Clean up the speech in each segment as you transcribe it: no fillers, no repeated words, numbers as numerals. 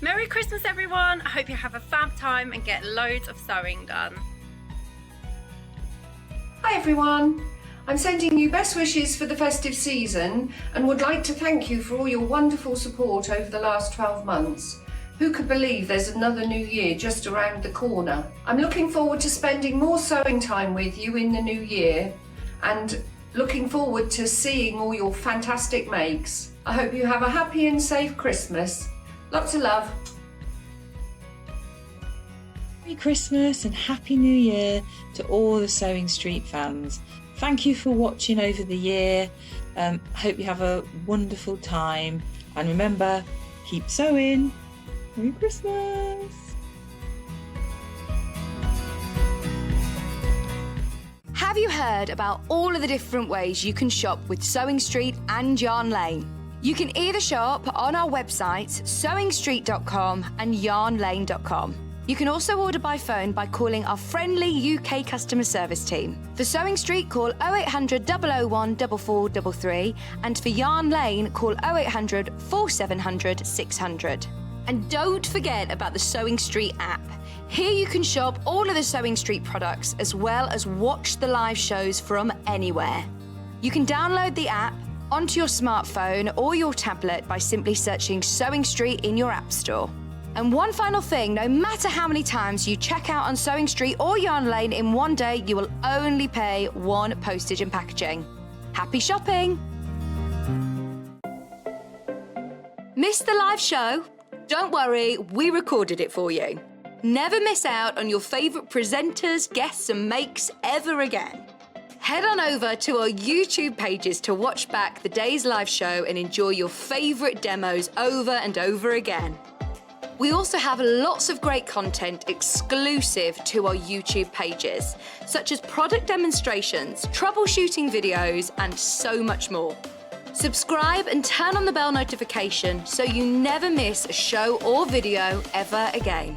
Merry Christmas everyone! I hope you have a fab time and get loads of sewing done. Hi everyone! I'm sending you best wishes for the festive season and would like to thank you for all your wonderful support over the last 12 months. Who could believe there's another new year just around the corner? I'm looking forward to spending more sewing time with you in the new year and looking forward to seeing all your fantastic makes. I hope you have a happy and safe Christmas. Lots of love. Merry Christmas and Happy New Year to all the Sewing Street fans. Thank you for watching over the year. I hope you have a wonderful time. And remember, keep sewing. Merry Christmas. Have you heard about all of the different ways you can shop with Sewing Street and Yarn Lane? You can either shop on our websites, sewingstreet.com and yarnlane.com. You can also order by phone by calling our friendly UK customer service team. For Sewing Street, call 0800 001 4433, and for Yarn Lane, call 0800 4700 600. And don't forget about the Sewing Street app. Here you can shop all of the Sewing Street products as well as watch the live shows from anywhere. You can download the app onto your smartphone or your tablet by simply searching Sewing Street in your app store. And one final thing, no matter how many times you check out on Sewing Street or Yarn Lane in one day, you will only pay one postage and packaging. Happy shopping! Missed the live show? Don't worry, we recorded it for you. Never miss out on your favourite presenters, guests and makes ever again. Head on over to our YouTube pages to watch back the day's live show and enjoy your favourite demos over and over again. We also have lots of great content exclusive to our YouTube pages, such as product demonstrations, troubleshooting videos, and so much more. Subscribe and turn on the bell notification so you never miss a show or video ever again.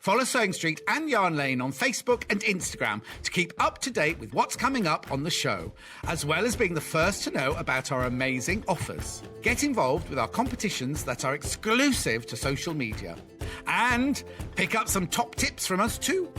Follow Sewing Street and Yarn Lane on Facebook and Instagram to keep up to date with what's coming up on the show, as well as being the first to know about our amazing offers. Get involved with our competitions that are exclusive to social media. And pick up some top tips from us too.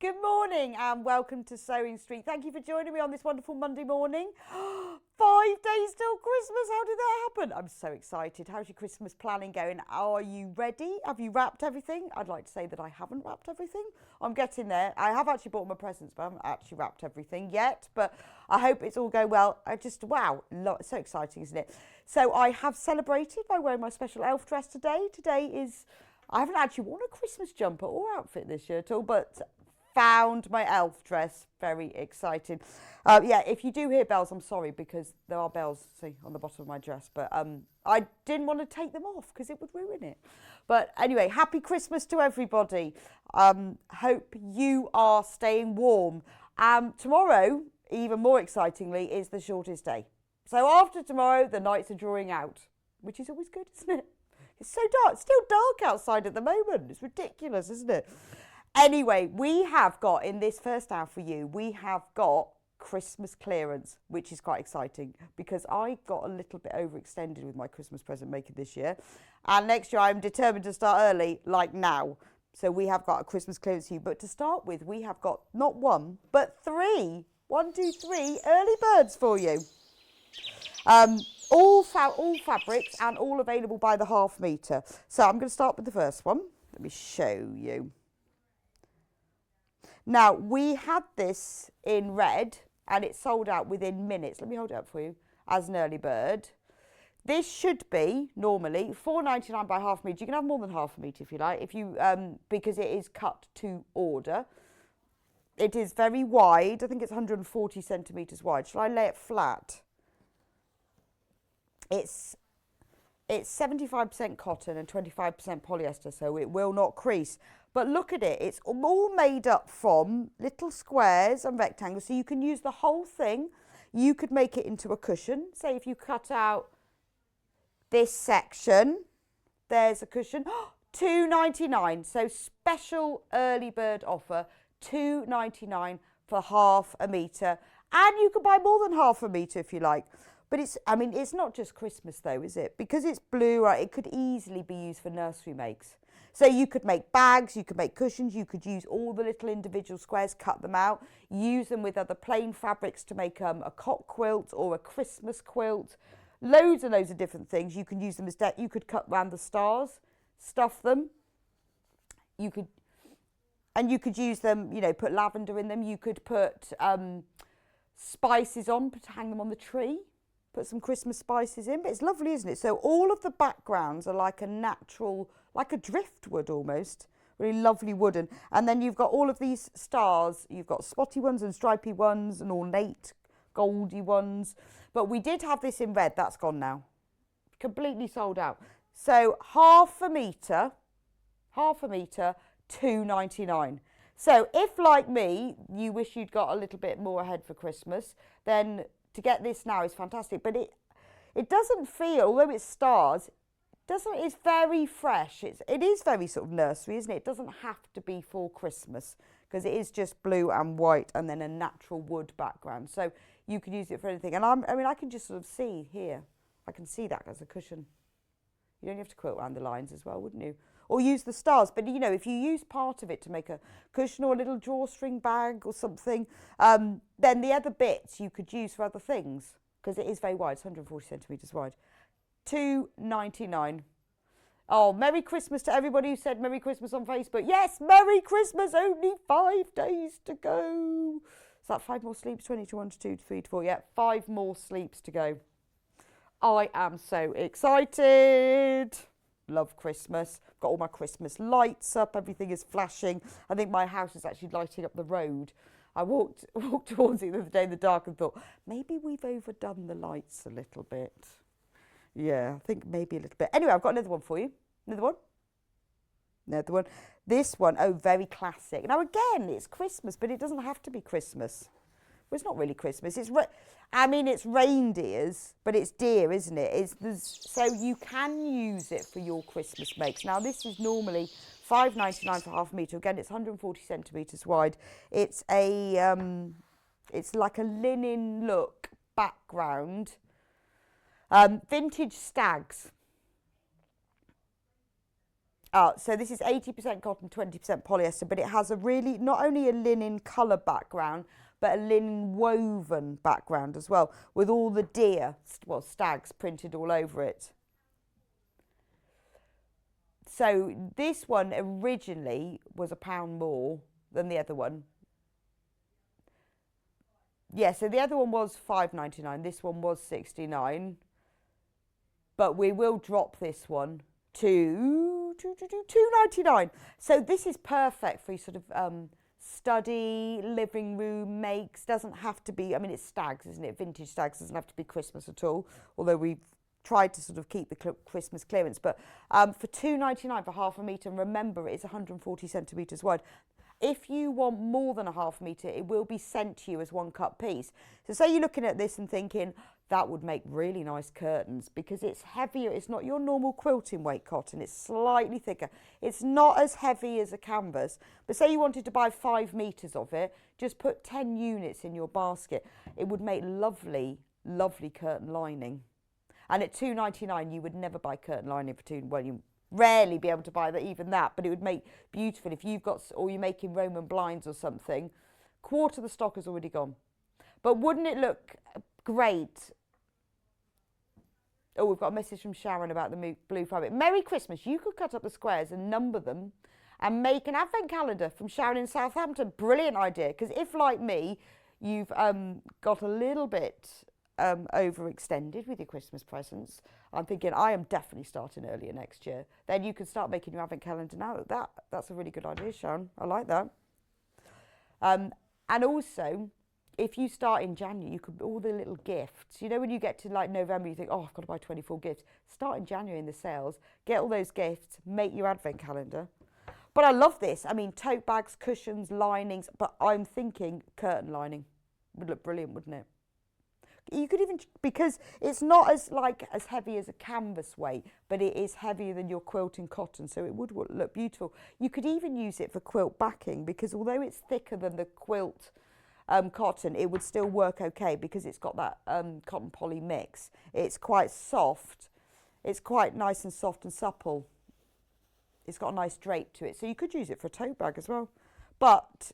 Good morning and welcome to Sewing Street. Thank you for joining me on this wonderful Monday morning. 5 days till Christmas. How did that happen? I'm so excited. How's your Christmas planning going? Are you ready? Have you wrapped everything? I'd like to say that I haven't wrapped everything. I'm getting there. I have actually bought my presents, but I haven't actually wrapped everything yet. But I hope it's all going well. Wow, it's so exciting, isn't it? So I have celebrated by wearing my special elf dress today. I haven't actually worn a Christmas jumper or outfit this year at all, but found my elf dress. Very excited. Yeah, if you do hear bells, I'm sorry, because there are bells, see, on the bottom of my dress. But I didn't want to take them off because it would ruin it. But anyway, happy Christmas to everybody. Hope you are staying warm. Tomorrow, even more excitingly, is the shortest day. So after tomorrow, the nights are drawing out, which is always good, isn't it? It's so dark. It's still dark outside at the moment. It's ridiculous, isn't it? Anyway, we have got, in this first hour for you, we have got Christmas clearance, which is quite exciting because I got a little bit overextended with my Christmas present making this year. And next year I'm determined to start early, like now. So we have got a Christmas clearance for you. But to start with, we have got not one, but three. 1, 2, 3 early birds for you. All fabrics and all available by the half metre. So I'm going to start with the first one. Let me show you. Now, we had this in red and it sold out within minutes. Let me hold it up for you as an early bird. This should be normally £4.99 by half metre. You can have more than half a metre if you like, because it is cut to order. It is very wide. I think it's 140 centimetres wide. Shall I lay it flat? It's 75% cotton and 25% polyester, so it will not crease. But look at it, it's all made up from little squares and rectangles, so you can use the whole thing. you could make it into a cushion. Say if you cut out this section, there's a cushion. £2.99. So special early bird offer, £2.99 for half a metre. And you can buy more than half a metre if you like. But it's not just Christmas though, is it? Because it's blue, right, it could easily be used for nursery makes. So you could make bags, you could make cushions, you could use all the little individual squares, cut them out, use them with other plain fabrics to make a cot quilt or a Christmas quilt. Loads and loads of different things. You can use them as you could cut round the stars, stuff them. You could use them, you know, put lavender in them. You could put spices on, hang them on the tree. Put some Christmas spices in, but it's lovely, isn't it? So all of the backgrounds are like a natural, like a driftwood almost, really lovely wooden. And then you've got all of these stars. You've got spotty ones and stripy ones and ornate goldy ones. But we did have this in red. That's gone now. Completely sold out. So half a metre, £2.99. So if, like me, you wish you'd got a little bit more ahead for Christmas, then to get this now is fantastic. But it doesn't feel, although it's stars, it's very fresh. It is very sort of nursery, isn't it? It doesn't have to be for Christmas because it is just blue and white and then a natural wood background. So you could use it for anything. And I can just sort of see here. I can see that as a cushion. You don't have to quilt around the lines as well, wouldn't you? Or use the stars. But, you know, if you use part of it to make a cushion or a little drawstring bag or something, then the other bits you could use for other things because it is very wide. It's 140 centimetres wide. £2.99. Oh, Merry Christmas to everybody who said Merry Christmas on Facebook. Yes, Merry Christmas. Only 5 days to go. Is that 5 more sleeps? 20 to 1 to 2 to 3 to 4. Yeah, 5 more sleeps to go. I am so excited. Love Christmas. Got all my Christmas lights up. Everything is flashing. I think my house is actually lighting up the road. I walked towards it the other day in the dark and thought, maybe we've overdone the lights a little bit. Yeah, I think maybe a little bit. Anyway, I've got another one for you. Another one. This one, oh, very classic. Now, again, it's Christmas, but it doesn't have to be Christmas. Well, it's not really Christmas. It's reindeers, but it's deer, isn't it? So you can use it for your Christmas makes. Now, this is normally £5.99 for half a metre. Again, it's 140 centimetres wide. It's like a linen look background. Vintage stags. So this is 80% cotton, 20% polyester, but it has a really, not only a linen colour background, but a linen woven background as well, with all the deer, stags printed all over it. So this one originally was £1 more than the other one. Yeah, so the other one was £5.99. This one was £69. But we will drop this one to £2.99. So this is perfect for your sort of study, living room makes. Doesn't have to be, I mean, it's stags, isn't it? Vintage stags, doesn't have to be Christmas at all, although we've tried to sort of keep the Christmas clearance. But for £2.99 for half a metre, and remember, it's 140 centimetres wide. If you want more than a half metre, it will be sent to you as 1 cut piece. So say you're looking at this and thinking, that would make really nice curtains because it's heavier. It's not your normal quilting weight cotton. It's slightly thicker. It's not as heavy as a canvas. But say you wanted to buy 5 metres of it, just put 10 units in your basket. It would make lovely, lovely curtain lining. And at £2.99, you would never buy curtain lining for you rarely be able to buy that, even that, but it would make beautiful if you've got, or you're making Roman blinds or something. Quarter of the stock has already gone. But wouldn't it look great? Oh, we've got a message from Sharon about the blue fabric. Merry Christmas. You could cut up the squares and number them and make an advent calendar from Sharon in Southampton. Brilliant idea. Because if, like me, you've got a little bit overextended with your Christmas presents, I'm thinking I am definitely starting earlier next year. Then you can start making your advent calendar now. That's a really good idea, Sharon. I like that. And also, if you start in January, you could, all the little gifts, you know, when you get to like November, you think, oh, I've got to buy 24 gifts. Start in January in the sales, get all those gifts, make your advent calendar. But I love this. I mean, tote bags, cushions, linings, but I'm thinking curtain lining would look brilliant, wouldn't it? You could even, because it's not as heavy as a canvas weight, but it is heavier than your quilting cotton, so it would look beautiful. You could even use it for quilt backing, because although it's thicker than the quilt cotton, it would still work okay because it's got that cotton poly mix. It's quite soft. It's quite nice and soft and supple. It's got a nice drape to it, so you could use it for a tote bag as well. But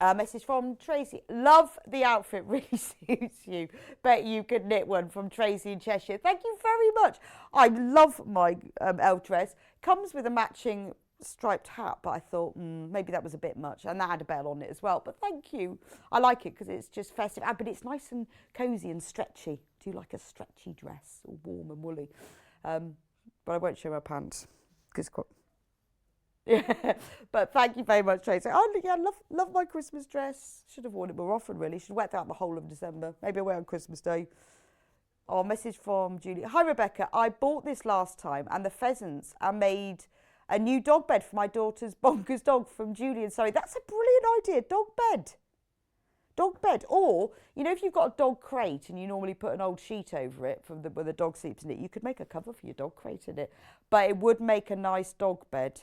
a message from Tracy. Love the outfit, really suits you. Bet you could knit one, from Tracy in Cheshire. Thank you very much. I love my elf dress. Comes with a matching striped hat, but I thought maybe that was a bit much, and that had a bell on it as well. But thank you. I like it because it's just festive, but it's nice and cosy and stretchy. Do you like a stretchy dress, or warm and woolly? But I won't show my pants because yeah. But thank you very much, Tracy. Oh yeah, love my Christmas dress. Should have worn it more often, really. Should have wear that the whole of December. Maybe I'll wear it on Christmas Day. Oh, message from Julie. Hi Rebecca, I bought this last time and the pheasants are made a new dog bed for my daughter's bonkers dog, from Julian. Sorry, that's a brilliant idea. Dog bed. Dog bed. Or, you know, if you've got a dog crate and you normally put an old sheet over it where the dog sleeps in it, you could make a cover for your dog crate in it. But it would make a nice dog bed.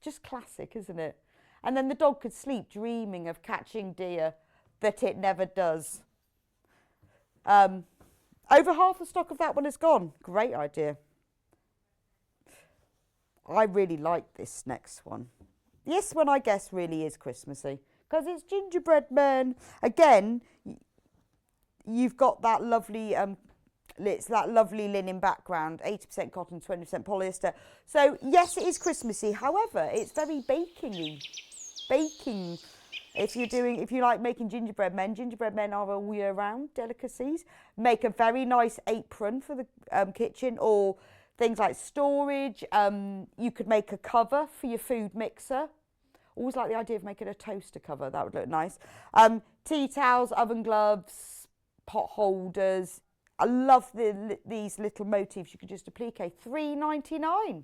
Just classic, isn't it? And then the dog could sleep dreaming of catching deer that it never does. Over half the stock of that one is gone. Great idea. I really like this next one. This one, I guess, really is Christmassy because it's gingerbread men. Again, you've got that lovely, it's that lovely linen background, 80% cotton, 20% polyester. So yes, it is Christmassy. However, it's very baking. If you like making gingerbread men are all year round delicacies. Make a very nice apron for the kitchen, or things like storage. You could make a cover for your food mixer. Always like the idea of making a toaster cover. That would look nice. Tea towels, oven gloves, pot holders. I love these little motifs. You could just applique. $3.99.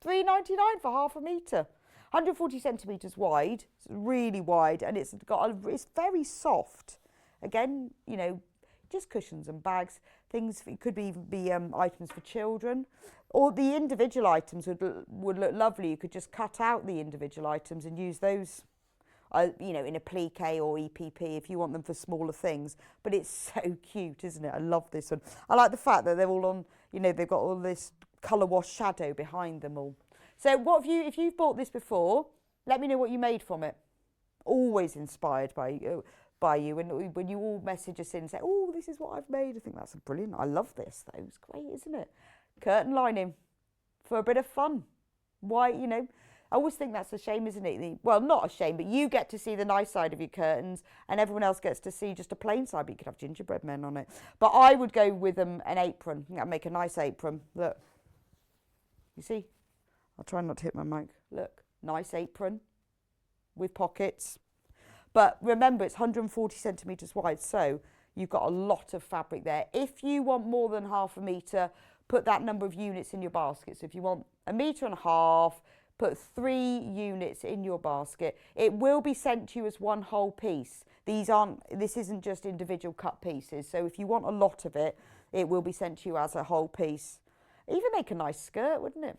$3.99 for half a metre. 140 centimetres wide. It's really wide, and it's very soft. Again, you know, just cushions and bags. Things, it could even be items for children, or the individual items would look lovely. You could just cut out the individual items and use those, you know, in applique or EPP if you want them for smaller things. But it's so cute, isn't it? I love this one. I like the fact that they're all on, you know, they've got all this colour wash shadow behind them all. So if you've bought this before, let me know what you made from it. Always inspired by you. When you all message us in and say, oh, this is what I've made, I think that's brilliant. I love this though. It's great, isn't it? Curtain lining for a bit of fun. Why, you know, I always think that's a shame, isn't it? Well, not a shame, but you get to see the nice side of your curtains and everyone else gets to see just a plain side, but you could have gingerbread men on it. But I would go with an apron. I'd make a nice apron. Look, you see? I'll try not to hit my mic. Look, nice apron with pockets. But remember, it's 140 centimetres wide, so you've got a lot of fabric there. If you want more than half a metre, put that number of units in your basket. So if you want 1.5 metres, put 3 units in your basket. It will be sent to you as one whole piece. This isn't just individual cut pieces. So if you want a lot of it, it will be sent to you as a whole piece. Even make a nice skirt, wouldn't it?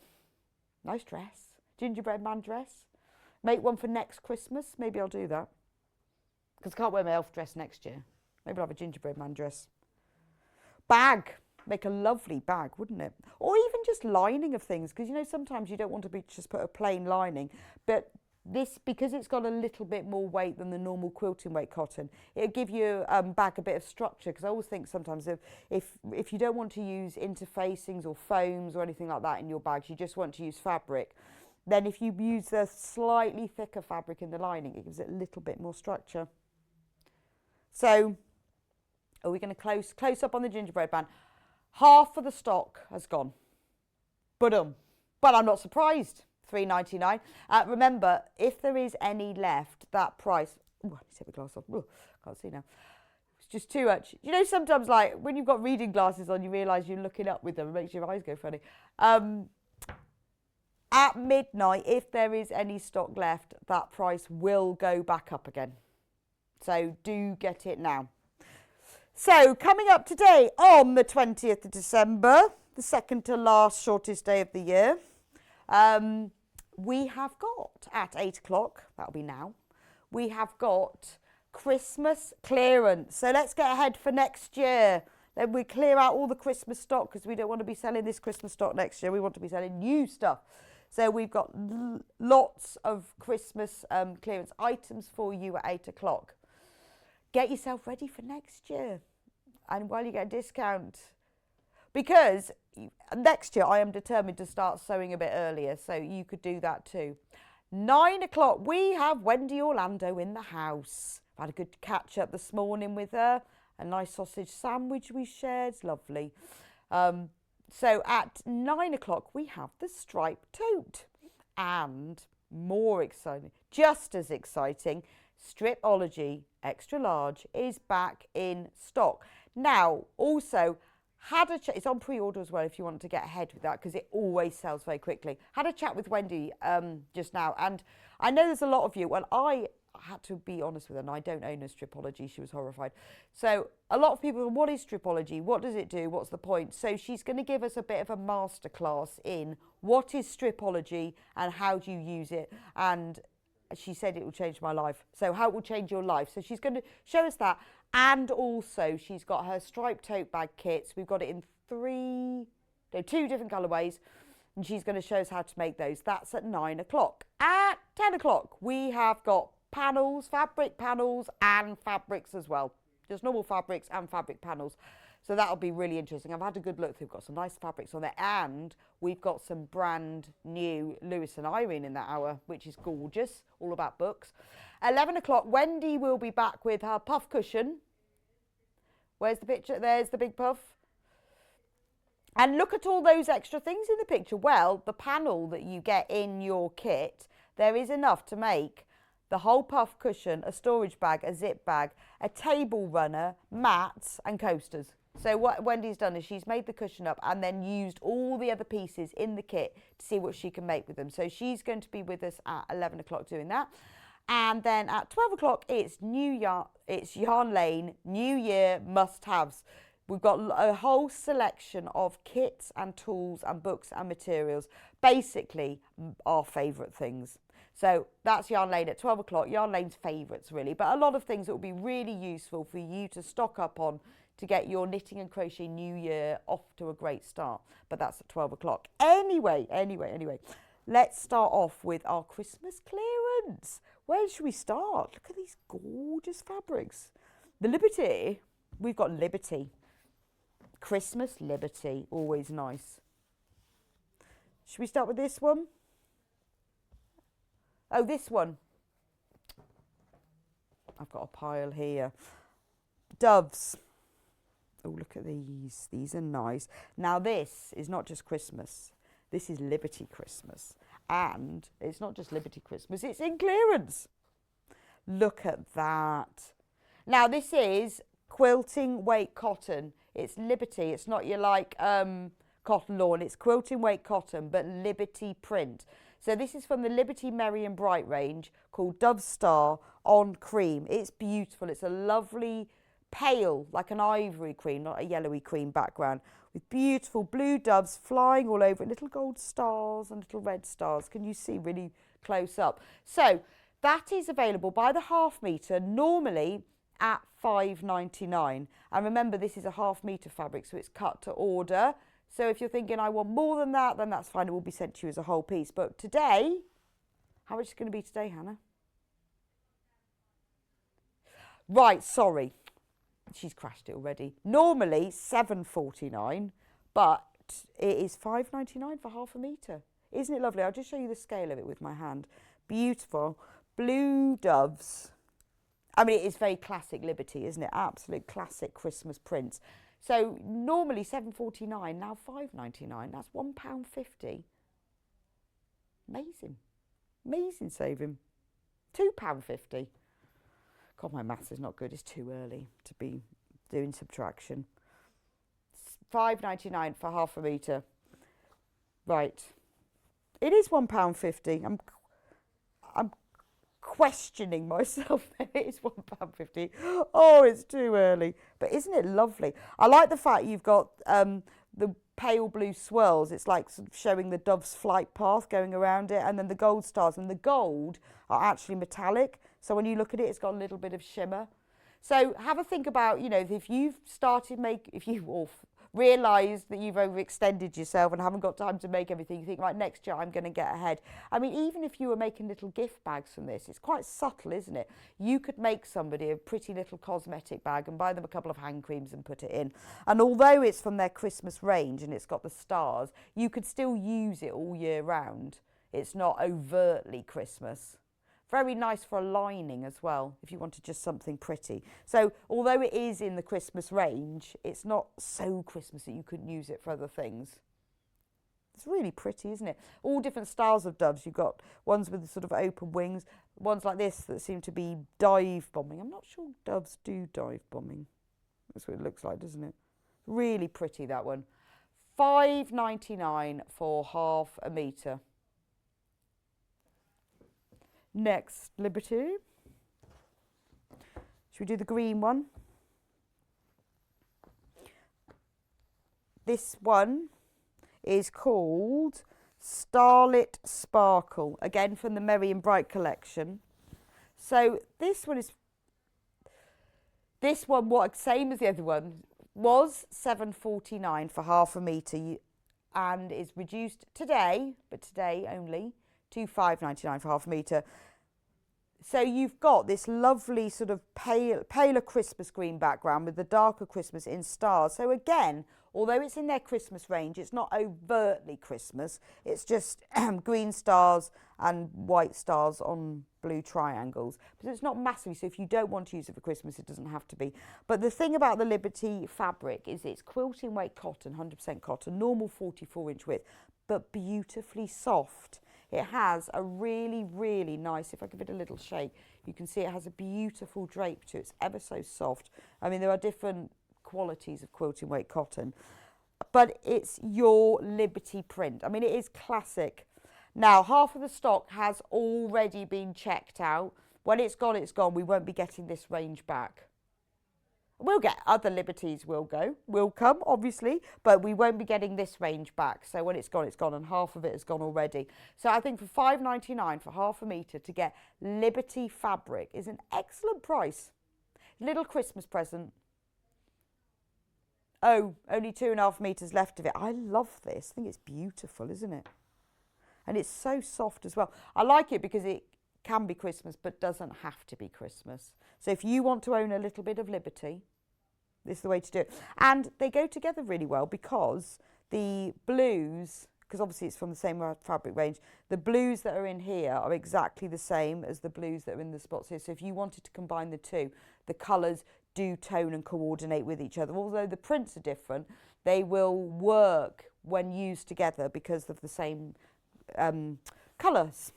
Nice dress. Gingerbread man dress. Make one for next Christmas. Maybe I'll do that. Because I can't wear my elf dress next year. Maybe I'll have a gingerbread man dress. Bag. Make a lovely bag, wouldn't it? Or even just lining of things. Because, you know, sometimes you don't want to just put a plain lining. But this, because it's got a little bit more weight than the normal quilting weight cotton, it'll give your bag a bit of structure. Because I always think sometimes if you don't want to use interfacings or foams or anything like that in your bags, you just want to use fabric, then if you use the slightly thicker fabric in the lining, it gives it a little bit more structure. So, are we going to close up on the gingerbread man? Half of the stock has gone. But I'm not surprised. $3.99. Remember, if there is any left, that price. Oh, I need to take my glass off. Oh, can't see now. It's just too much. You know, sometimes, like when you've got reading glasses on, you realise you're looking up with them. It makes your eyes go funny. At midnight, if there is any stock left, that price will go back up again. So do get it now. So coming up today on the 20th of December, the second to last shortest day of the year, we have got at 8 o'clock, that'll be now, we have got Christmas clearance. So let's get ahead for next year. Then we clear out all the Christmas stock because we don't want to be selling this Christmas stock next year. We want to be selling new stuff. So we've got lots of Christmas clearance items for you at 8 o'clock. Get yourself ready for next year. And while you get a discount, because next year I am determined to start sewing a bit earlier, so you could do that too. 9 o'clock, we have Wendy Orlando in the house. I've had a good catch up this morning with her. A nice sausage sandwich we shared, lovely. So at 9 o'clock, we have the striped tote. And more exciting, just as exciting, Stripology Extra Large is back in stock. Now, also, it's on pre-order as well if you want to get ahead with that, because it always sells very quickly. Had a chat with Wendy just now, and I know there's a lot of you, well, I had to be honest with her, and I don't own a Stripology. She was horrified. So a lot of people, what is Stripology? What does it do? What's the point? So she's going to give us a bit of a masterclass in what is Stripology and how do you use it. And she said it will change my life. So how it will change your life. So she's going to show us that. And also she's got her striped tote bag kits. We've got it in two different colourways. And she's going to show us how to make those. That's at 9 o'clock. At 10 o'clock, we have got panels, fabric panels and fabrics as well. Just normal fabrics and fabric panels. So that'll be really interesting. I've had a good look. We've got some nice fabrics on there, and we've got some brand new Lewis and Irene in that hour, which is gorgeous, all about books. 11 o'clock, Wendy will be back with her puff cushion. Where's the picture? There's the big puff. And look at all those extra things in the picture. Well, the panel that you get in your kit, there is enough to make the whole puff cushion, a storage bag, a zip bag, a table runner, mats and coasters. So what Wendy's done is she's made the cushion up and then used all the other pieces in the kit to see what she can make with them. So she's going to be with us at 11 o'clock doing that. And then at 12 o'clock, it's Yarn Lane, New Year must-haves. We've got a whole selection of kits and tools and books and materials, basically our favourite things. So that's Yarn Lane at 12 o'clock, Yarn Lane's favourites really, but a lot of things that will be really useful for you to stock up on to get your knitting and crochet new year off to a great start. But that's at 12 o'clock. Anyway, let's start off with our Christmas clearance. Where should we start? Look at these gorgeous fabrics. The Liberty, we've got Liberty. Christmas Liberty, always nice. Should we start with this one? Oh, this one. I've got a pile here. Doves. Oh, look at these. These are nice. Now, this is not just Christmas. This is Liberty Christmas. And it's not just Liberty Christmas. It's in clearance. Look at that. Now, this is quilting weight cotton. It's Liberty. It's not your cotton lawn. It's quilting weight cotton, but Liberty print. So this is from the Liberty Merry and Bright range called Dove Star on cream. It's beautiful. It's a lovely pale, like an ivory cream, not a yellowy cream background, with beautiful blue doves flying all over it, little gold stars and little red stars. Can you see really close up? So that is available by the half metre, normally at £5.99. And remember, this is a half metre fabric, so it's cut to order. So if you're thinking, I want more than that, then that's fine. It will be sent to you as a whole piece. But today, how much is it going to be today, Hannah? Right, sorry. She's crashed it already. Normally £7.49, but it is £5.99 for half a metre. Isn't it lovely? I'll just show you the scale of it with my hand. Beautiful. Blue doves. I mean, it is very classic Liberty, isn't it? Absolute classic Christmas prints. So normally £7.49, now £5.99. That's £1.50. Amazing. Amazing saving. £2.50. God, my maths is not good. It's too early to be doing subtraction. £5.99 for half a metre. Right. It is £1.50. I'm questioning myself. It is £1.50. Oh, it's too early. But isn't it lovely? I like the fact you've got the pale blue swirls. It's like sort of showing the dove's flight path going around it, and then the gold stars. And the gold are actually metallic. So when you look at it, it's got a little bit of shimmer. So have a think about, you know, if you've started if you realise that you've overextended yourself and haven't got time to make everything, you think, right, next year I'm going to get ahead. I mean, even if you were making little gift bags from this, it's quite subtle, isn't it? You could make somebody a pretty little cosmetic bag and buy them a couple of hand creams and put it in. And although it's from their Christmas range and it's got the stars, you could still use it all year round. It's not overtly Christmas. Very nice for a lining as well, if you wanted just something pretty. So although it is in the Christmas range, it's not so Christmas that you couldn't use it for other things. It's really pretty, isn't it? All different styles of doves. You've got ones with sort of open wings, ones like this that seem to be dive bombing. I'm not sure doves do dive bombing. That's what it looks like, doesn't it? Really pretty, that one. £5.99 for half a metre. Next, Liberty. Should we do the green one? This one is called Starlit Sparkle, again from the Merry and Bright collection. So this one, what same as the other one, was £7.49 for half a metre and is reduced today, but today only, to £5.99 for half a metre. So you've got this lovely sort of paler Christmas green background with the darker Christmas in stars. So again, although it's in their Christmas range, it's not overtly Christmas. It's just green stars and white stars on blue triangles. But it's not massively, so if you don't want to use it for Christmas, it doesn't have to be. But the thing about the Liberty fabric is it's quilting weight cotton, 100% cotton, normal 44-inch width, but beautifully soft. It has a really, really nice, if I give it a little shake, you can see it has a beautiful drape to it. It's ever so soft. I mean, there are different qualities of quilting weight cotton, but it's your Liberty print. I mean, it is classic. Now, half of the stock has already been checked out. When it's gone, it's gone. We won't be getting this range back. We'll get other Liberties will come, obviously, but we won't be getting this range back. So when it's gone, and half of it has gone already. So I think for £5.99 for half a metre to get Liberty fabric is an excellent price. Little Christmas present. Oh, only 2.5 metres left of it. I love this. I think it's beautiful, isn't it? And it's so soft as well. I like it because it can be Christmas but doesn't have to be Christmas. So if you want to own a little bit of Liberty, this is the way to do it. And they go together really well because the blues, because obviously it's from the same fabric range, the blues that are in here are exactly the same as the blues that are in the spots here. So if you wanted to combine the two, the colours do tone and coordinate with each other. Although the prints are different, they will work when used together because of the same colours.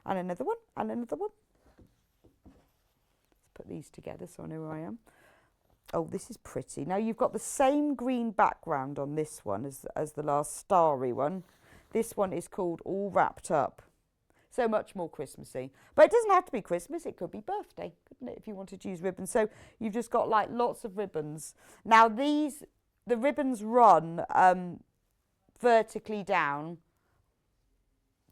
And another one, and another one. Let's put these together so I know where I am. Oh, this is pretty. Now you've got the same green background on this one as the last starry one. This one is called All Wrapped Up. So much more Christmassy. But it doesn't have to be Christmas. It could be birthday, couldn't it, if you wanted to use ribbons. So you've just got like lots of ribbons. Now the ribbons run vertically down.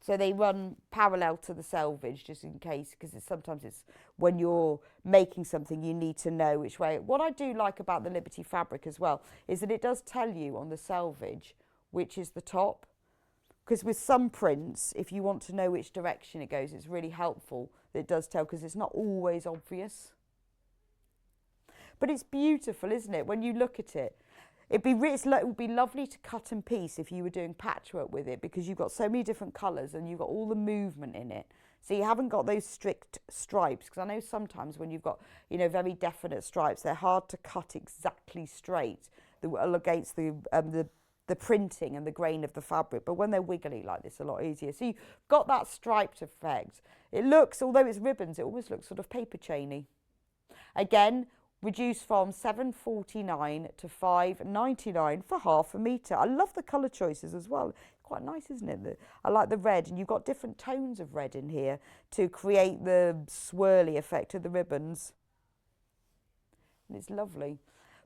So they run parallel to the selvage, just in case, because sometimes it's when you're making something, you need to know which way. What I do like about the Liberty fabric as well is that it does tell you on the selvage which is the top. Because with some prints, if you want to know which direction it goes, it's really helpful that it does tell, because it's not always obvious. But it's beautiful, isn't it, when you look at it? It would be lovely to cut and piece if you were doing patchwork with it, because you've got so many different colours and you've got all the movement in it. So you haven't got those strict stripes, because I know sometimes when you've got, very definite stripes, they're hard to cut exactly straight against the printing and the grain of the fabric. But when they're wiggly like this, a lot easier. So you've got that striped effect. It looks, although it's ribbons, it almost looks sort of paper chainy. Again, reduced from £7.49 to £5.99 for half a metre. I love the colour choices as well. Quite nice, isn't it? I like the red, and you've got different tones of red in here to create the swirly effect of the ribbons. And it's lovely.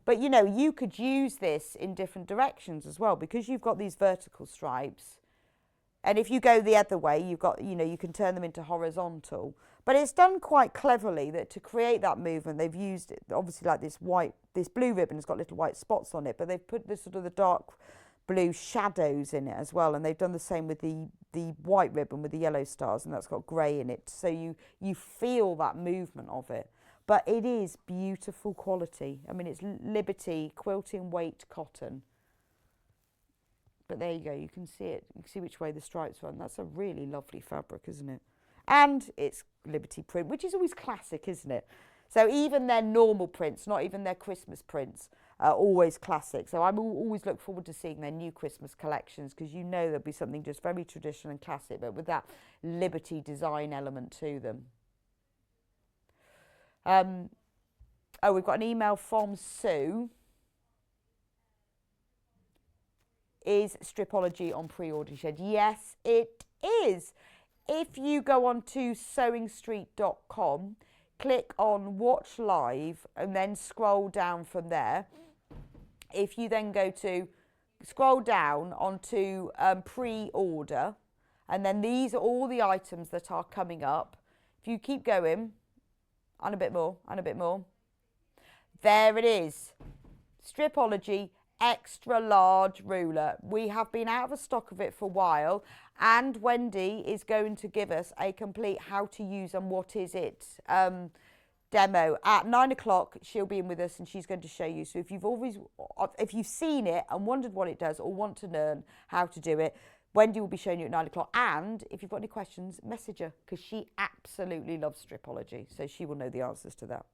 But you know, you could use this in different directions as well, because you've got these vertical stripes. And if you go the other way, you've got, you know, you can turn them into horizontal. But it's done quite cleverly that to create that movement, they've used it, obviously, like this blue ribbon has got little white spots on it, but they've put this sort of the dark blue shadows in it as well. And they've done the same with the white ribbon with the yellow stars, and that's got grey in it. So you feel that movement of it. But it is beautiful quality. I mean, it's Liberty quilting weight cotton. But there you go, you can see it. You can see which way the stripes run. That's a really lovely fabric, isn't it? And it's Liberty print, which is always classic, isn't it? So even their normal prints, not even their Christmas prints, are always classic. So I always look forward to seeing their new Christmas collections, because you know there'll be something just very traditional and classic, but with that Liberty design element to them. Oh, we've got an email from Sue. Is Stripology on pre-order? She said, yes, it is. If you go on to sewingstreet.com, click on watch live and then scroll down from there. If you then scroll down onto pre-order, and then these are all the items that are coming up. If you keep going, and a bit more, and a bit more. There it is. Stripology extra large ruler. We have been out of stock of it for a while, and Wendy is going to give us a complete how to use and what is it demo at 9 o'clock. She'll be in with us and she's going to show you. So if you've seen it and wondered what it does or want to learn how to do it, Wendy will be showing you at 9 o'clock. And if you've got any questions, message her, because she absolutely loves Stripology, so she will know the answers to that.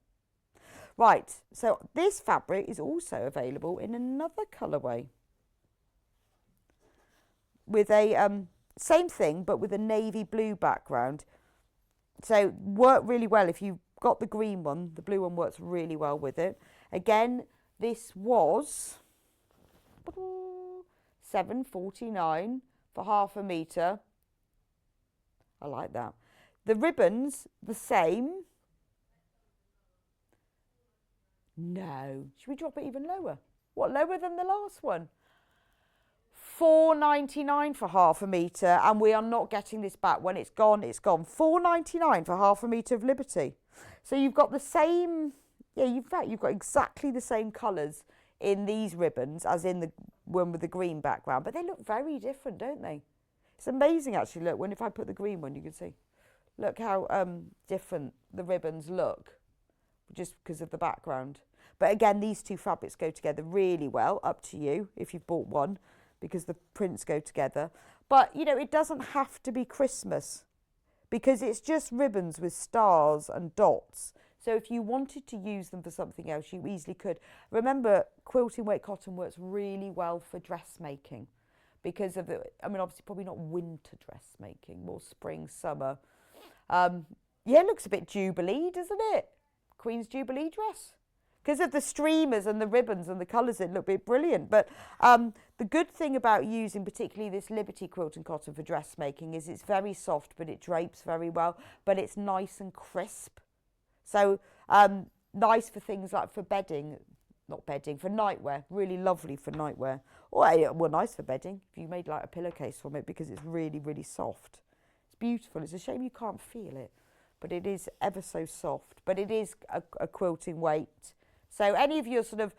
Right, so this fabric is also available in another colourway with a same thing, but with a navy blue background. So work really well if you've got the green one. The blue one works really well with it. Again, this was £7.49 for half a metre. I like that. The ribbons, the same. No. Should we drop it even lower? What, lower than the last one? £4.99 for half a metre, and we are not getting this back. When it's gone, it's gone. £4.99 for half a metre of Liberty. So you've got the same, you've got exactly the same colours in these ribbons as in the one with the green background, but they look very different, don't they? It's amazing, actually. Look, if I put the green one, you can see. Look how different the ribbons look, just because of the background. But again, these two fabrics go together really well. Up to you if you've bought one, because the prints go together. But, you know, it doesn't have to be Christmas, because it's just ribbons with stars and dots. So if you wanted to use them for something else, you easily could. Remember, quilting weight cotton works really well for dressmaking, because of the, I mean, obviously probably not winter dressmaking, more spring, summer. Yeah, it looks a bit Jubilee, doesn't it? Queen's Jubilee dress. Because of the streamers and the ribbons and the colours, it looked brilliant. But the good thing about using particularly this Liberty quilting cotton for dressmaking is it's very soft, but it drapes very well, but it's nice and crisp. So nice for things like for bedding, not bedding, for nightwear, really lovely for nightwear. Or well, nice for bedding if you made like a pillowcase from it, because it's really, really soft. It's beautiful. It's a shame you can't feel it, but it is ever so soft. But it is a quilting weight. So any of your sort of,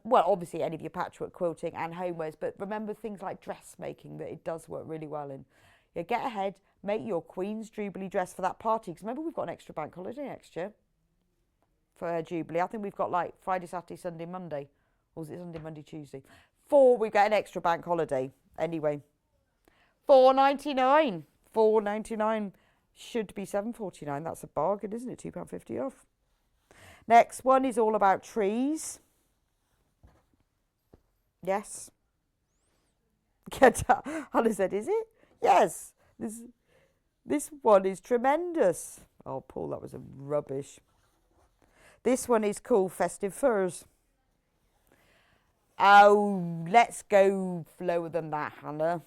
well, obviously any of your patchwork quilting and homewares, but remember things like dressmaking, that it does work really well in. Yeah, get ahead, make your Queen's Jubilee dress for that party. Because remember, we've got an extra bank holiday next year for her Jubilee. I think we've got like Friday, Saturday, Sunday, Monday. Or is it Sunday, Monday, Tuesday? We've got an extra bank holiday. Anyway, £4.99. £4.99 should be £7.49. That's a bargain, isn't it? £2.50 off. Next one is all about trees. Yes. Hannah said, is it? Yes. This one is tremendous. Oh, Paul, that was a rubbish. This one is called Festive Furs. Oh, let's go lower than that, Hannah.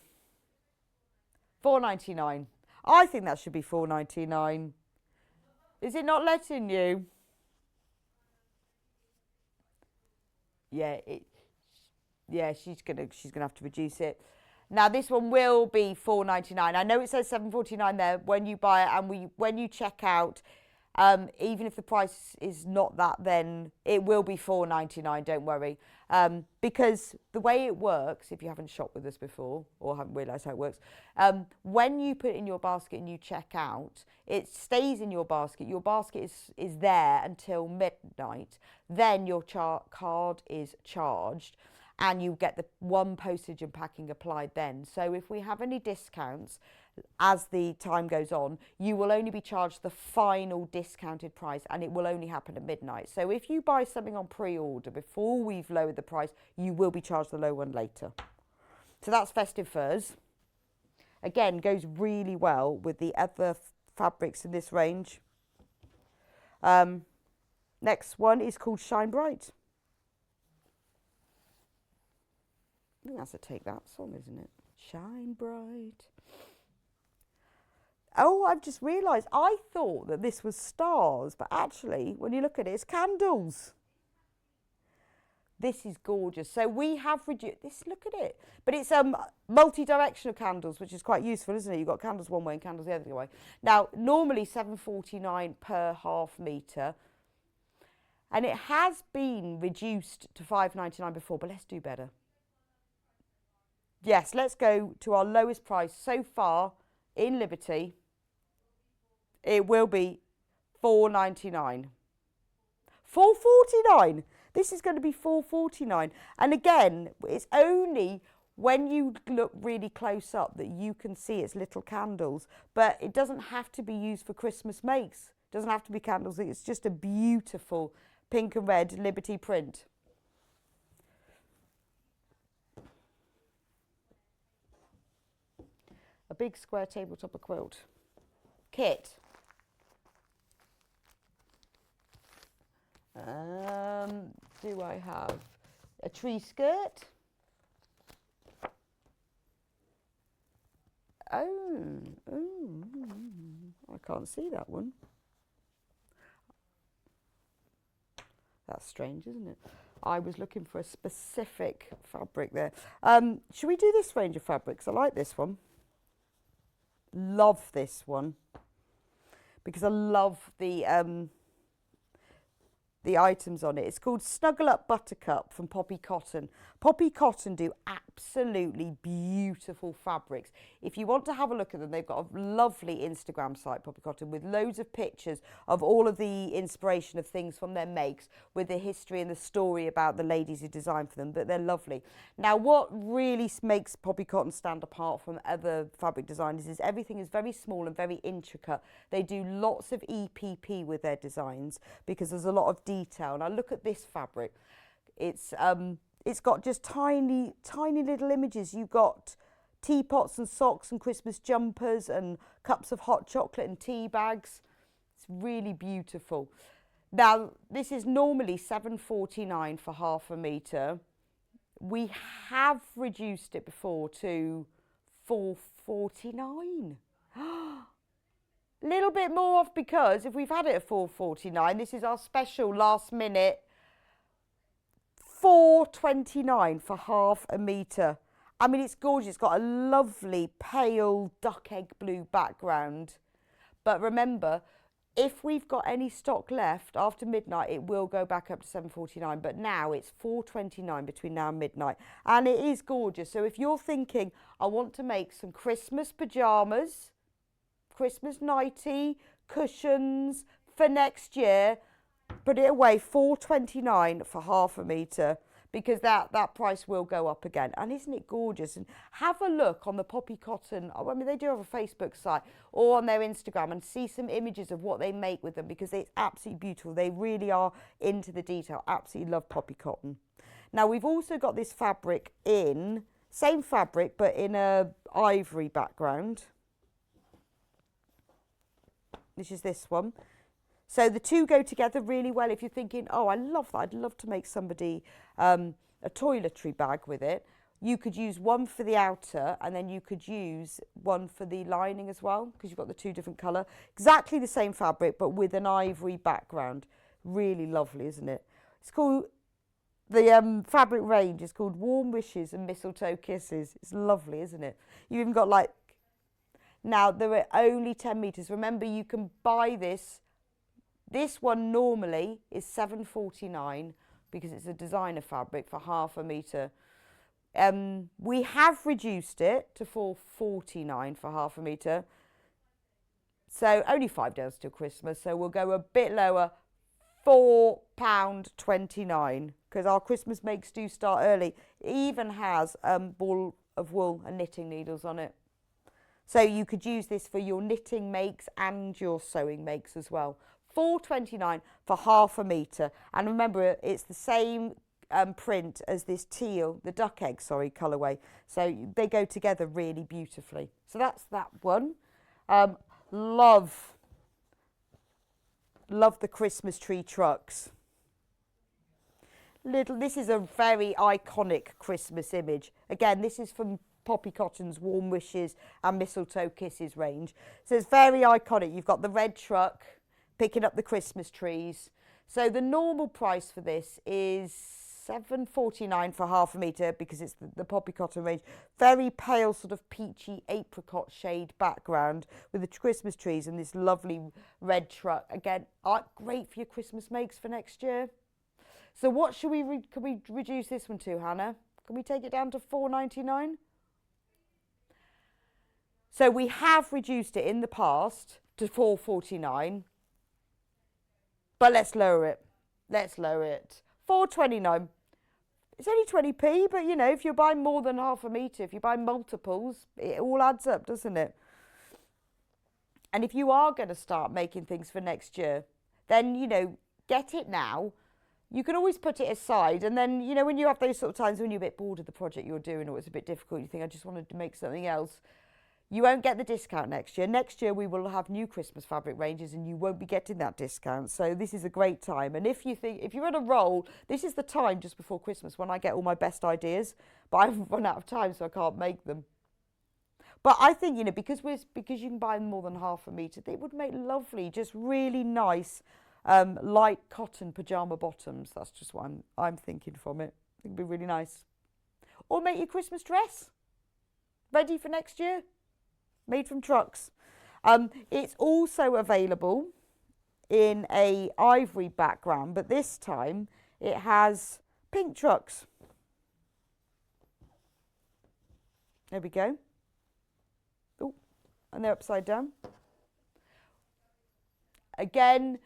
$4.99. I think that should be $4.99. Is it not letting you? Yeah, she's gonna have to reduce it. Now this one will be $4.99. I know it says $7.49 there when you buy it, and when you check out, even if the price is not that, then it will be $4.99. Don't worry, because the way it works, if you haven't shopped with us before or haven't realised how it works, when you put it in your basket and you check out, it stays in your basket. Your basket is there until midnight. Then your card is charged, and you get the one postage and packing applied then. So if we have any discounts as the time goes on, you will only be charged the final discounted price, and it will only happen at midnight. So if you buy something on pre-order before we've lowered the price, you will be charged the low one later. So that's Festive Furs. Again, goes really well with the other fabrics in this range. Next one is called Shine Bright. I think that's a Take That song, isn't it? Shine bright. Oh, I've just realised, I thought that this was stars, but actually, when you look at it, it's candles. This is gorgeous. So we have reduced this, look at it. But it's multi-directional candles, which is quite useful, isn't it? You've got candles one way and candles the other way. Now, normally $7.49 per half metre. And it has been reduced to $5.99 before, but let's do better. Yes, let's go to our lowest price so far in Liberty. It will be $4.99. $4.49. This is going to be $4.49. And again, it's only when you look really close up that you can see it's little candles. But it doesn't have to be used for Christmas makes. It doesn't have to be candles. It's just a beautiful pink and red Liberty print. A big square tabletop quilt. Kit. Do I have a tree skirt? Oh, I can't see that one. That's strange, isn't it? I was looking for a specific fabric there. Should we do this range of fabrics? I like this one. Love this one because I love the items on it. It's called Snuggle Up Buttercup from Poppy Cotton. Poppy Cotton do absolutely beautiful fabrics. If you want to have a look at them, they've got a lovely Instagram site, Poppy Cotton, with loads of pictures of all of the inspiration of things from their makes, with the history and the story about the ladies who designed for them, but they're lovely. Now, what really makes Poppy Cotton stand apart from other fabric designers is everything is very small and very intricate. They do lots of EPP with their designs because there's a lot of detail. Now, look at this fabric. It's got just tiny little images. You've got teapots and socks and Christmas jumpers and cups of hot chocolate and tea bags. It's really beautiful. Now, this is normally $7.49 for half a metre. We have reduced it before to $4.49. Little bit more off, because if we've had it at $4.49, this is our special last minute $4.29 for half a metre. I mean, it's gorgeous. It's got a lovely pale duck egg blue background. But remember, if we've got any stock left after midnight, it will go back up to $7.49. But now it's $4.29 between now and midnight. And it is gorgeous. So if you're thinking, I want to make some Christmas pyjamas, Christmas nightie, cushions for next year, put it away, $4.29 for half a metre, because that price will go up again. And isn't it gorgeous? And have a look on the Poppy Cotton. I mean, they do have a Facebook site or on their Instagram, and see some images of what they make with them, because it's absolutely beautiful. They really are into the detail. Absolutely love Poppy Cotton. Now, we've also got this fabric in, same fabric, but in a ivory background. This is this one. So the two go together really well. If you're thinking, oh, I love that, I'd love to make somebody a toiletry bag with it, you could use one for the outer and then you could use one for the lining as well, because you've got the two different colour. Exactly the same fabric, but with an ivory background. Really lovely, isn't it? It's called, the fabric range is called Warm Wishes and Mistletoe Kisses. It's lovely, isn't it? You've even got like, now there are only 10 metres. Remember, you can buy this. This one normally is $7.49 because it's a designer fabric for half a metre. We have reduced it to $4.49 for half a metre. So only 5 days till Christmas. So we'll go a bit lower, £4.29, because our Christmas makes do start early. It even has ball of wool and knitting needles on it. So you could use this for your knitting makes and your sewing makes as well. $4.29 for half a metre. And remember, it's the same print as this teal, the duck egg, colourway. So they go together really beautifully. So that's that one. Love the Christmas tree trucks. This is a very iconic Christmas image. Again, this is from Poppy Cotton's Warm Wishes and Mistletoe Kisses range. So it's very iconic. You've got the red truck picking up the Christmas trees. So the normal price for this is $7.49 for half a metre, because it's the Poppy Cotton range. Very pale sort of peachy apricot shade background with the Christmas trees and this lovely red truck. Again, great for your Christmas makes for next year. So what should can we reduce this one to, Hannah? Can we take it down to $4.99? So we have reduced it in the past to $4.49, but let's lower it. Let's lower it. $4.29. It's only 20p, but you know, if you're buying more than half a metre, if you buy multiples, it all adds up, doesn't it? And if you are going to start making things for next year, then, you know, get it now. You can always put it aside, and then, you know, when you have those sort of times when you're a bit bored of the project you're doing, or it's a bit difficult, you think, I just wanted to make something else, you won't get the discount next year. Next year we will have new Christmas fabric ranges and you won't be getting that discount. So this is a great time. And if you're on a roll, this is the time just before Christmas when I get all my best ideas, but I've run out of time so I can't make them. But I think, you know, because you can buy more than half a metre, they would make lovely, just really nice, light cotton pyjama bottoms. That's just what I'm thinking from it. It would be really nice. Or make your Christmas dress ready for next year. Made from trucks. It's also available in a ivory background, but this time it has pink trucks. There we go. Oh, and they're upside down. Again,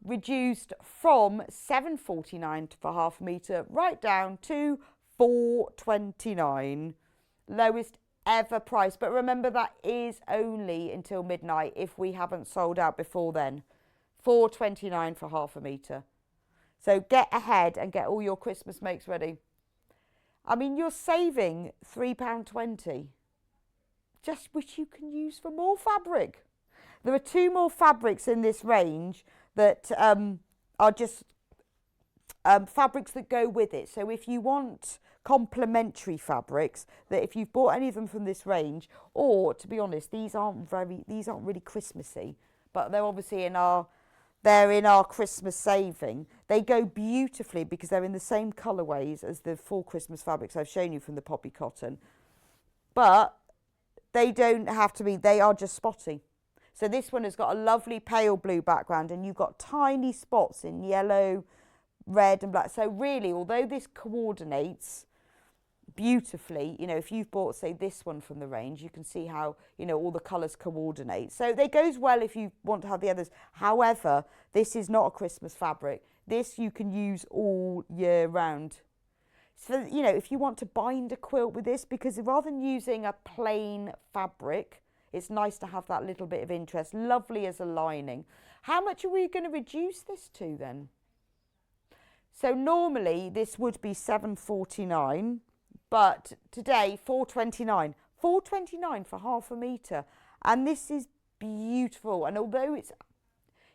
reduced from $7.49 for half a metre right down to $4.29. Lowest ever price, but remember that is only until midnight if we haven't sold out before then. $4.29 for half a metre. So get ahead and get all your Christmas makes ready. I mean, you're saving £3.20, just which you can use for more fabric. There are 2 more fabrics in this range that are just fabrics that go with it. So if you want complementary fabrics, that if you've bought any of them from this range, or to be honest, these aren't really Christmassy, but they're obviously in our Christmas saving. They go beautifully because they're in the same colourways as the 4 Christmas fabrics I've shown you from the Poppy Cotton, but they don't have to be, they are just spotty. So this one has got a lovely pale blue background and you've got tiny spots in yellow, red and black. So really, although this coordinates beautifully, you know, if you've bought, say, this one from the range, you can see how, you know, all the colours coordinate. So it goes well if you want to have the others. However, this is not a Christmas fabric. This you can use all year round. So, you know, if you want to bind a quilt with this, because rather than using a plain fabric, it's nice to have that little bit of interest. Lovely as a lining. How much are we going to reduce this to then? So normally this would be $7.49, but today $4.29. $4.29 for half a metre. And this is beautiful. And although it's,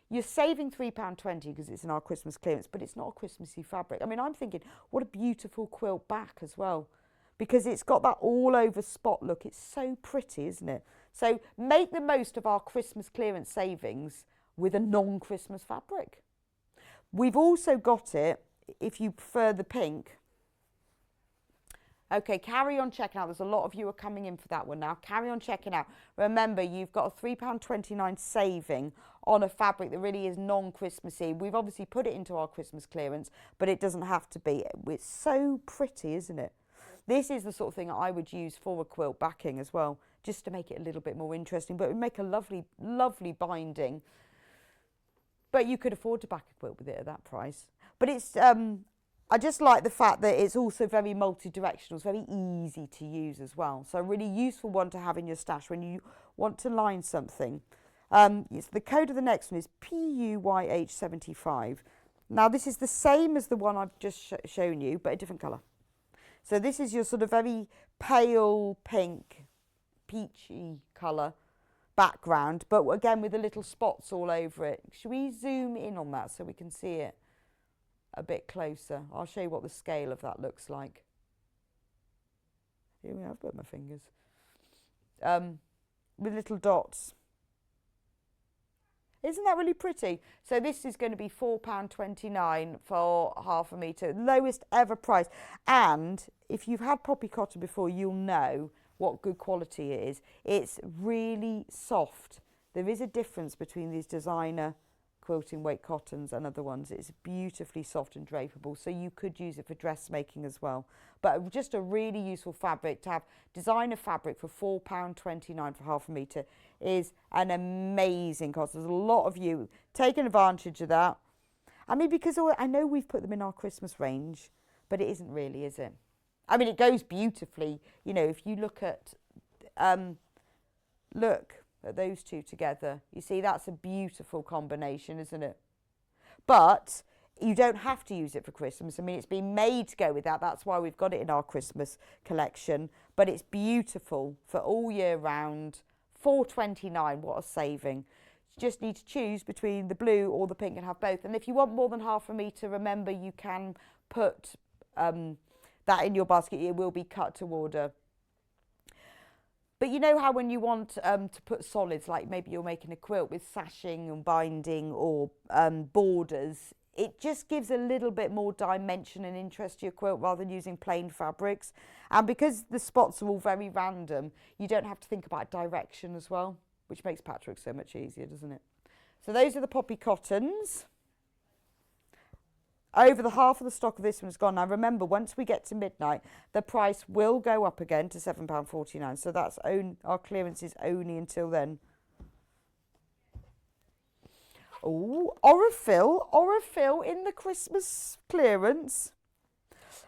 You're saving £3.20 because it's in our Christmas clearance, but it's not a Christmassy fabric. I mean, I'm thinking, what a beautiful quilt back as well, because it's got that all over spot look. It's so pretty, isn't it? So make the most of our Christmas clearance savings with a non-Christmas fabric. We've also got it, if you prefer the pink. Okay, carry on checking out. There's a lot of you are coming in for that one now. Carry on checking out. Remember, you've got a £3.29 saving on a fabric that really is non-Christmassy. We've obviously put it into our Christmas clearance, but it doesn't have to be. It's so pretty, isn't it? This is the sort of thing I would use for a quilt backing as well, just to make it a little bit more interesting, but it would make a lovely, lovely binding. But you could afford to back a quilt with it at that price. But it's, I just like the fact that it's also very multi-directional. It's very easy to use as well. So a really useful one to have in your stash when you want to line something. The code of the next one is PUYH75. Now this is the same as the one I've just shown you, but a different colour. So this is your sort of very pale pink, peachy colour background, but again with the little spots all over it. Should we zoom in on that so we can see it a bit closer? I'll show you what the scale of that looks like. Here we have, put my fingers. With little dots. Isn't that really pretty? So this is going to be £4.29 for half a metre, lowest ever price. And if you've had poppy cotton before, you'll know what good quality it is. It's really soft. There is a difference between these designer quilting weight cottons and other ones. It's beautifully soft and drapeable, so you could use it for dressmaking as well. But just a really useful fabric to have. Designer fabric for £4.29 for half a metre is an amazing cost. There's a lot of you taking advantage of that. I mean, because I know we've put them in our Christmas range, but it isn't really, is it? I mean, it goes beautifully. You know, if you look at those two together, you see that's a beautiful combination, isn't it? But you don't have to use it for Christmas. I mean, it's been made to go with that. That's why we've got it in our Christmas collection. But it's beautiful for all year round. £4.29, what a saving. You just need to choose between the blue or the pink and have both. And if you want more than half a metre, remember you can put that in your basket. It will be cut to order. But you know how when you want to put solids, like maybe you're making a quilt with sashing and binding or borders, it just gives a little bit more dimension and interest to your quilt rather than using plain fabrics. And because the spots are all very random, you don't have to think about direction as well, which makes patchwork so much easier, doesn't it? So those are the poppy cottons. Over the half of the stock of this one is gone. Now remember, once we get to midnight, the price will go up again to £7.49. So that's our clearance is only until then. Oh, Aurifil in the Christmas clearance.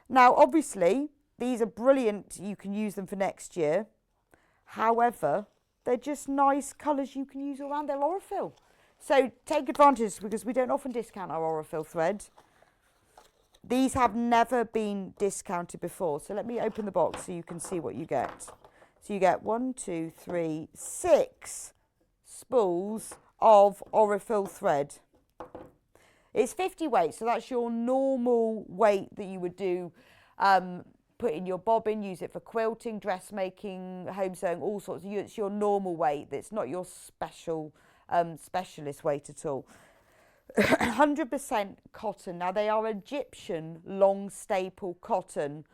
Now, obviously, these are brilliant. You can use them for next year. However, they're just nice colours you can use around their Aurifil. So take advantage, because we don't often discount our Aurifil thread. These have never been discounted before. So let me open the box so you can see what you get. So you get 6 spools of Aurifil thread. It's 50 weight, so that's your normal weight that you would do, put in your bobbin, use it for quilting, dressmaking, home sewing, all sorts. It's your normal weight. It's not your specialist weight at all. 100% cotton. Now they are Egyptian long staple cotton,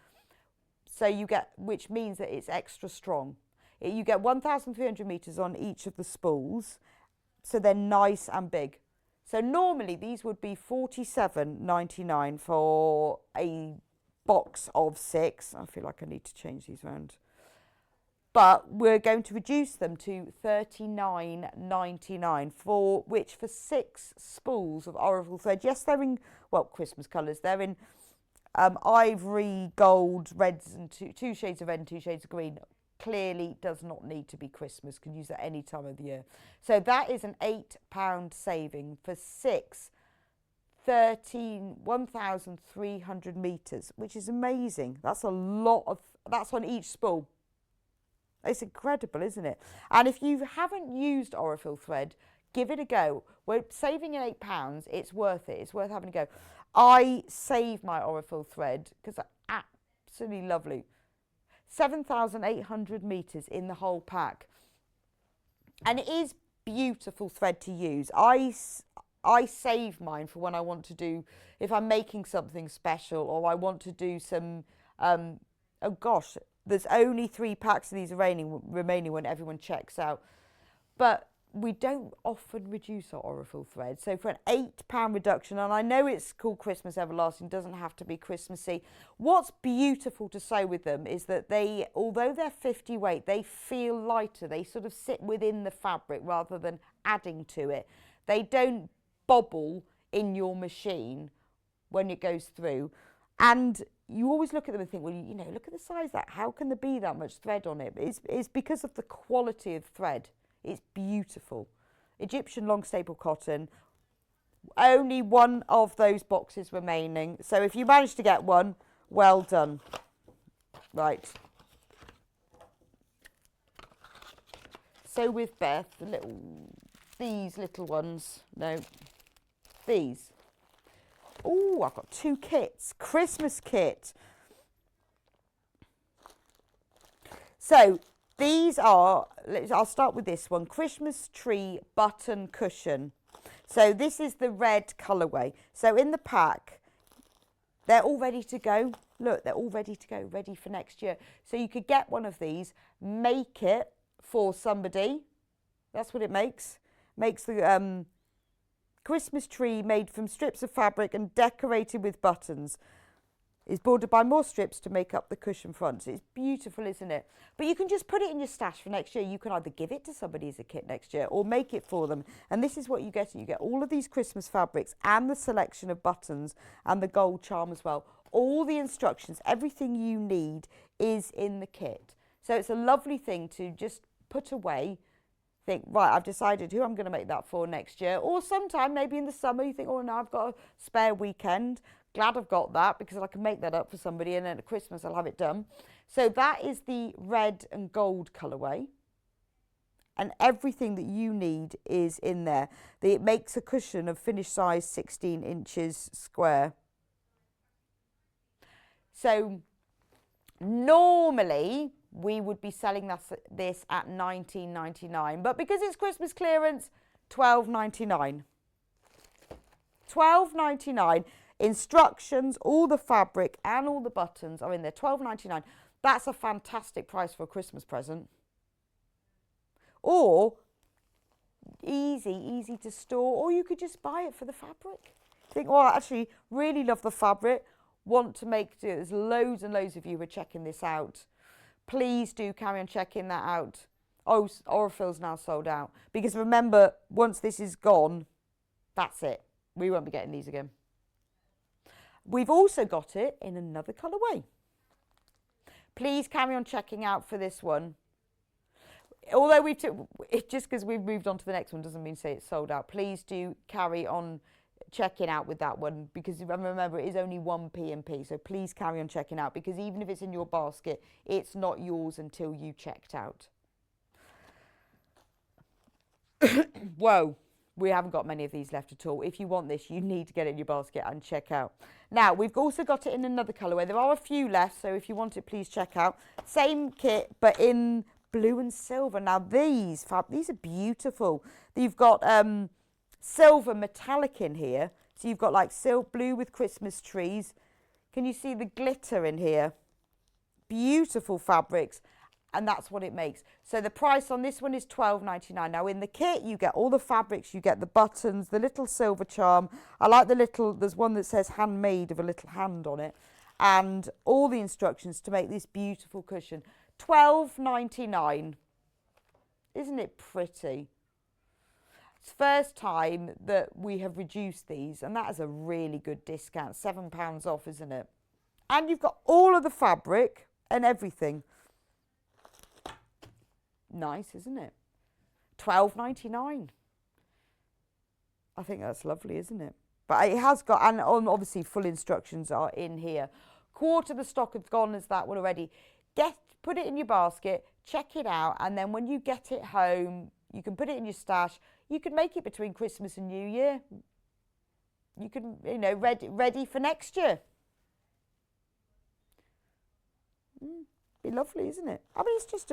so you get, which means that it's extra strong. You get 1,300 meters on each of the spools, so they're nice and big. So normally these would be £47.99 for a box of 6. I feel like I need to change these around. But we're going to reduce them to £39.99 for 6 spools of Aurifil thread. Yes, they're in, well, Christmas colours. They're in ivory, gold, reds, and two shades of red and 2 shades of green. Clearly does not need to be Christmas. Can use that any time of the year. So that is an £8 saving for 6 1,300 meters, which is amazing. That's a lot of, that's on each spool. It's incredible, isn't it? And if you haven't used Aurifil thread, give it a go. We're saving in £8. It's worth it. It's worth having a go. I save my Aurifil thread because they're absolutely lovely. 7,800 metres in the whole pack. And it is beautiful thread to use. I save mine for when I want to do, if I'm making something special or I want to do some, oh gosh, there's only 3 packs of these remaining when everyone checks out. But we don't often reduce our Aurifil thread. So for an £8 reduction, and I know it's called Christmas Everlasting, doesn't have to be Christmassy. What's beautiful to sew with them is that they, although they're 50 weight, they feel lighter. They sort of sit within the fabric rather than adding to it. They don't bobble in your machine when it goes through. And you always look at them and think, well, you know, look at the size of that. How can there be that much thread on it? It's because of the quality of thread. It's beautiful. Egyptian long staple cotton. Only one of those boxes remaining. So if you manage to get one, well done. Right. So with Beth, these little ones. No, these. Oh, I've got 2 kits. Christmas kit. So these are, I'll start with this one, Christmas Tree Button Cushion. So this is the red colourway. So in the pack, they're all ready to go. Look, they're all ready to go, ready for next year. So you could get one of these, make it for somebody. That's what it makes. Makes the Christmas tree made from strips of fabric and decorated with buttons. Is bordered by more strips to make up the cushion front. It's beautiful, isn't it? But you can just put it in your stash for next year. You can either give it to somebody as a kit next year or make it for them. And this is what you get. You get all of these Christmas fabrics and the selection of buttons and the gold charm as well. All the instructions, everything you need is in the kit. So it's a lovely thing to just put away. Think, right, I've decided who I'm going to make that for next year. Or sometime, maybe in the summer, you think, oh, now I've got a spare weekend. Glad I've got that because I can make that up for somebody and then at Christmas I'll have it done. So that is the red and gold colourway. And everything that you need is in there. It makes a cushion of finished size 16 inches square. So normally we would be selling this at $19.99, but because it's Christmas clearance, $12.99. $12.99. Instructions, all the fabric and all the buttons are in there. $12.99. That's a fantastic price for a Christmas present. Or easy to store, or you could just buy it for the fabric. Think, oh, I actually really love the fabric, want to make do. There's loads and loads of you who are checking this out. Please do carry on checking that out. Oh, Aurifil's now sold out. Because remember, once this is gone, that's it. We won't be getting these again. We've also got it in another colourway. Please carry on checking out for this one. Although just because we've moved on to the next one doesn't mean to say it's sold out. Please do carry on checking out with that one because remember it is only 1 P&P. So please carry on checking out because even if it's in your basket, it's not yours until you checked out. Whoa. We haven't got many of these left at all. If you want this, you need to get it in your basket and check out. Now, we've also got it in another colourway. There are a few left, so if you want it, please check out. Same kit, but in blue and silver. Now, these are beautiful. You've got silver metallic in here. So you've got like blue with Christmas trees. Can you see the glitter in here? Beautiful fabrics. And that's what it makes. So the price on this one is $12.99. Now in the kit, you get all the fabrics, you get the buttons, the little silver charm. I like there's one that says handmade of a little hand on it. And all the instructions to make this beautiful cushion. $12.99. Isn't it pretty? It's first time that we have reduced these, and that is a really good discount. £7 off, isn't it? And you've got all of the fabric and everything. Nice, isn't it? $12.99. I think that's lovely, isn't it? But it has got, and obviously full instructions are in here. Quarter of the stock has gone as that one already. Put it in your basket, check it out, and then when you get it home, you can put it in your stash. You could make it between Christmas and New Year. You can, you know, ready for next year. Be lovely, isn't it? I mean, it's just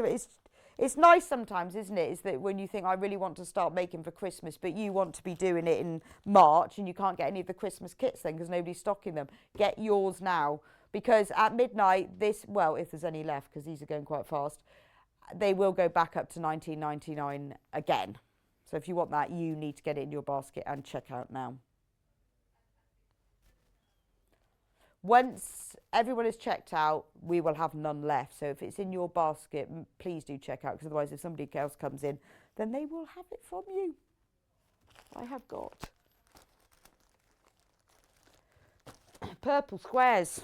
it's nice sometimes, isn't it? Is that when you think I really want to start making for Christmas, but you want to be doing it in March and you can't get any of the Christmas kits then because nobody's stocking them. Get yours now, because at midnight well, if there's any left, because these are going quite fast, they will go back up to $19.99 again. So if you want that, you need to get it in your basket and check out now. Once everyone is checked out, we will have none left. So if it's in your basket, please do check out, because otherwise if somebody else comes in, then they will have it from you. I have got purple squares.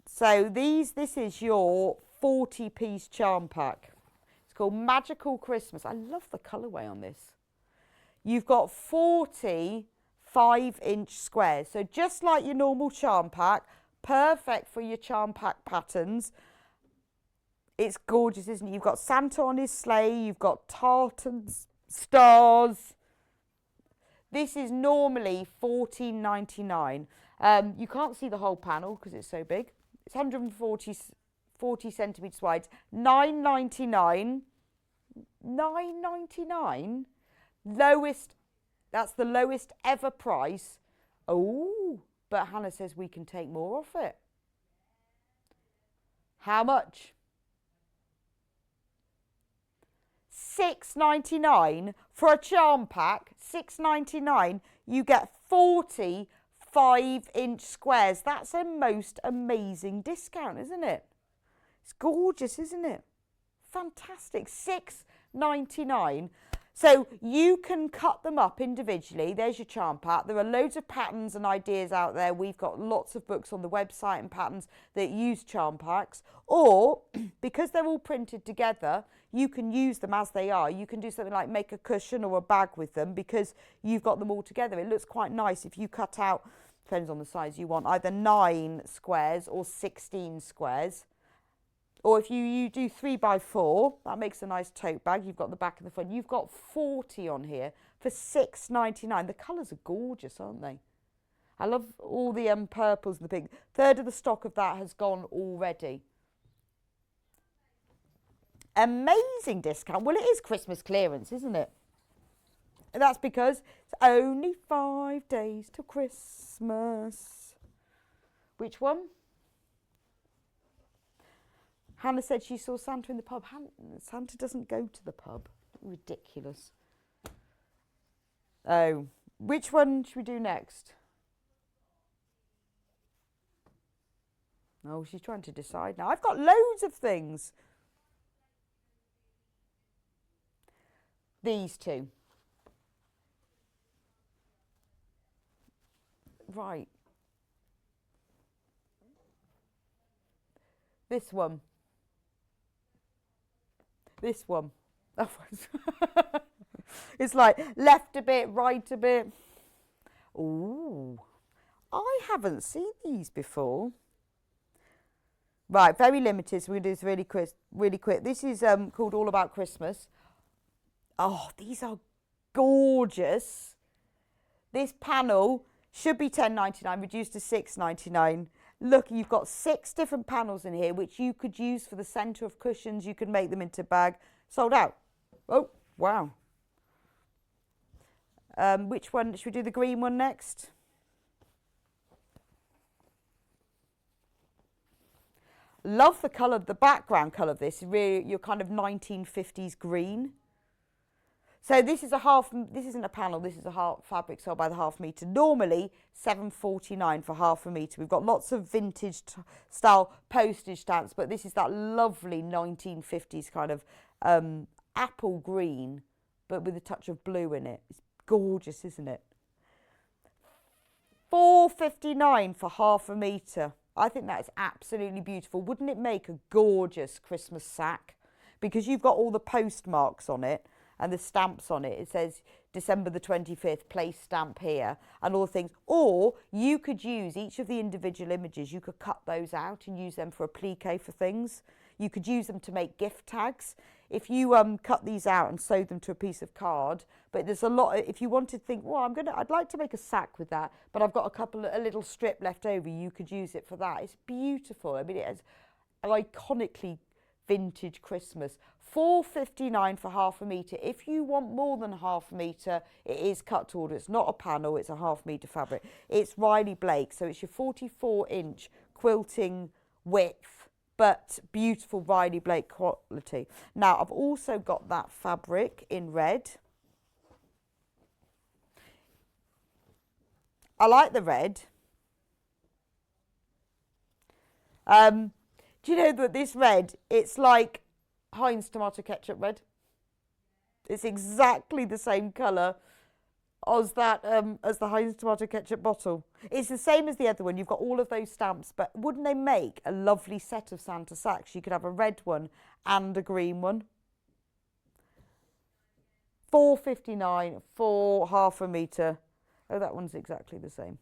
So this is your 40-piece charm pack. It's called Magical Christmas. I love the colourway on this. You've got 40 5-inch squares. So just like your normal charm pack, perfect for your charm pack patterns. It's gorgeous, isn't it? You've got Santa on his sleigh, you've got tartans, stars. This is normally $14.99. You can't see the whole panel because it's so big. It's 140 centimetres wide. $9.99. $9.99. Lowest. That's the lowest ever price. Oh, but Hannah says we can take more off it. How much? $6.99 for a charm pack. $6.99. You get 40 5-inch squares. That's a most amazing discount, isn't it? It's gorgeous, isn't it? Fantastic. $6.99. So you can cut them up individually. There's your charm pack. There are loads of patterns and ideas out there. We've got lots of books on the website and patterns that use charm packs. Or, because they're all printed together, you can use them as they are. You can do something like make a cushion or a bag with them because you've got them all together. It looks quite nice if you cut out, depends on the size you want, either 9 squares or 16 squares. Or if you do 3x4, that makes a nice tote bag. You've got the back and the front. You've got 40 on here for $6.99. The colours are gorgeous, aren't they? I love all the purples and the pink. Third of the stock of that has gone already. Amazing discount. Well, it is Christmas clearance, isn't it? And that's because it's only 5 days till Christmas. Which one? Hannah said she saw Santa in the pub. Santa doesn't go to the pub. Ridiculous. Oh, which one should we do next? Oh, she's trying to decide now. I've got loads of things. These two. Right. This one. This one. It's like left a bit, right a bit. Ooh, I haven't seen these before. Right, very limited, so we're going to do this really quick. This is called All About Christmas. Oh, these are gorgeous. This panel should be $10.99, reduced to $6.99. Look, you've got 6 different panels in here, which you could use for the centre of cushions. You could make them into a bag. Sold out. Oh, wow. Which one? Should we do the green one next? Love the colour, the background colour of this. Really, your kind of 1950s green. So this is this isn't a panel, this is a half fabric sold by the half metre. Normally $7.49 for half a metre. We've got lots of vintage style postage stamps, but this is that lovely 1950s kind of apple green, but with a touch of blue in it. It's gorgeous, isn't it? $4.59 for half a metre. I think that's absolutely beautiful. Wouldn't it make a gorgeous Christmas sack? Because you've got all the postmarks on it and the stamps on it. It says December the 25th, place stamp here, and all the things. Or you could use each of the individual images. You could cut those out and use them for applique for things. You could use them to make gift tags. If you cut these out and sew them to a piece of card, but there's a lot, if you wanted to think, well, I'd like to make a sack with that, but I've got a little strip left over, you could use it for that. It's beautiful. I mean, it has an iconically vintage Christmas. £4.59 for half a metre. If you want more than half a metre, it is cut to order. It's not a panel, it's a half metre fabric. It's Riley Blake, so it's your 44-inch quilting width, but beautiful Riley Blake quality. Now, I've also got that fabric in red. I like the red. Do you know that this red, it's like Heinz tomato ketchup red? It's exactly the same colour as that as the Heinz tomato ketchup bottle. It's the same as the other one. You've got all of those stamps, but wouldn't they make a lovely set of Santa sacks? You could have a red one and a green one. £4.59 for half a metre. Oh, that one's exactly the same.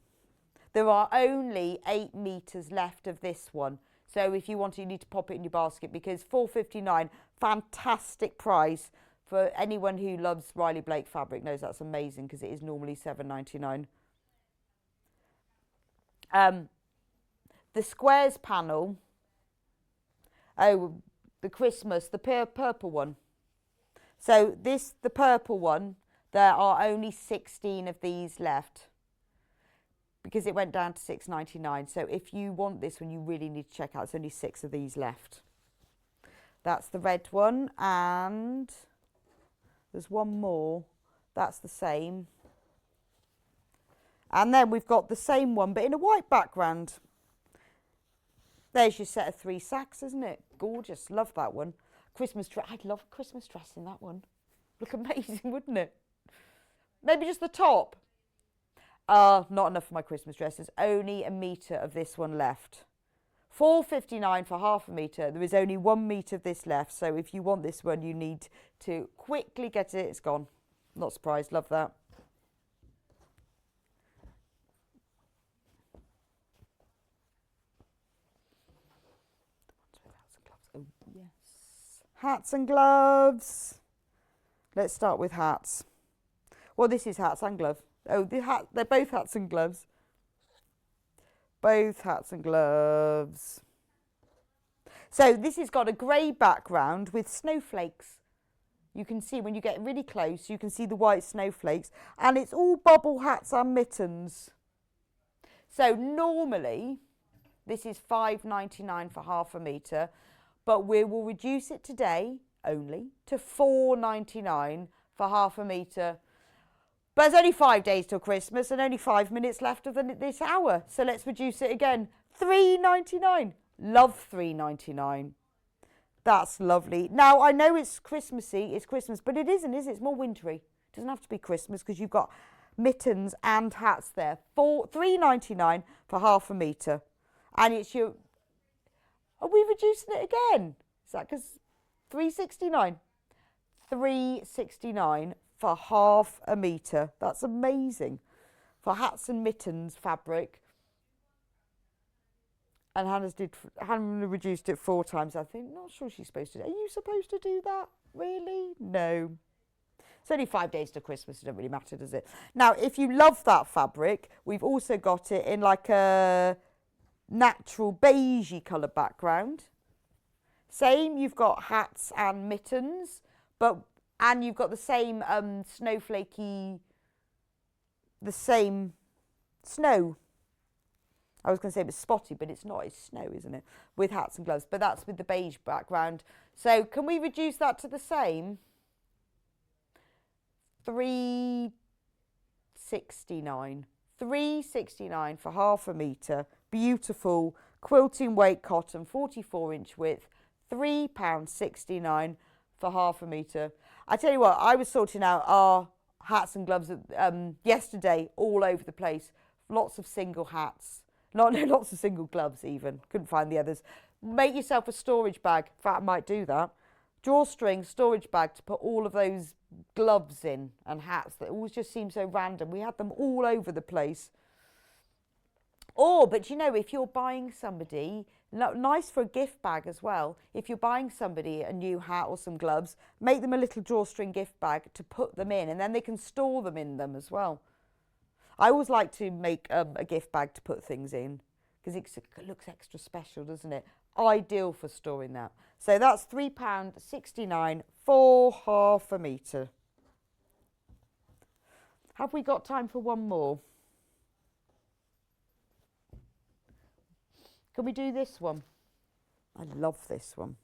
There are only 8 metres left of this one. So if you want to, you need to pop it in your basket, because £4.59, fantastic price for anyone who loves Riley Blake fabric knows that's amazing, because it is normally £7.99. The squares panel, oh, the Christmas, the purple one. So the purple one, there are only 16 of these left, because it went down to £6.99. So if you want this one, you really need to check out. There's only 6 of these left. That's the red one, and there's one more. That's the same. And then we've got the same one, but in a white background. There's your set of 3 sacks, isn't it? Gorgeous. Love that one. Christmas dress. I'd love a Christmas dress in that one. Look amazing, wouldn't it? Maybe just the top. Not enough for my Christmas dress. There's only a metre of this one left. £4.59 for half a metre. There is only 1 metre of this left. So if you want this one, you need to quickly get it. It's gone. Not surprised. Love that. Oh, yes. Hats and gloves. Let's start with hats. Well, this is hats and gloves. Oh, they're both hats and gloves. Both hats and gloves. So this has got a grey background with snowflakes. You can see when you get really close, you can see the white snowflakes. And it's all bubble hats and mittens. So normally, this is £5.99 for half a metre. But we will reduce it today only to £4.99 for half a metre. But there's only 5 days till Christmas and only 5 minutes left of this hour. So let's reduce it again. £3.99. Love £3.99. That's lovely. Now, I know it's Christmassy, it's Christmas, but it isn't, is it? It's more wintry. It doesn't have to be Christmas because you've got mittens and hats there. £3.99 for half a metre. And it's your... Are we reducing it again? Is that because £3.69? £3.69 for half a metre. That's amazing. For hats and mittens fabric. And Hannah reduced it 4 times. I think, not sure she's supposed to. Are you supposed to do that? Really? No. It's only 5 days to Christmas. It doesn't really matter, does it? Now, if you love that fabric, we've also got it in like a natural beigey colour background. Same, you've got hats and mittens, and you've got the same snowflakey, the same snow. I was going to say it was spotty, but it's not. It's snow, isn't it? With hats and gloves, but that's with the beige background. So can we reduce that to the same? £3.69. £3.69 for half a metre. Beautiful quilting weight cotton, 44-inch width. £3.69 for half a metre. I tell you what, I was sorting out our hats and gloves yesterday all over the place. Lots of single hats. Lots of single gloves even. Couldn't find the others. Make yourself a storage bag. In fact, I might do that. Drawstring storage bag to put all of those gloves in and hats that always just seem so random. We had them all over the place. Or, but you know, if you're buying somebody, nice for a gift bag as well, if you're buying somebody a new hat or some gloves, make them a little drawstring gift bag to put them in, and then they can store them in them as well. I always like to make a gift bag to put things in, because it looks extra special, doesn't it? Ideal for storing that. So that's £3.69 for half a metre. Have we got time for one more? Can we do this one? I love this one.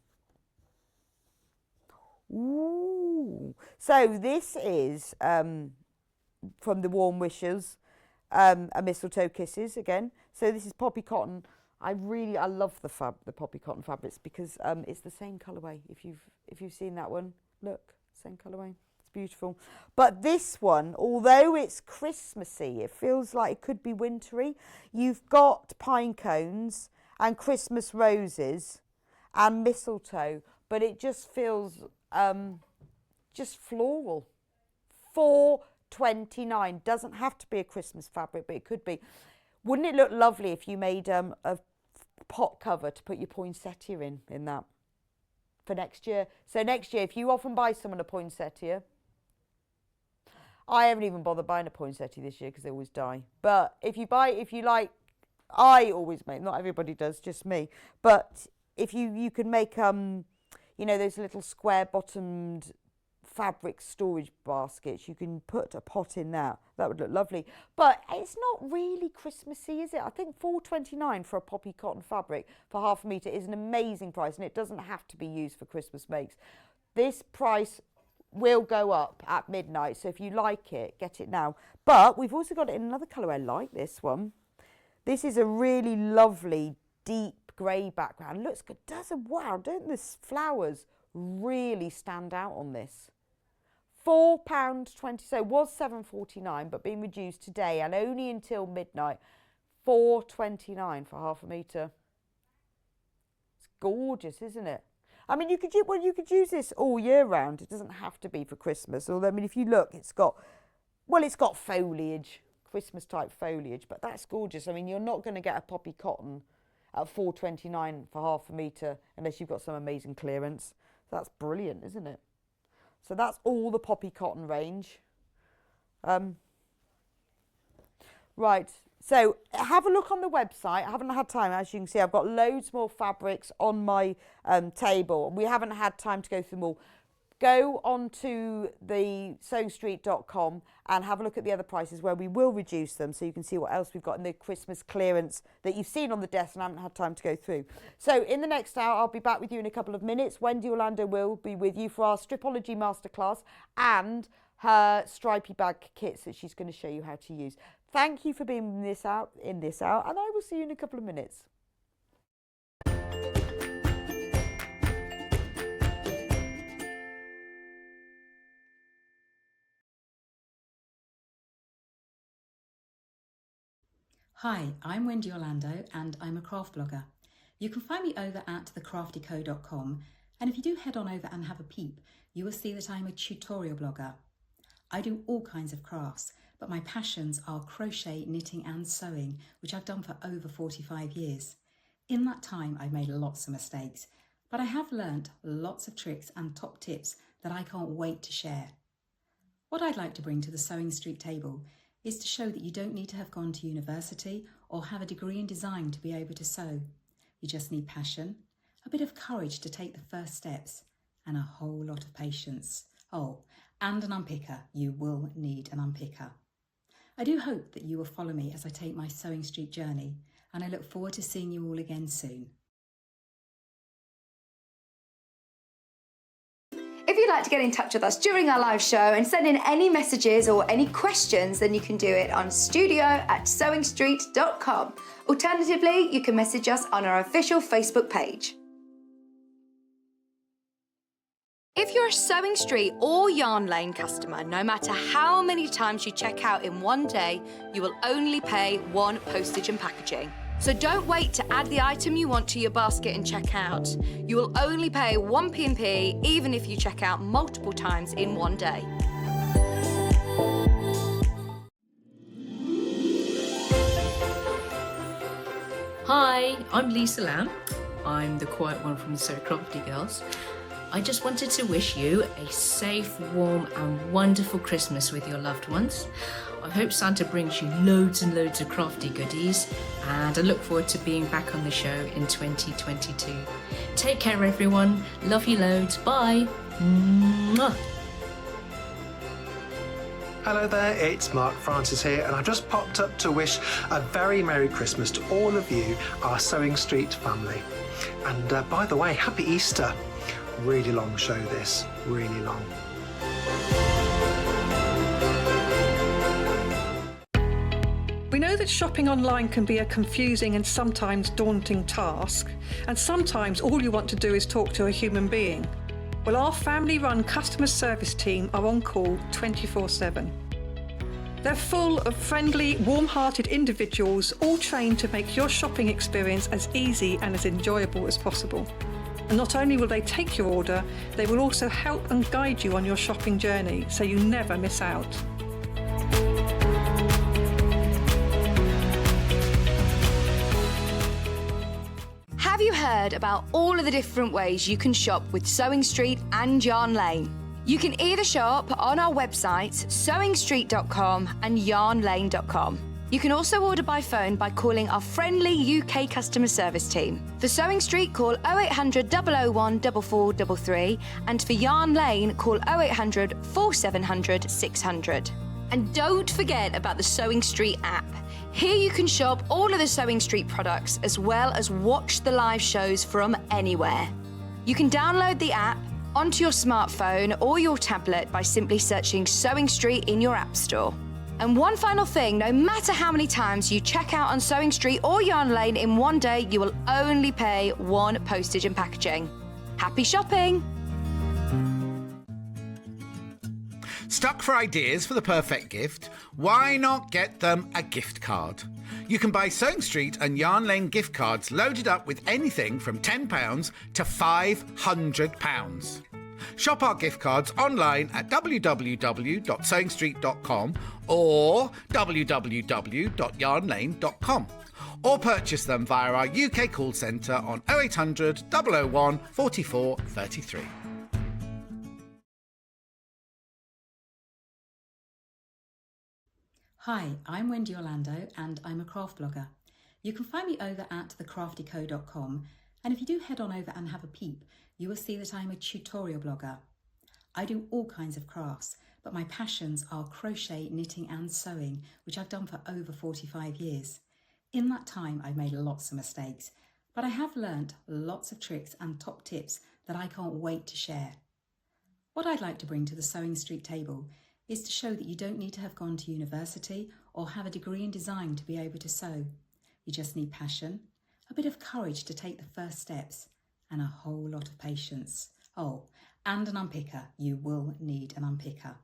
Ooh. So this is from the Warm Wishes, a Mistletoe Kisses again. So this is poppy cotton. I love the poppy cotton fabrics because it's the same colourway. If you've seen that one, look, same colourway. It's beautiful. But this one, although it's Christmassy, it feels like it could be wintry. You've got pine cones and Christmas roses and mistletoe, but it just feels just floral. £4.29. Doesn't have to be a Christmas fabric, but it could be. Wouldn't it look lovely if you made a pot cover to put your poinsettia in that for next year? So next year, if you often buy someone a poinsettia, I haven't even bothered buying a poinsettia this year because they always die. But if you like, I always make, not everybody does, just me. But if you can make, you know, those little square bottomed fabric storage baskets, you can put a pot in that. That would look lovely. But it's not really Christmassy, is it? I think £4.29 for a poppy cotton fabric for half a metre is an amazing price, and it doesn't have to be used for Christmas makes. This price will go up at midnight, so if you like it, get it now. But we've also got it in another colour. I like this one. This is a really lovely deep grey background. Looks good, doesn't? Wow, don't the flowers really stand out on this? £4.20, so it was £7.49, but being reduced today and only until midnight. £4.29 for half a metre. It's gorgeous, isn't it? I mean, you could use this all year round. It doesn't have to be for Christmas. Although, I mean, if you look, it's got foliage, Christmas type foliage, but that's gorgeous. I mean, you're not going to get a poppy cotton at £4.29 for half a metre unless you've got some amazing clearance. So that's brilliant, isn't it? So that's all the poppy cotton range. Right, so have a look on the website. I haven't had time, as you can see. I've got loads more fabrics on my table. We haven't had time to go through them all. Go on to the sewingstreet.com and have a look at the other prices where we will reduce them, so you can see what else we've got in the Christmas clearance that you've seen on the desk and haven't had time to go through. So in the next hour, I'll be back with you in a couple of minutes. Wendy Orlando will be with you for our Stripology Masterclass and her stripy bag kits that she's going to show you how to use. Thank you for being in this hour, and I will see you in a couple of minutes. Hi, I'm Wendy Orlando and I'm a craft blogger. You can find me over at thecraftyco.com, and if you do head on over and have a peep, you will see that I'm a tutorial blogger. I do all kinds of crafts, but my passions are crochet, knitting and sewing, which I've done for over 45 years. In that time, I've made lots of mistakes, but I have learnt lots of tricks and top tips that I can't wait to share. What I'd like to bring to the Sewing Street table is to show that you don't need to have gone to university or have a degree in design to be able to sew. You just need passion, a bit of courage to take the first steps, and a whole lot of patience. Oh, and an unpicker. You will need an unpicker. I do hope that you will follow me as I take my Sewing Street journey, and I look forward to seeing you all again soon. If you'd like to get in touch with us during our live show and send in any messages or any questions, then you can do it on studio@sewingstreet.com. Alternatively, you can message us on our official Facebook page. If you're a Sewing Street or Yarn Lane customer, no matter how many times you check out in one day, you will only pay one postage and packaging. So don't wait to add the item you want to your basket and check out. You will only pay one P&P even if you check out multiple times in one day. Hi, I'm Lisa Lamb. I'm the quiet one from the So Crafty Girls. I just wanted to wish you a safe, warm and wonderful Christmas with your loved ones. I hope Santa brings you loads and loads of crafty goodies, and I look forward to being back on the show in 2022. Take care everyone, love you loads, bye! Mwah. Hello there, it's Mark Francis here, and I've just popped up to wish a very Merry Christmas to all of you, our Sewing Street family. And by the way, Happy Easter. Really long show this, really long. We know that shopping online can be a confusing and sometimes daunting task, and sometimes all you want to do is talk to a human being. Well, our family-run customer service team are on call 24/7. They're full of friendly, warm-hearted individuals, all trained to make your shopping experience as easy and as enjoyable as possible. And not only will they take your order, they will also help and guide you on your shopping journey, so you never miss out. Have you heard about all of the different ways you can shop with Sewing Street and Yarn Lane? You can either shop on our websites, sewingstreet.com and yarnlane.com. You can also order by phone by calling our friendly UK customer service team. For Sewing Street, call 0800 001 4433, and for Yarn Lane, call 0800 4700 600. And don't forget about the Sewing Street app. Here you can shop all of the Sewing Street products as well as watch the live shows from anywhere. You can download the app onto your smartphone or your tablet by simply searching Sewing Street in your app store. And one final thing, no matter how many times you check out on Sewing Street or Yarn Lane in one day, you will only pay one postage and packaging. Happy shopping! Stuck for ideas for the perfect gift? Why not get them a gift card? You can buy Sewing Street and Yarn Lane gift cards loaded up with anything from £10 to £500. Shop our gift cards online at www.sewingstreet.com or www.yarnlane.com, or purchase them via our UK call centre on 0800 001 44 33. Hi, I'm Wendy Orlando and I'm a craft blogger. You can find me over at thecraftyco.com, and if you do head on over and have a peep, you will see that I'm a tutorial blogger. I do all kinds of crafts, but my passions are crochet, knitting and sewing, which I've done for over 45 years. In that time, I've made lots of mistakes, but I have learnt lots of tricks and top tips that I can't wait to share. What I'd like to bring to the Sewing Street table is to show that you don't need to have gone to university or have a degree in design to be able to sew. You just need passion, a bit of courage to take the first steps, and a whole lot of patience. Oh, and an unpicker. You will need an unpicker.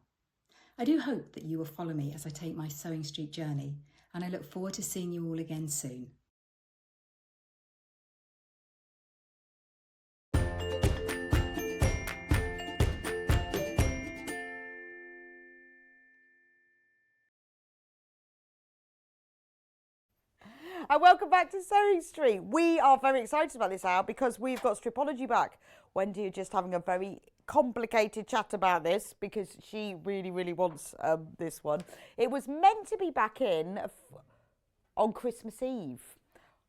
I do hope that you will follow me as I take my Sewing Street journey, and I look forward to seeing you all again soon. And welcome back to Sewing Street. We are very excited about this hour because we've got Stripology back. Wendy is just having a very complicated chat about this because she really, really wants this one. It was meant to be back in on Christmas Eve,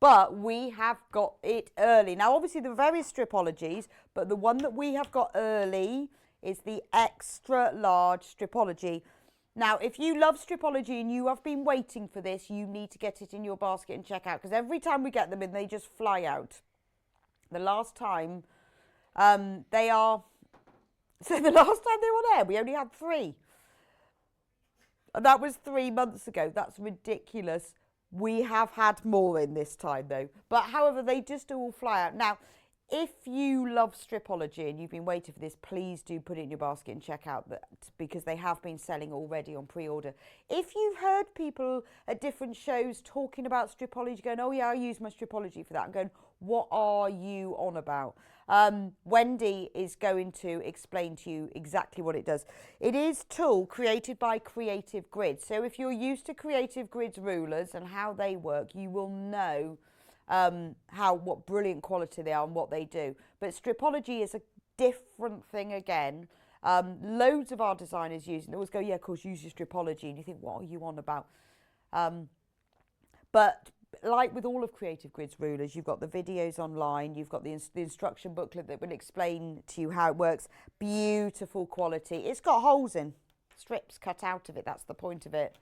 but we have got it early. Now, obviously, there are various Stripologies, but the one that we have got early is the extra large Stripology. Now, if you love Stripology and you have been waiting for this, you need to get it in your basket and check out, because every time we get them in, they just fly out. The last time the last time they were on air, we only had 3. And that was 3 months ago. That's ridiculous. We have had more in this time, though. But, however, they just all fly out. Now, if you love Stripology and you've been waiting for this, please do put it in your basket and check out that, because they have been selling already on pre-order. If you've heard people at different shows talking about Stripology, going, oh yeah, I use my Stripology for that, and going, what are you on about? Wendy is going to explain to you exactly what it does. It is tool created by Creative Grid. So if you're used to Creative Grid's rulers and how they work, you will know what brilliant quality they are and what they do. But stripology is a different thing again. Loads of our designers use it. They always go, yeah, of course, use your stripology. And you think, what are you on about? But like with all of Creative Grid's rulers, you've got the videos online, you've got the instruction booklet that will explain to you how it works. Beautiful quality. It's got holes in, strips cut out of it. That's the point of it.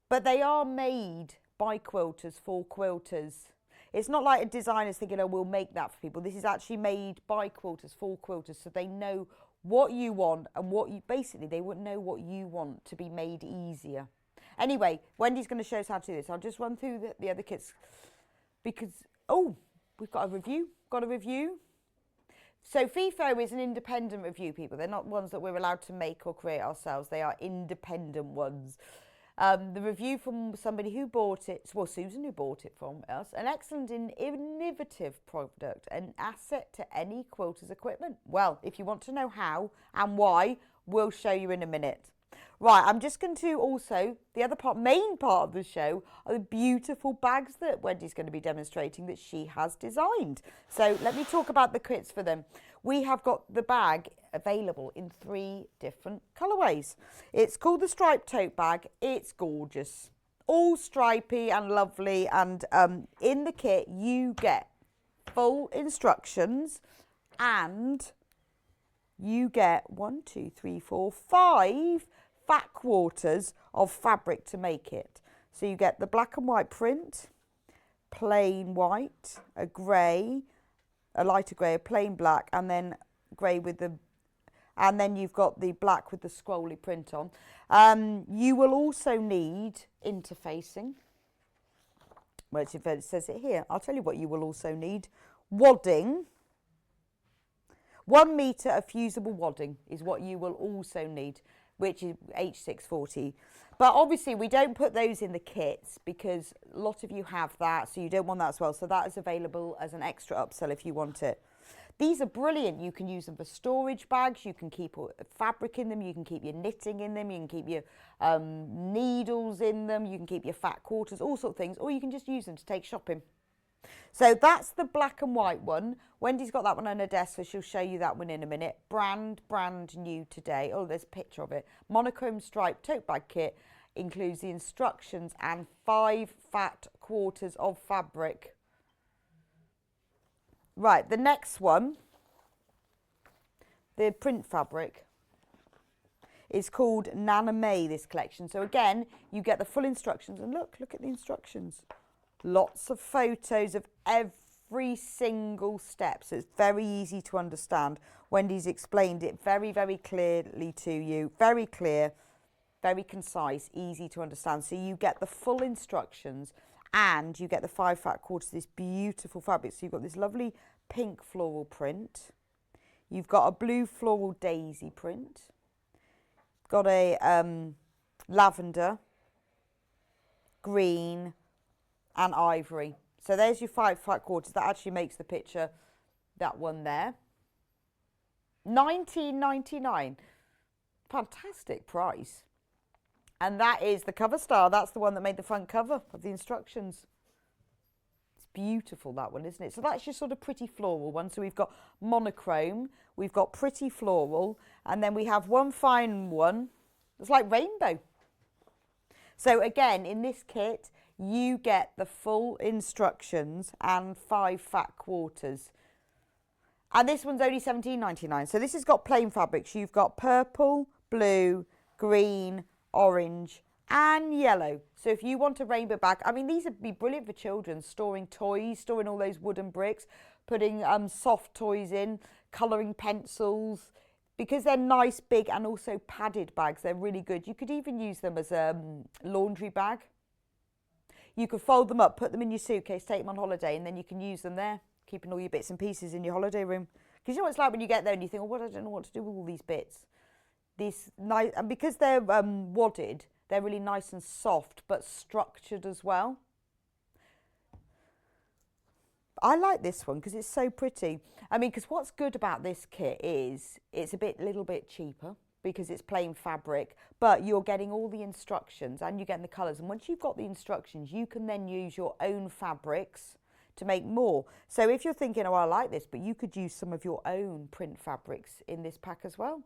But they are made by quilters for quilters. It's not like a designer's thinking, oh, we'll make that for people. This is actually made by quilters for quilters, so they know what you want and basically they would know what you want to be made easier. Anyway, Wendy's going to show us how to do this. I'll just run through the other kits because, oh, we've got a review. So FIFO is an independent review, people. They're not ones that we're allowed to make or create ourselves. They are independent ones. The review from somebody who bought it, well, Susan who bought it from us, an excellent and innovative product, an asset to any quilter's equipment. Well, if you want to know how and why, we'll show you in a minute. Right, I'm just going to also, the other main part of the show are the beautiful bags that Wendy's going to be demonstrating that she has designed. So let me talk about the kits for them. We have got the bag available in 3 different colourways. It's called the striped tote bag. It's gorgeous. All stripy and lovely. And in the kit, you get full instructions and you get 5 fat quarters of fabric to make it. So you get the black and white print, plain white, a grey, a lighter grey, a plain black, and then grey with the, and then you've got the black with the scrolly print on. You will also need interfacing. Well, it says it here. I'll tell you what you will also need. Wadding. 1 metre of fusible wadding is what you will also need, which is H640. But obviously we don't put those in the kits because a lot of you have that, so you don't want that as well. So that is available as an extra upsell if you want it. These are brilliant. You can use them for storage bags. You can keep fabric in them. You can keep your knitting in them. You can keep your needles in them. You can keep your fat quarters, all sorts of things. Or you can just use them to take shopping. So that's the black and white one. Wendy's got that one on her desk, so she'll show you that one in a minute. Brand new today. Oh, there's a picture of it. Monochrome striped tote bag kit includes the instructions and 5 fat quarters of fabric. Right, the next one, the print fabric, is called Nana May, this collection. So again, you get the full instructions, and look at the instructions. Lots of photos of every single step, so it's very easy to understand. Wendy's explained it very, very clearly to you. Very clear, very concise, easy to understand. So you get the full instructions and you get the 5 fat quarters, this beautiful fabric. So you've got this lovely pink floral print. You've got a blue floral daisy print. Got a lavender, green, and ivory. So there's your 5 fat quarters. That actually makes the picture, that one there. $19.99. Fantastic price. And that is the cover star. That's the one that made the front cover of the instructions. It's beautiful, that one, isn't it? So that's your sort of pretty floral one. So we've got monochrome, we've got pretty floral, and then we have one fine one. It's like rainbow. So again, in this kit, you get the full instructions and 5 fat quarters. And this one's only $17.99. So this has got plain fabrics. You've got purple, blue, green, orange, and yellow. So if you want a rainbow bag, I mean, these would be brilliant for children, storing toys, storing all those wooden bricks, putting soft toys in, colouring pencils. Because they're nice, big, and also padded bags, they're really good. You could even use them as a laundry bag. You could fold them up, put them in your suitcase, take them on holiday, and then you can use them there, keeping all your bits and pieces in your holiday room. Because you know what it's like when you get there and you think, oh, well, I don't know what to do with all these bits. These nice, and because they're wadded, they're really nice and soft, but structured as well. I like this one because it's so pretty. I mean, because what's good about this kit is it's little bit cheaper because it's plain fabric, but you're getting all the instructions and you're getting the colours. And once you've got the instructions, you can then use your own fabrics to make more. So if you're thinking, oh, I like this, but you could use some of your own print fabrics in this pack as well.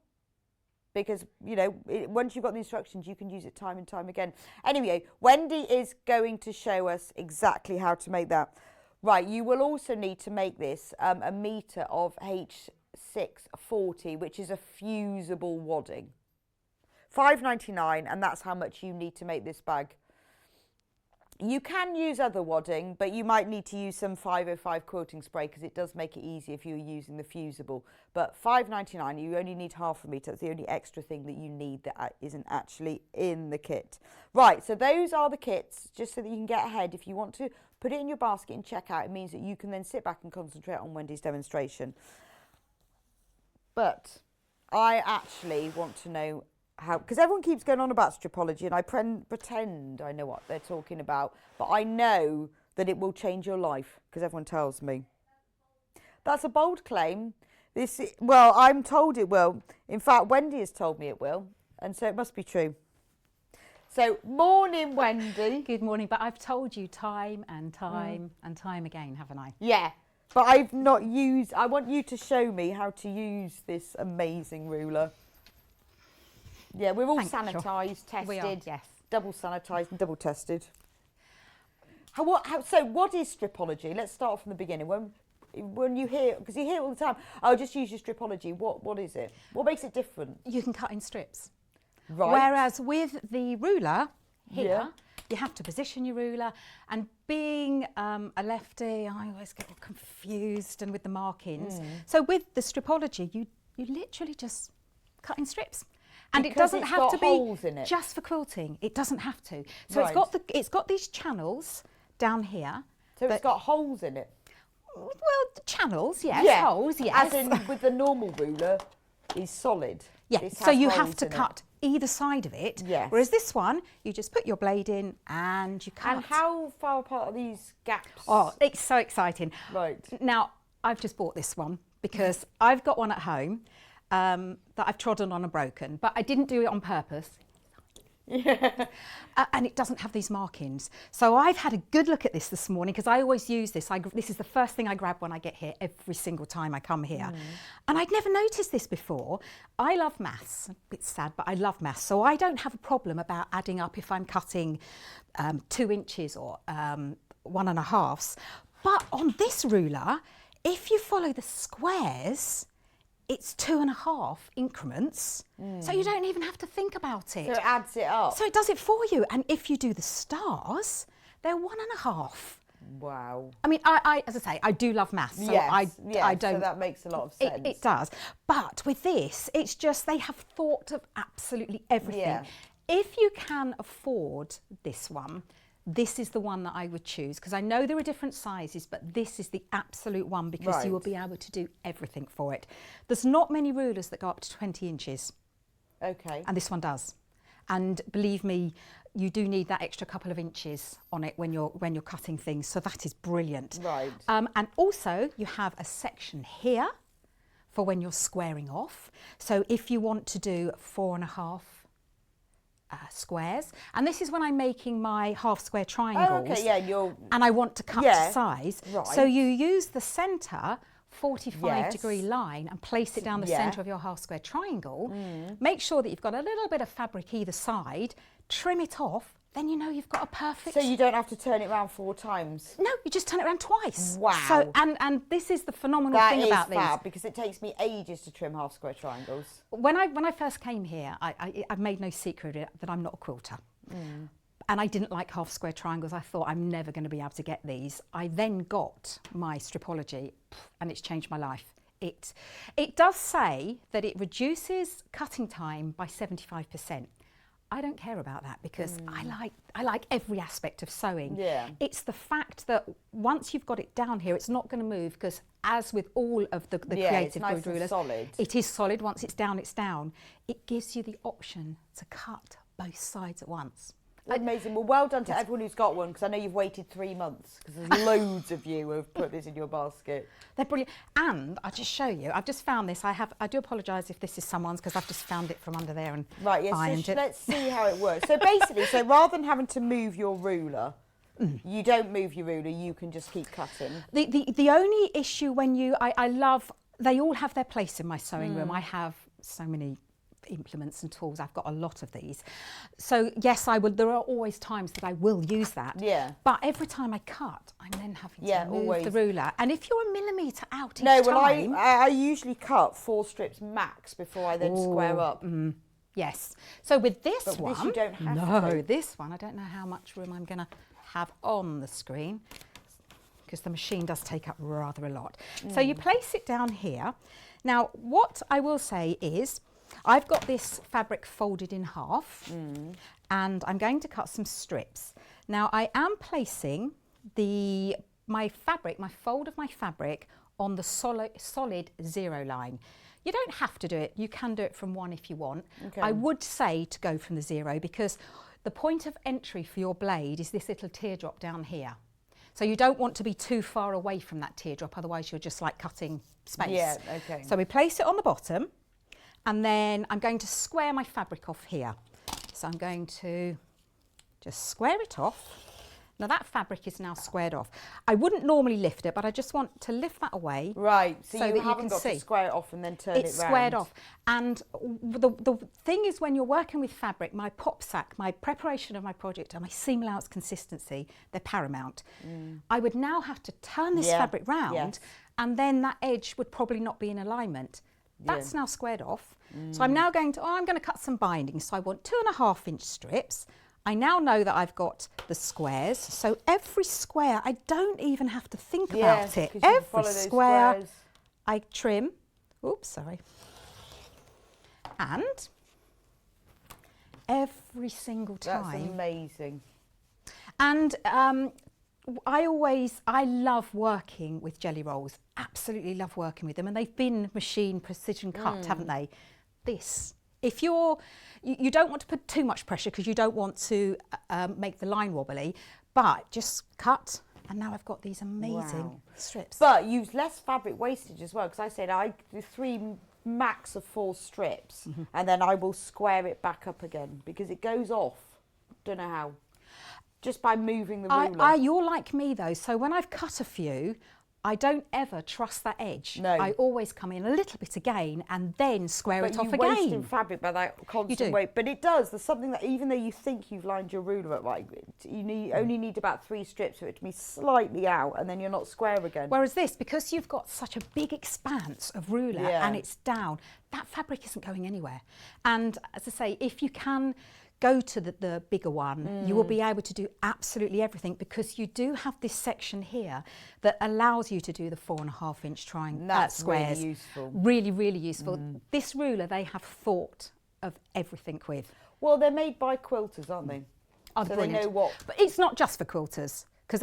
Because, you know, once you've got the instructions, you can use it time and time again. Anyway, Wendy is going to show us exactly how to make that. Right, you will also need to make this a metre of H640, which is a fusible wadding. $5.99, and that's how much you need to make this bag. You can use other wadding, but you might need to use some 505 quilting spray because it does make it easy if you're using the fusible. But $5.99, you only need half a metre. That's the only extra thing that you need that isn't actually in the kit. Right, so those are the kits, just so that you can get ahead. If you want to put it in your basket and check out, it means that you can then sit back and concentrate on Wendy's demonstration. But I actually want to know how, because everyone keeps going on about stripology and I pretend I know what they're talking about, but I know that it will change your life because everyone tells me. That's a bold claim. Well, I'm told it will. In fact, Wendy has told me it will, and so it must be true. So, morning, Wendy. Good morning, but I've told you time and time and time again, haven't I? Yeah, but I've not used, I want you to show me how to use this amazing ruler. Yeah, we're all sanitised, tested, We are, yes. double sanitised and double tested. So what is stripology? Let's start from the beginning. When you hear, because you hear it all the time, oh, just use your stripology. What is it? What makes it different? You can cut in strips. Right. Whereas with the ruler here, Yeah. you have to position your ruler. And being a lefty, I always get all confused and with the markings. So with the stripology, you literally just cut in strips. And Because it doesn't it's have got to be holes in it. just for quilting. It doesn't have to. So Right. it's got these channels down here. So it's got holes in it? Well, channels, yes, holes, yes. As in with the normal ruler, is solid. Yeah, This so has you have holes to in it. cut either side of it. Yes. Whereas this one, you just put your blade in and you cut. And how far apart are these gaps? Oh, it's so exciting. Right. Now, I've just bought this one because I've got one at home that I've trodden on and broken, but I didn't do it on purpose. Yeah. And it doesn't have these markings. So I've had a good look at this morning because I always use this. This is the first thing I grab when I get here every single time I come here. And I'd never noticed this before. I love maths. A bit sad, but I love maths. So I don't have a problem about adding up if I'm cutting 2 inches or 1.5. But on this ruler, if you follow the squares, it's 2.5 increments. So you don't even have to think about it. So it adds it up. So it does it for you. And if you do the stars, they're 1.5. Wow. I mean, as I say, I do love maths. So Yes, I don't. so that makes a lot of sense. It does. But with this, it's just they have thought of absolutely everything. Yeah. If you can afford this one, this is the one that I would choose because I know there are different sizes, but this is the absolute one because you will be able to do everything for it. There's not many rulers that go up to 20 inches. Okay. And this one does. And believe me, you do need that extra couple of inches on it when you're cutting things. So that is brilliant. Right. And also you have a section here for when you're squaring off. So if you want to do 4.5 squares, and this is when I'm making my half square triangles. Oh, okay, yeah, and I want to cut to size. Right. So you use the centre 45-degree Yes. line and place it down the centre of your half square triangle. Make sure that you've got a little bit of fabric either side, trim it off, then you know you've got a perfect... So you don't have to turn it around 4 times? No, you just turn it around twice. Wow. So, and this is the phenomenal thing about these. That is fab, because it takes me ages to trim half square triangles. When I first came here, I've made no secret of it that I'm not a quilter. And I didn't like half square triangles. I thought I'm never going to be able to get these. I then got my stripology and it's changed my life. It does say that it reduces cutting time by 75%. I don't care about that because I like every aspect of sewing. Yeah. It's the fact that once you've got it down here, it's not going to move because as with all of the creative nice grid and rulers, solid. it is solid. Once it's down, it's down. It gives you the option to cut both sides at once. Amazing. Well, well done to everyone who's got one, because I know you've waited 3 months, because there's loads of you who have put this in your basket. They're brilliant. And I'll just show you. I've just found this. I do apologise if this is someone's, because I've just found it from under there and Right, yes, ironed so it. let's see how it works. So basically, rather than having to move your ruler, you don't move your ruler, you can just keep cutting. The only issue when I love, they all have their place in my sewing room. I have so many implements and tools. I've got a lot of these. So yes, there are always times that I will use that. Yeah. But every time I cut, I'm then having to move the ruler. And if you're a millimetre out each time... I usually cut 4 strips max before I then square up. Yes. So with this But one... this you don't have to. This one, I don't know how much room I'm going to have on the screen, because the machine does take up rather a lot. So you place it down here. Now, what I will say is, I've got this fabric folded in half, and I'm going to cut some strips. Now, I am placing my fold of my fabric on the solid 0 line. You don't have to do it. You can do it from 1 if you want. Okay. I would say to go from the 0, because the point of entry for your blade is this little teardrop down here. So you don't want to be too far away from that teardrop, otherwise you're just like cutting space. Yeah, okay. So we place it on the bottom, and then I'm going to square my fabric off here. So I'm going to just square it off. Now that fabric is now squared off. I wouldn't normally lift it, but I just want to lift that away. Right, so that you haven't can got see. to square it off and then turn it round. It's squared off. And the thing is, when you're working with fabric, my pop sack, my preparation of my project and my seam allowance consistency, they're paramount. I would now have to turn this fabric round, and then that edge would probably not be in alignment. That's now squared off. So I'm now going to cut some binding. So I want 2.5 inch strips. I now know that I've got the squares. So every square, I don't even have to think about it. Every square I trim. Oops, sorry. And every single time. That's amazing. And I love working with jelly rolls. Absolutely love working with them. And they've been machine precision cut, haven't they? If you don't want to put too much pressure, because you don't want to make the line wobbly, but just cut, and now I've got these amazing strips. But use less fabric wastage as well, because I said I do 3 max of 4 strips, and then I will square it back up again, because it goes off. Don't know how. Just by moving the ruler. You're like me though, so when I've cut a few, I don't ever trust that edge. No. I always come in a little bit again and then square it off again. But you're wasting fabric by that constant weight. But it does. There's something that, even though you think you've lined your ruler up right, you only need about 3 strips for it to be slightly out, and then you're not square again. Whereas this, because you've got such a big expanse of ruler and it's down, that fabric isn't going anywhere. And as I say, if you can go to the bigger one, you will be able to do absolutely everything, because you do have this section here that allows you to do the 4.5 inch triangle squares. Really useful. Really, really useful. This ruler they have thought of everything with. Well, they're made by quilters, aren't they? Oh, so brilliant. they know what. But it's not just for quilters, because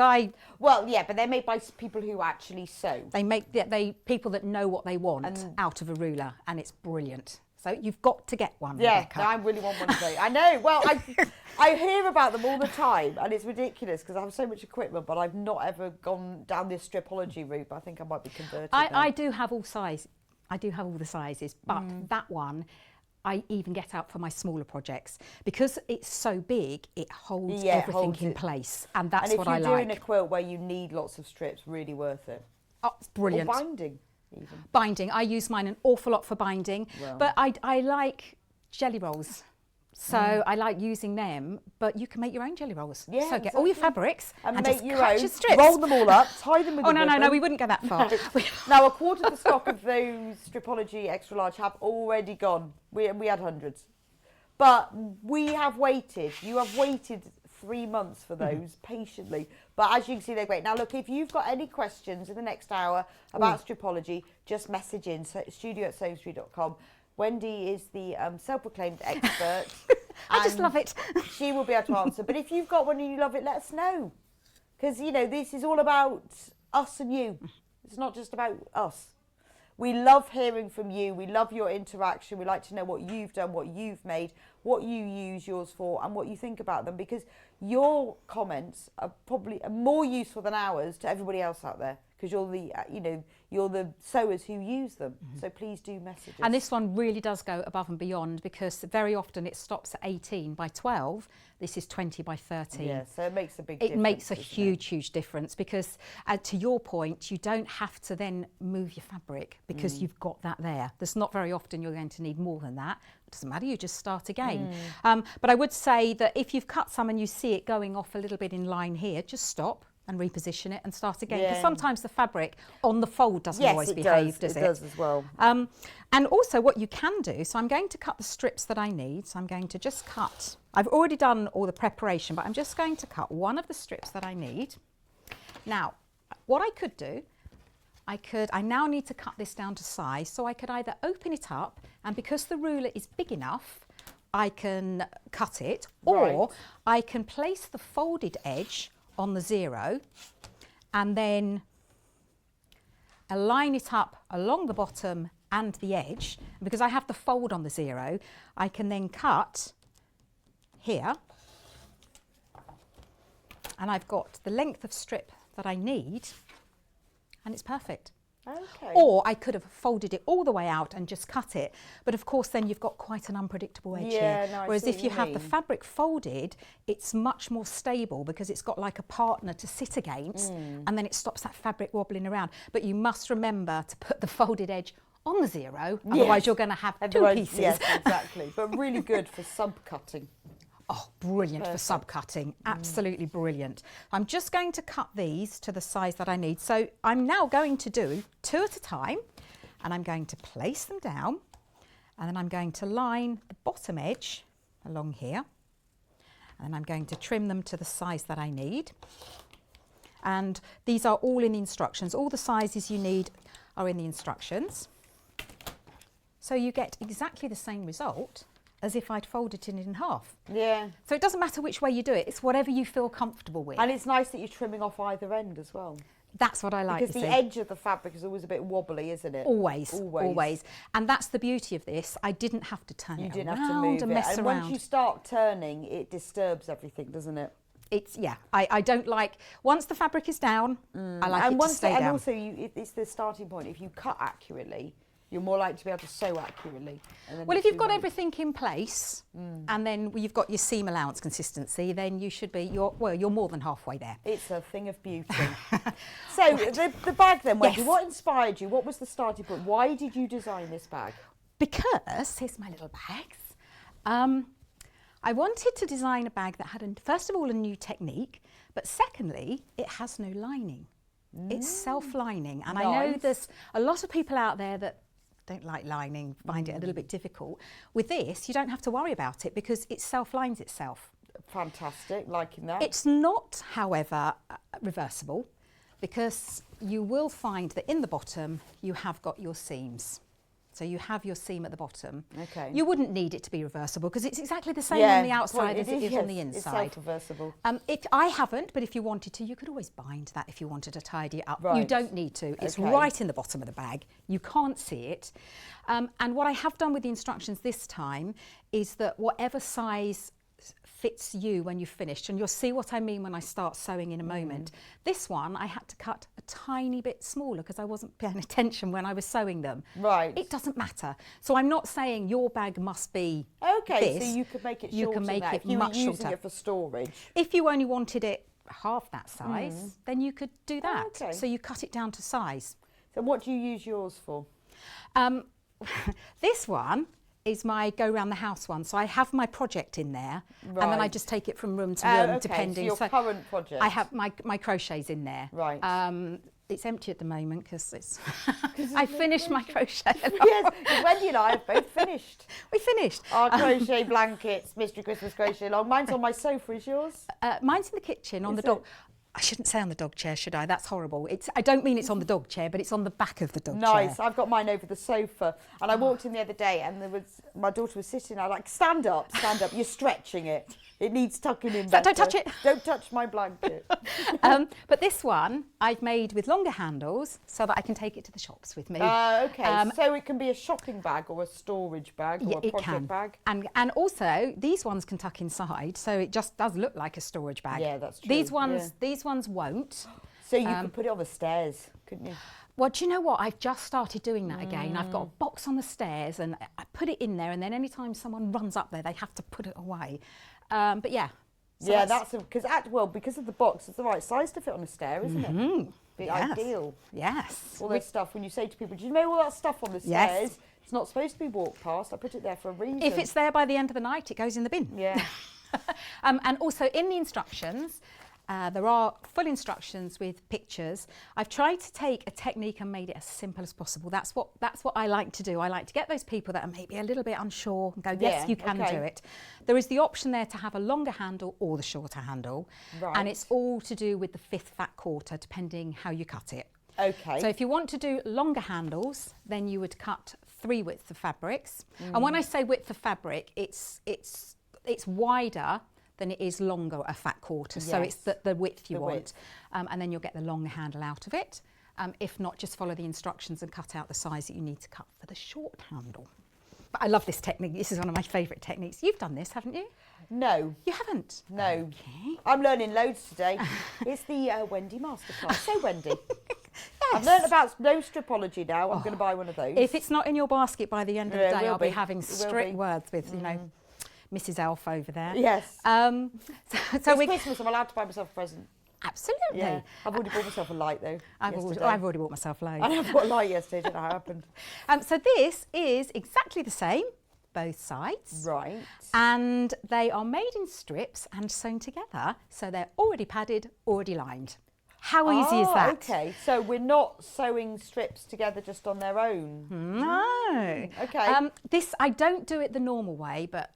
Well, yeah, but they're made by people who actually sew. They make people that know what they want out of a ruler, and it's brilliant. So you've got to get one. Yeah, Rebecca. no, I really want one today. I know. Well, I hear about them all the time, and it's ridiculous because I have so much equipment, but I've not ever gone down this stripology route. But I think I might be converted. I do have all size. I do have all the sizes, but that one I even get out for my smaller projects, because it's so big. It holds everything in place, and that's what I like. And if you're doing a quilt where you need lots of strips, really worth it. Oh, it's brilliant. Or binding. Even. Binding. I use mine an awful lot for binding, but I like jelly rolls. So I like using them, but you can make your own jelly rolls. Yeah, so get all your fabrics and make just your cut own, your strips. roll them all up, tie them with Oh, no, we wouldn't go that far. Now, 1/4 of the stock of those Stripology extra large have already gone. We had hundreds. But we have waited. You have waited 3 months for those patiently. But as you can see, they're great. Now, look, if you've got any questions in the next hour about Stripology, just message in, studio@sewingstreet.com. Wendy is the self-proclaimed expert. I just love it. She will be able to answer. But if you've got one and you love it, let us know. Because, you know, this is all about us and you. It's not just about us. We love hearing from you. We love your interaction. We like to know what you've done, what you've made, what you use yours for, and what you think about them, because your comments are probably more useful than ours to everybody else out there, because you're the you're the sewers who use them. So please do message us. And this one really does go above and beyond, because very often it stops at 18 by 12. This is 20 by 13. Yeah, so it makes a big difference. It makes a huge difference, because to your point, you don't have to then move your fabric, because you've got that there. There's not very often you're going to need more than that. It doesn't matter, you just start again. But I would say that if you've cut some and you see it going off a little bit in line here, just stop and reposition it and start again, because sometimes the fabric on the fold doesn't always behave, does it? It does as well. And also what you can do, so I'm going to cut the strips that I need, so I'm going to just cut, I've already done all the preparation, but I'm just going to cut one of the strips that I need. Now, what I could do, I now need to cut this down to size, so I could either open it up, and because the ruler is big enough, I can cut it, or I can place the folded edge on the 0 and then align it up along the bottom and the edge. Because I have the fold on the 0, I can then cut here, and I've got the length of strip that I need, and it's perfect. Okay. Or I could have folded it all the way out and just cut it, but of course then you've got quite an unpredictable edge here. No, whereas if you have the fabric folded, it's much more stable, because it's got like a partner to sit against, and then it stops that fabric wobbling around. But you must remember to put the folded edge on the 0, otherwise you're going to have two pieces. Yes, exactly. But really good for sub-cutting. Oh, brilliant for sub-cutting, absolutely brilliant. I'm just going to cut these to the size that I need. So I'm now going to do 2 at a time, and I'm going to place them down, and then I'm going to line the bottom edge along here, and I'm going to trim them to the size that I need. And these are all in the instructions. All the sizes you need are in the instructions. So you get exactly the same result as if I'd folded it in half. Yeah. So it doesn't matter which way you do it, it's whatever you feel comfortable with. And it's nice that you're trimming off either end as well. That's what I like because to the see. edge of the fabric is always a bit wobbly, isn't it? Always. And that's the beauty of this. I didn't have to turn it around. You didn't have to move and it. mess And around. once you start turning, it disturbs everything, doesn't it? It's, I don't like, once the fabric is down, I like it to stay down. And also, it's the starting point. If you cut accurately, you're more likely to be able to sew accurately. Well, if you've got everything in place, and then you've got your seam allowance consistency, then you should be, you're more than halfway there. It's a thing of beauty. So the bag then, Wendy, Yes. what inspired you? What was the starting point? Why did you design this bag? Because, here's my little bags. I wanted to design a bag that had, first of all, a new technique, but secondly, it has no lining. It's self-lining. And I know there's a lot of people out there that don't like lining, find it a little bit difficult. With this, you don't have to worry about it because it self-lines itself. Fantastic, liking that. It's not, however, reversible, because you will find that in the bottom you have got your seams. So you have your seam at the bottom. Okay. You wouldn't need it to be reversible because it's exactly the same on the outside as it is on the inside. It's self-reversible. If I haven't, but if you wanted to, you could always bind that if you wanted to tidy it up. Right. You don't need to. It's Okay. right in the bottom of the bag. You can't see it. And what I have done with the instructions this time is that whatever size fits you when you've finished, and you'll see what I mean when I start sewing in a moment. This one I had to cut a tiny bit smaller because I wasn't paying attention when I was sewing them. Right. It doesn't matter. So I'm not saying your bag must be Okay, this. so you could make it shorter. You can make than that it if you much were using shorter. it for storage. If you only wanted it half that size, then you could do that. Okay. So you cut it down to size. So what do you use yours for? This one is my go round the house one. So I have my project in there, and then I Right. just take it from room to room, Okay, depending. so your current project. I have my crochets in there. Right. It's empty at the moment because it's. I finished my crochet. Yes, 'cause Wendy and I have both finished. We finished. Our crochet blankets, Mystery Christmas Crochet Along. Mine's on my sofa, is yours? Mine's in the kitchen on Is the dog. I shouldn't say on the dog chair, should I? That's horrible. I don't mean it's on the dog chair, but it's on the back of the dog chair. Nice. I've got mine over the sofa. And I walked in the other day and my daughter was sitting there like, stand up. You're stretching it. It needs tucking in better. Don't touch it. Don't touch my blanket. But this one I've made with longer handles so that I can take it to the shops with me. Okay. So it can be a shopping bag or a storage bag or a project bag. And also these ones can tuck inside, so it just does look like a storage bag. Yeah, that's true. These ones won't. So you could put it on the stairs, couldn't you? Well, do you know what? I've just started doing that again. I've got a box on the stairs and I put it in there, and then anytime someone runs up there, they have to put it away. But yeah. So yeah, because of the box, it's the right size to fit on a stair, isn't it? Be ideal. Yes. All this stuff, when you say to people, do you know all that stuff on the stairs? It's not supposed to be walked past. I put it there for a reason. If it's there by the end of the night, it goes in the bin. Yeah. And also in the instructions, there are full instructions with pictures. I've tried to take a technique and made it as simple as possible. That's what I like to do. I like to get those people that are maybe a little bit unsure and go, yes, you can do it. There is the option there to have a longer handle or the shorter handle. Right. And it's all to do with the 5th fat quarter, depending how you cut it. Okay. So if you want to do longer handles, then you would cut 3 widths of fabrics. And when I say width of fabric, it's wider than it is longer a fat quarter. Yes. So it's the width you want. And then you'll get the longer handle out of it. If not, just follow the instructions and cut out the size that you need to cut for the short handle. But I love this technique. This is one of my favourite techniques. You've done this, haven't you? No. You haven't? No. Okay. I'm learning loads today. It's the Wendy masterclass. So Wendy. Yes. I've learned about no stripology now. I'm going to buy one of those. If it's not in your basket by the end of the day, I'll be having strict words with, you know, Mrs. Elf over there. Yes. So it's Christmas. I'm allowed to buy myself a present. Absolutely. Yeah. I've already bought myself a light though. I've already bought myself loads. I bought a light yesterday. I don't know how it happened. So this is exactly the same, both sides. Right. And they are made in strips and sewn together, so they're already padded, already lined. How easy is that? Okay, so we're not sewing strips together just on their own. No. Okay. This, I don't do it the normal way, but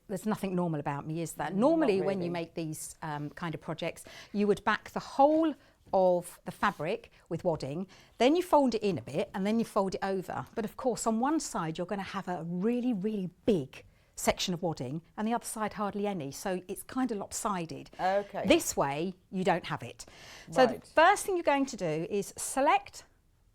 there's nothing normal about me, is there? Normally, when you make these kind of projects, you would back the whole of the fabric with wadding, then you fold it in a bit, and then you fold it over. But of course, on one side, you're going to have a really, really big section of wadding, and the other side hardly any, so it's kind of lopsided. Okay. This way you don't have it. So the first thing you're going to do is select,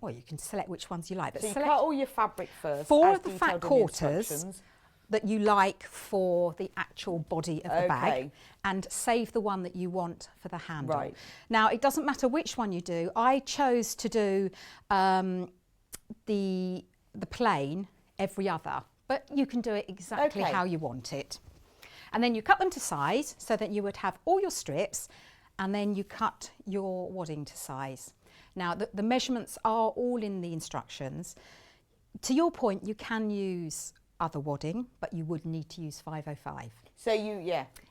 well, you can select which ones you like, but so you select cut all your fabric first, 4 of the fat quarters that you like for the actual body of the bag, and save the one that you want for the handle. Right. Now, it doesn't matter which one you do. I chose to do the plain every other, but you can do it exactly how you want it. And then you cut them to size so that you would have all your strips, and then you cut your wadding to size. Now, the measurements are all in the instructions. To your point, you can use other wadding, but you would need to use 505. So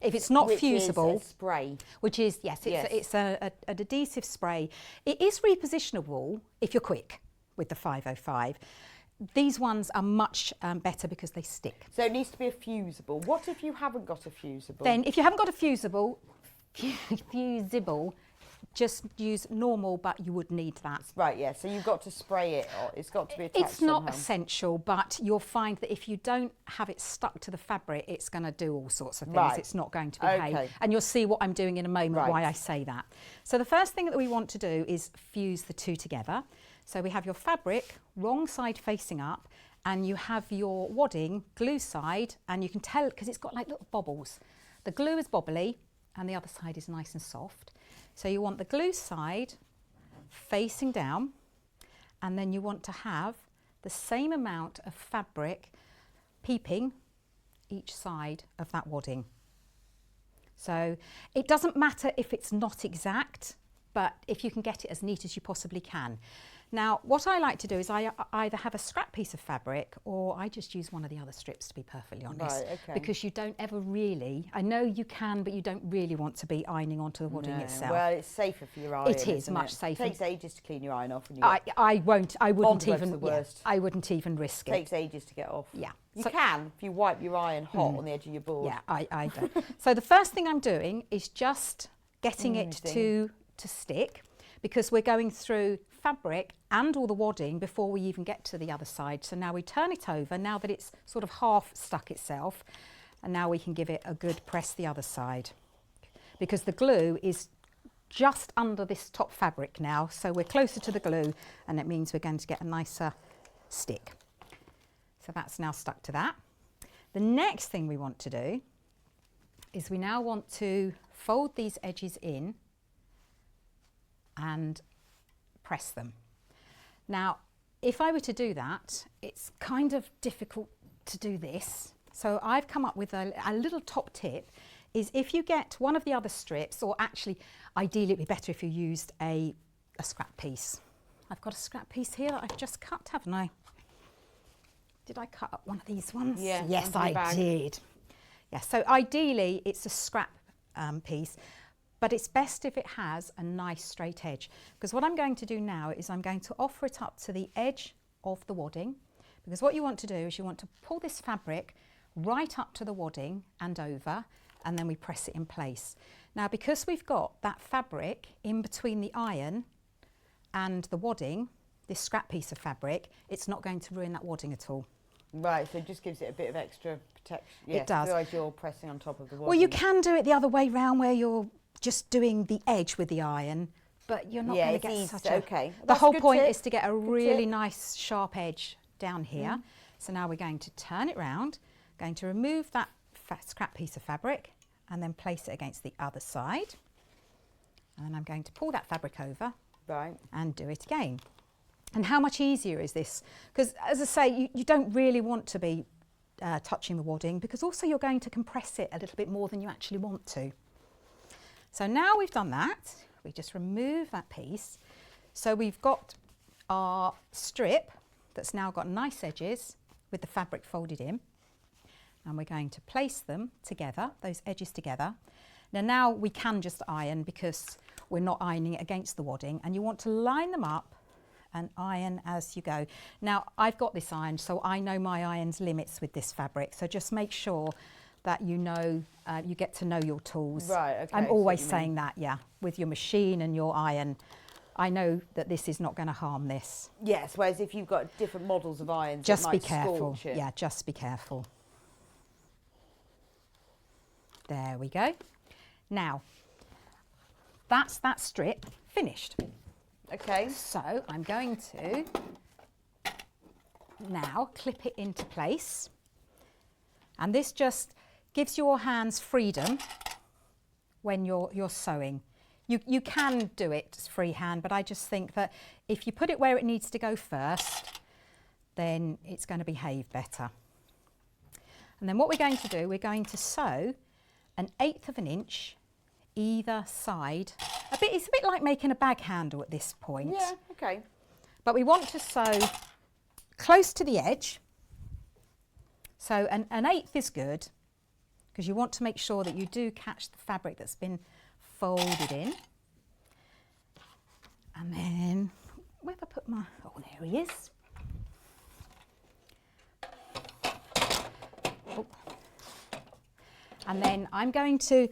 if it's not which fusible, is a spray. Which is, it's an adhesive spray. It is repositionable if you're quick with the 505. These ones are much better because they stick. So it needs to be a fusible. What if you haven't got a fusible? Then if you haven't got a fusible, just use normal, but you would need that. Right, yeah, so you've got to spray it, or it's got to be attached It's not somehow. essential, but you'll find that if you don't have it stuck to the fabric, it's going to do all sorts of things. Right. It's not going to behave. And you'll see what I'm doing in a moment, why I say that. So the first thing that we want to do is fuse the two together. So we have your fabric, wrong side facing up, and you have your wadding, glue side, and you can tell, because it's got like little bobbles. The glue is bobbly, and the other side is nice and soft. So you want the glue side facing down, and then you want to have the same amount of fabric peeping each side of that wadding. So it doesn't matter if it's not exact, but if you can get it as neat as you possibly can. Now, what I like to do is I either have a scrap piece of fabric, or I just use one of the other strips, to be perfectly honest. Right, okay. Because you don't ever really, I know you can, but you don't really want to be ironing onto the wadding itself. Well, it's safer for your iron. It is much safer. It takes ages to clean your iron off. And I wouldn't even. The worst. I wouldn't even risk it. It takes ages to get off. Yeah. You can if you wipe your iron hot on the edge of your board. Yeah, I don't. So the first thing I'm doing is just getting it to to stick because we're going through fabric and all the wadding before we even get to the other side. So now we turn it over, now that it's sort of half stuck itself, and now we can give it a good press the other side. Because the glue is just under this top fabric now, so we're closer to the glue, and it means we're going to get a nicer stick. So that's now stuck to that. The next thing we want to do is we now want to fold these edges in and press them. Now, if I were to do that, it's kind of difficult to do this. So I've come up with a little top tip, is if you get one of the other strips, or actually, ideally it'd be better if you used a scrap piece. I've got a scrap piece here that I've just cut, haven't I? Did I cut up one of these ones? Yeah. Yes, I did. Yeah, so ideally it's a scrap piece, but it's best if it has a nice straight edge. Because what I'm going to do now is I'm going to offer it up to the edge of the wadding, because what you want to do is you want to pull this fabric right up to the wadding and over, and then we press it in place. Now, because we've got that fabric in between the iron and the wadding, this scrap piece of fabric, it's not going to ruin that wadding at all. Right, so it just gives it a bit of extra protection. Yes, it does. Otherwise you're pressing on top of the wadding. Well, you can do it the other way round, where you're just doing the edge with the iron, but you're not going to get such a... Okay. The whole point is to get a really nice sharp edge down here. So now we're going to turn it round, going to remove that scrap piece of fabric and then place it against the other side. And then I'm going to pull that fabric over and do it again. And how much easier is this? Because, as I say, you don't really want to be touching the wadding, because also you're going to compress it a little bit more than you actually want to. So now we've done that, we just remove that piece. So we've got our strip that's now got nice edges with the fabric folded in. And we're going to place them together, those edges together. Now we can just iron, because we're not ironing it against the wadding, and you want to line them up and iron as you go. Now, I've got this iron, so I know my iron's limits with this fabric, so just make sure that you know, you get to know your tools. Right, okay. I'm always saying that, yeah, with your machine and your iron. I know that this is not going to harm this. Yes, whereas if you've got different models of irons, just it be might careful. scorch it. Yeah, just be careful. There we go. Now, that's that strip finished. Okay. So I'm going to now clip it into place. And this just gives your hands freedom when you're sewing. You can do it freehand, but I just think that if you put it where it needs to go first, then it's going to behave better. And then what we're going to do, we're going to sew 1/8 of an inch either side. It's a bit like making a bag handle at this point. Yeah, okay. But we want to sew close to the edge. So an 1/8 is good, because you want to make sure that you do catch the fabric that's been folded in. And then, where have I put my, oh, there he is. Oh. And then I'm going to,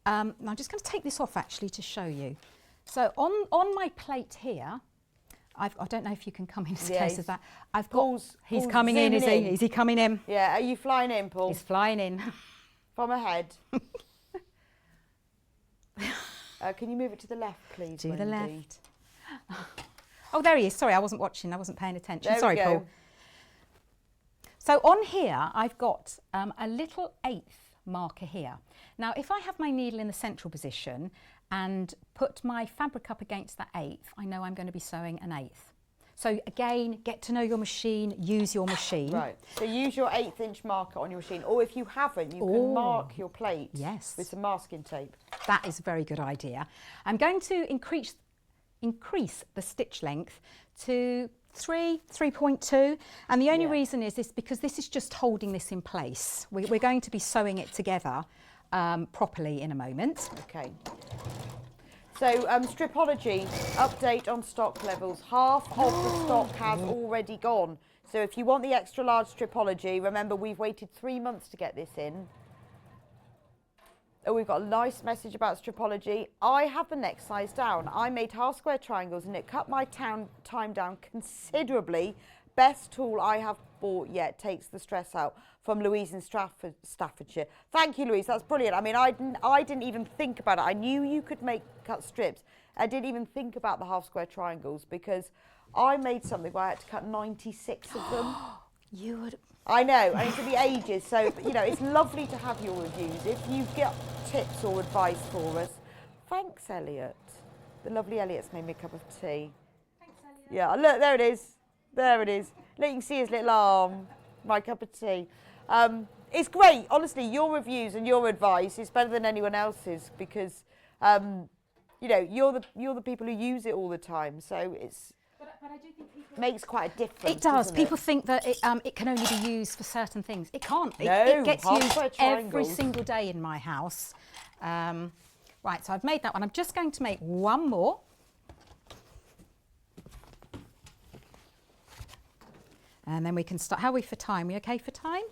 I'm just going to take this off actually to show you. So on my plate here, I don't know if you can come in as close as that. I've got, he's coming in, is he? Is he coming in? Yeah, are you flying in, Paul? He's flying in. From ahead. Can you move it to the left, please, To Wendy? the left. Oh, there he is. Sorry, I wasn't watching. I wasn't paying attention. There Sorry, we go. Paul. So on here, I've got a little 1/8 marker here. Now, if I have my needle in the central position and put my fabric up against that 1/8, I know I'm going to be sewing 1/8. So again, get to know your machine, use your machine. Right, so use your 1/8 inch marker on your machine, or if you haven't, you can mark your plate with some masking tape. That is a very good idea. I'm going to increase the stitch length to 3.2, and the only reason is this because this is just holding this in place. We're going to be sewing it together properly in a moment. Okay. So Stripology, update on stock levels. Half of the stock has already gone. So if you want the extra large Stripology, remember we've waited 3 months to get this in. Oh, we've got a nice message about stripology. I have the next size down. I made half square triangles and it cut my time down considerably. Best tool I have bought yet, takes the stress out. From Louise in Staffordshire. Thank you, Louise. That's brilliant. I mean, I didn't even think about it. I knew you could cut strips. I didn't even think about the half square triangles because I made something where I had to cut 96 of them. You would. I know, and it could be ages. So, you know, it's lovely to have your reviews. If you get tips or advice for us, thanks, Elliot. The lovely Elliot's made me a cup of tea. Thanks, Elliot. Yeah, look, there it is. There it is. Look, you can see his little arm. My cup of tea. It's great, honestly. Your reviews and your advice is better than anyone else's because, you know, you're the people who use it all the time. So it's. But I do think people makes quite a difference. It does. People think that it can only be used for certain things. It can't. No, it gets used every triangles. single day in my house. Right, so I've made that one. I'm just going to make one more. And then we can start. How are we for time? Are we okay for time?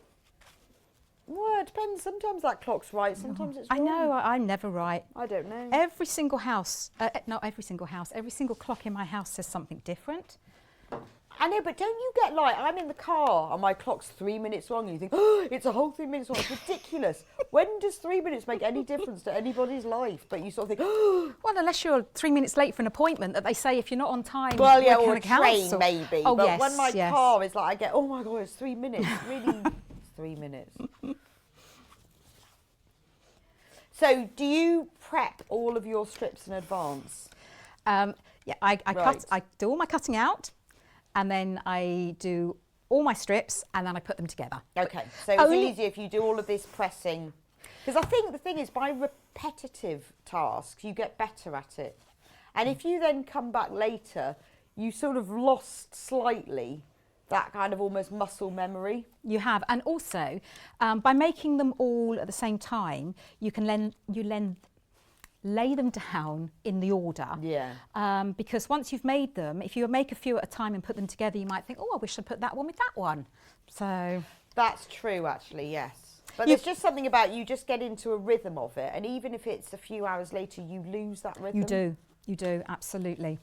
Well, it depends. Sometimes that clock's right, sometimes it's wrong. I know, I'm never right. I don't know. Every single house, not every single house, every single clock in my house says something different. I know, but don't you get like, I'm in the car and my clock's 3 minutes wrong and you think, oh, it's a whole 3 minutes wrong. It's ridiculous. When does 3 minutes make any difference to anybody's life? But you sort of think, oh. Well, unless you're 3 minutes late for an appointment that they say if you're not on time. Well, yeah, we're or a train cancel. maybe. Oh, but yes, when my yes. car is like, I get, oh my God, it's 3 minutes. Really, it's 3 minutes. So do you prep all of your strips in advance? Yeah, I do all my cutting out and then I do all my strips and then I put them together. Okay, so it's easier if you do all of this pressing. Because I think the thing is, by repetitive tasks, you get better at it. And if you then come back later, you sort of lost slightly that kind of almost muscle memory. You have, and also by making them all at the same time, you can lay them down in the order. Yeah. Because once you've made them, if you make a few at a time and put them together, you might think, oh, I wish I'd put that one with that one. So that's true, actually, yes. But there's just something about you just get into a rhythm of it, and even if it's a few hours later, you lose that rhythm. You do, absolutely.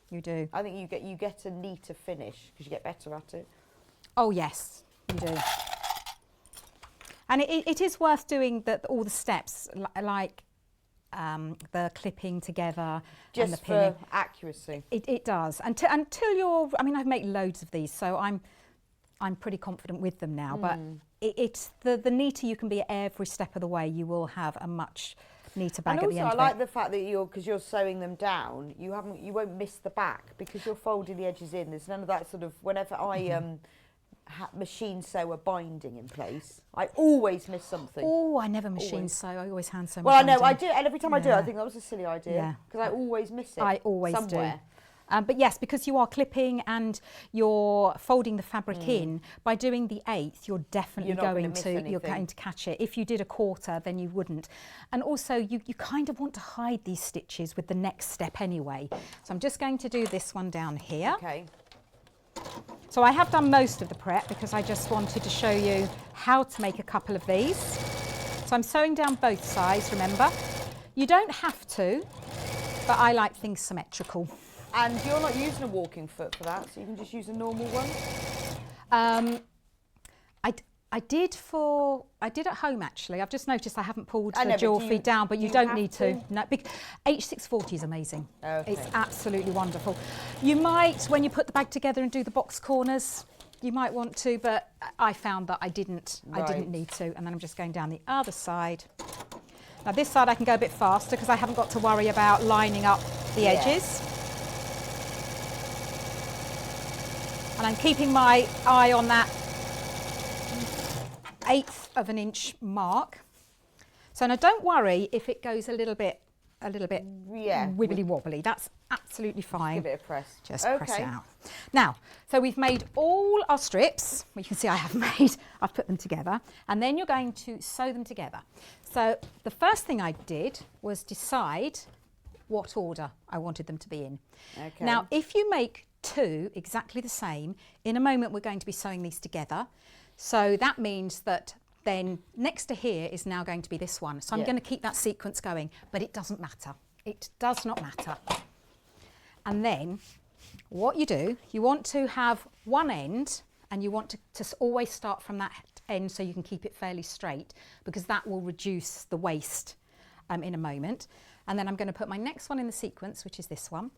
You do. I think you get a neater finish because you get better at it. Oh yes, you do. And it is worth doing all the steps, like the clipping together and the pinning. Just for accuracy. It does. Until you're. I mean, I've made loads of these, so I'm pretty confident with them now. But it's the neater you can be at every step of the way, you will have a much neater bag at the end. And also, I like the fact that because you're sewing them down, you won't miss the back because you're folding the edges in. There's none of that sort of. Whenever I machine sew a binding in place, I always miss something. Oh, I never machine sew. I always hand sew. Well, I know I do, and every time I do, I think that was a silly idea because I always miss it. I always somewhere. do. But yes, because you are clipping and you're folding the fabric in, by doing the 1/8, you're definitely going to catch it. If you did a 1/4, then you wouldn't. And also, you kind of want to hide these stitches with the next step anyway. So I'm just going to do this one down here. Okay. So I have done most of the prep because I just wanted to show you how to make a couple of these. So I'm sewing down both sides, remember. You don't have to, but I like things symmetrical. And you're not using a walking foot for that, so you can just use a normal one? I did at home actually. I've just noticed I haven't pulled the jewel feet down, but you don't need to. No, H640 is amazing. Okay. It's absolutely wonderful. You might, when you put the bag together and do the box corners, you might want to, but I found that I didn't need to. And then I'm just going down the other side. Now this side I can go a bit faster because I haven't got to worry about lining up the edges. And I'm keeping my eye on that 1/8 of an inch mark. So now don't worry if it goes a little bit wibbly wobbly. That's absolutely fine. Just give it a press. Just press it out. Now, so we've made all our strips. You can see I have made. I've put them together, and then you're going to sew them together. So the first thing I did was decide what order I wanted them to be in. Okay. Now, if you make 2 exactly the same, in a moment we're going to be sewing these together. So that means that then next to here is now going to be this one. So I'm going to keep that sequence going, but it doesn't matter. It does not matter. And then what you do, you want to have one end, and you want to always start from that end so you can keep it fairly straight, because that will reduce the waste in a moment. And then I'm going to put my next one in the sequence, which is this one.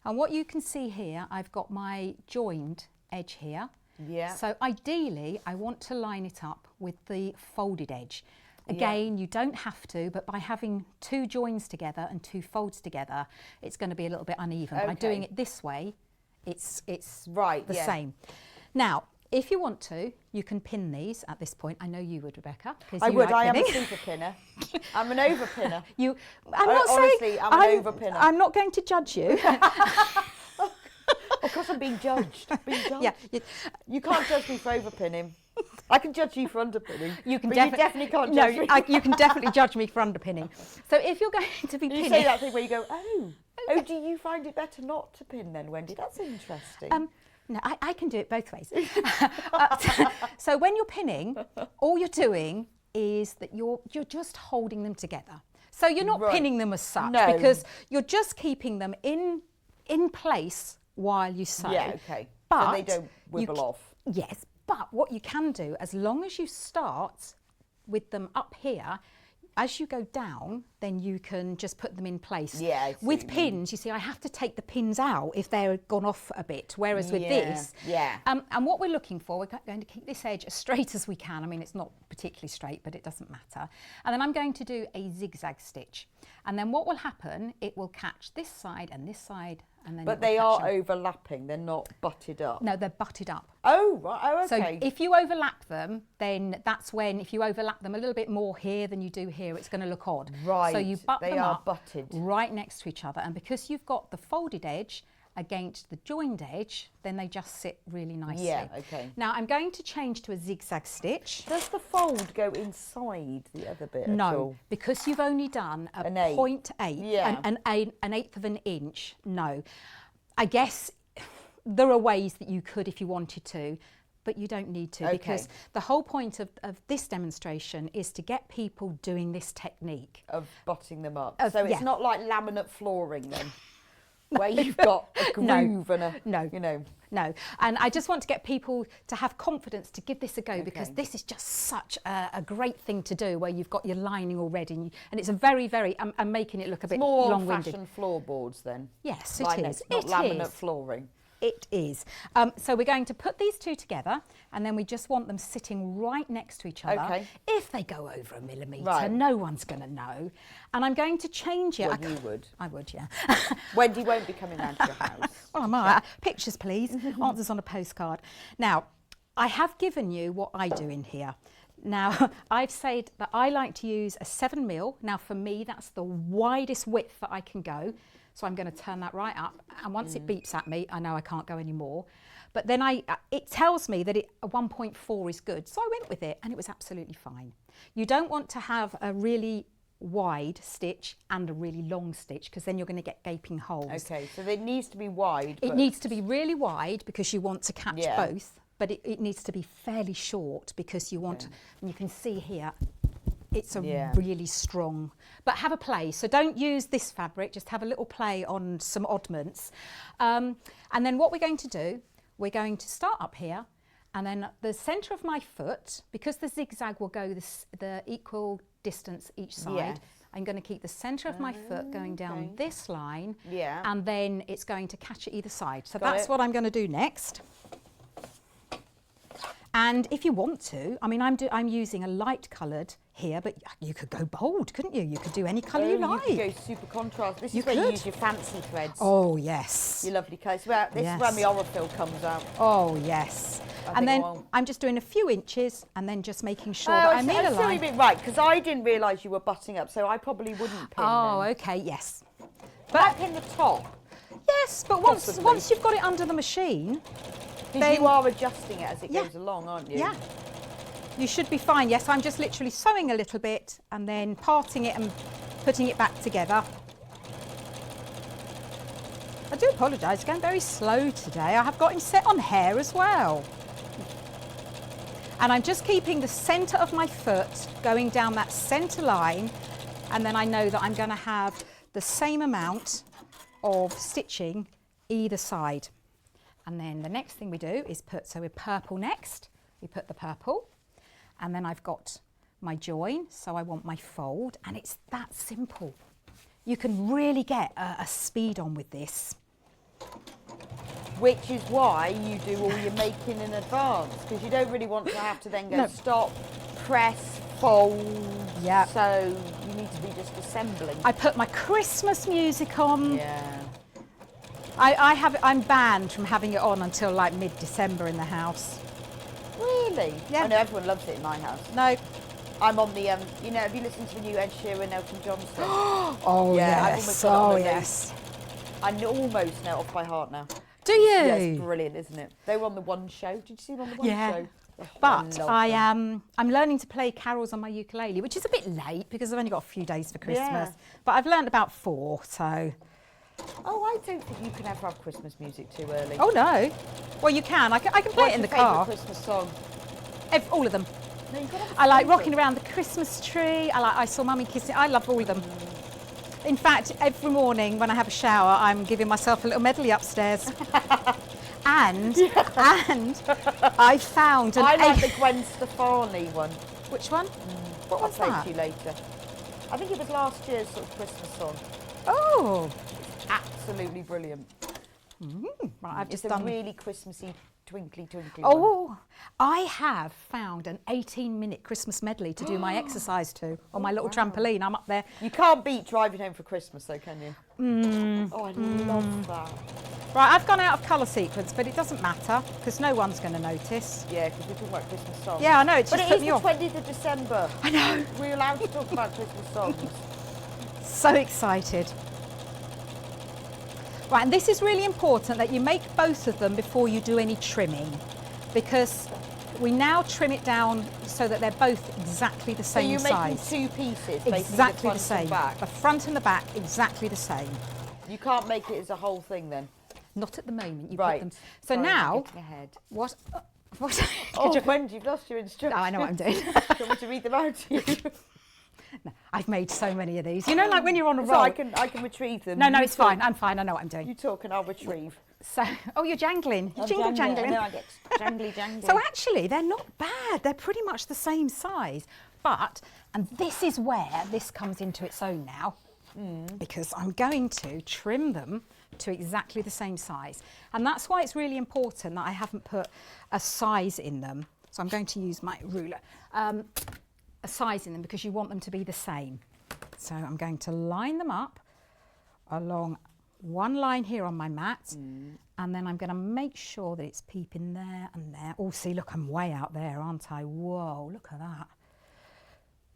And what you can see here, I've got my joined edge here. Yeah. So ideally, I want to line it up with the folded edge. Again, you don't have to, but by having 2 joins together and 2 folds together, it's going to be a little bit uneven. By doing it this way, it's right, the same. Now, if you want to, you can pin these at this point. I know you would, Rebecca. I would. I am a super pinner. I'm an over pinner. I'm not honestly, saying, I'm an over pinner. I'm not going to judge you. Of course, I'm being judged. Yeah, you can't judge me for overpinning. I can judge you for underpinning. You definitely can't judge me. You can definitely judge me for underpinning. So if you're going to be pinning, you say that thing where you go, oh, do you find it better not to pin then, Wendy? That's interesting. No, I can do it both ways. So when you're pinning, all you're doing is that you're just holding them together. So you're not pinning them as such, because you're just keeping them in place while you sew. Yeah, okay. But so they don't wibble off. Yes, but what you can do, as long as you start with them up here, as you go down, then you can just put them in place. Yeah, with pins, you see, I have to take the pins out if they're gone off a bit, whereas with this, and what we're looking for, we're going to keep this edge as straight as we can. I mean, it's not particularly straight, but it doesn't matter. And then I'm going to do a zigzag stitch. And then what will happen, it will catch this side and this side, and then but they are overlapping, they're not butted up. No, they're butted up. Oh, right. Oh, okay. So if you overlap them, then that's when, if you overlap them a little bit more here than you do here, it's going to look odd. Right. So you butt they them are up butted right next to each other, and because you've got the folded edge against the joined edge, then they just sit really nicely. Yeah, okay. Now I'm going to change to a zigzag stitch. Does the fold go inside the other bit No, at all? because you've only done a 0.8, an eighth of an inch. No. I guess there are ways that you could if you wanted to, but you don't need to, because the whole point of this demonstration is to get people doing this technique. Of butting them up. So it's not like laminate flooring then, where you've got a groove and a, you know. No, and I just want to get people to have confidence to give this a go, because this is just such a great thing to do, where you've got your lining already, and it's a very, I'm making it look a bit long-winded. More old-fashioned floorboards then? Yes, it is. Not laminate flooring. It is. So we're going to put these 2 together, and then we just want them sitting right next to each other. Okay. If they go over a millimetre, no one's going to know. And I'm going to change it. Well, you would. I would, yeah. Wendy won't be coming round to your house. Well, I might. Pictures, please. Answers on a postcard. Now, I have given you what I do in here. Now, I've said that I like to use a 7mm. Now, for me, that's the widest width that I can go. So I'm going to turn that right up, and once it beeps at me, I know I can't go any more. But then it tells me that a 1.4 is good, so I went with it, and it was absolutely fine. You don't want to have a really wide stitch and a really long stitch, because then you're going to get gaping holes. Okay, so it needs to be wide. It needs to be really wide because you want to catch both, but it needs to be fairly short because you want, and you can see here, it's a really strong, but have a play. So don't use this fabric, just have a little play on some oddments. And then what we're going to do, we're going to start up here, and then the centre of my foot, because the zigzag will go the equal distance each side, I'm going to keep the centre of my foot going down this line, and then it's going to catch at either side. So that's what I'm going to do next. And if you want to, I mean, I'm using a light coloured here, but you could go bold, couldn't you? You could do any colour you like. You could go super contrast. This is where you use your fancy threads. Oh, yes. Your lovely colours. Well, this is where my Orophil comes out. Oh, yes. And then I'm just doing a few inches and then just making sure that I'm in a line. Right, because I didn't realise you were butting up, so I probably wouldn't pin Oh, them. okay, yes. But I pin the top. Yes, but once you've got it under the machine... Because you are adjusting it as it goes along, aren't you? Yeah. You should be fine. Yes, I'm just literally sewing a little bit and then parting it and putting it back together. I do apologise, going very slow today. I have got him set on hair as well. And I'm just keeping the centre of my foot going down that centre line, and then I know that I'm going to have the same amount of stitching either side. And then the next thing we do is so we're purple next, we put the purple, and then I've got my join, so I want my fold, and it's that simple. You can really get a speed on with this. Which is why you do all your making in advance, because you don't really want to have to then go stop, press, fold. Yeah. So you need to be just assembling. I put my Christmas music on. Yeah. I'm banned from having it on until like mid-December in the house. Really? Yeah. I know everyone loves it in my house. No. I'm on the, you know, have you listened to the new Ed Sheeran, Elton John stuff? Oh, yeah, I've yes. almost got it on Oh, the yes. I almost know it off by heart now. Do you? Yeah, it's brilliant, isn't it? They were on the One Show. Did you see them on the One Show? Oh, but I'm learning to play carols on my ukulele, which is a bit late because I've only got a few days for Christmas. Yeah. But I've learned about 4, so. Oh, I don't think you can ever have Christmas music too early. Oh no. Well, you can. I can play it in the car. What's your favourite Christmas song? All of them. No, you've got to have a I like favourite. Rocking Around the Christmas Tree. I like I Saw Mummy Kissing. I love all of them. In fact, every morning when I have a shower, I'm giving myself a little medley upstairs. and I found I like the Gwen Stefani one. Which one? What I'll was play it that? to you later. I think it was last year's sort of Christmas song. Oh. Absolutely brilliant. Right, I've just It's a done. really Christmassy, twinkly, twinkly one. Oh, I have found an 18-minute Christmas medley to do my exercise to on my little trampoline. I'm up there. You can't beat driving home for Christmas though, can you? Oh, I love that. Right, I've gone out of colour sequence, but it doesn't matter because no one's going to notice. Yeah, because we're talking about Christmas songs. Yeah, I know, it's but just it put is me the off. 20th of December. I know. We're allowed to talk about Christmas songs. So excited. Right, and this is really important that you make both of them before you do any trimming, because we now trim it down so that they're both exactly the So same you're size. making 2 pieces, basically Exactly the the front same. and back. The front and the back, exactly the same. You can't make it as a whole thing then. Not at the moment. You Right. put them. So Sorry, I'm now, getting ahead. what? What? Oh, Wendy, you've lost your instructions. Oh, I know what I'm doing. Do you want me to read them out to you? No, I've made so many of these. You know, like when you're on a So roll. I can retrieve them. No, You it's talk. fine. I'm fine. I know what I'm doing. You talk and I'll retrieve. So, oh, you're jangling. You're jingle jangling. No, I get jangly. So actually, they're not bad. They're pretty much the same size. But, and this is where this comes into its own now, because I'm going to trim them to exactly the same size. And that's why it's really important that I haven't put a size in them. So I'm going to use my ruler. A size in them because you want them to be the same. So I'm going to line them up along one line here on my mat, and then I'm going to make sure that it's peeping there and there. Oh, see, look, I'm way out there, aren't I? Whoa, look at that.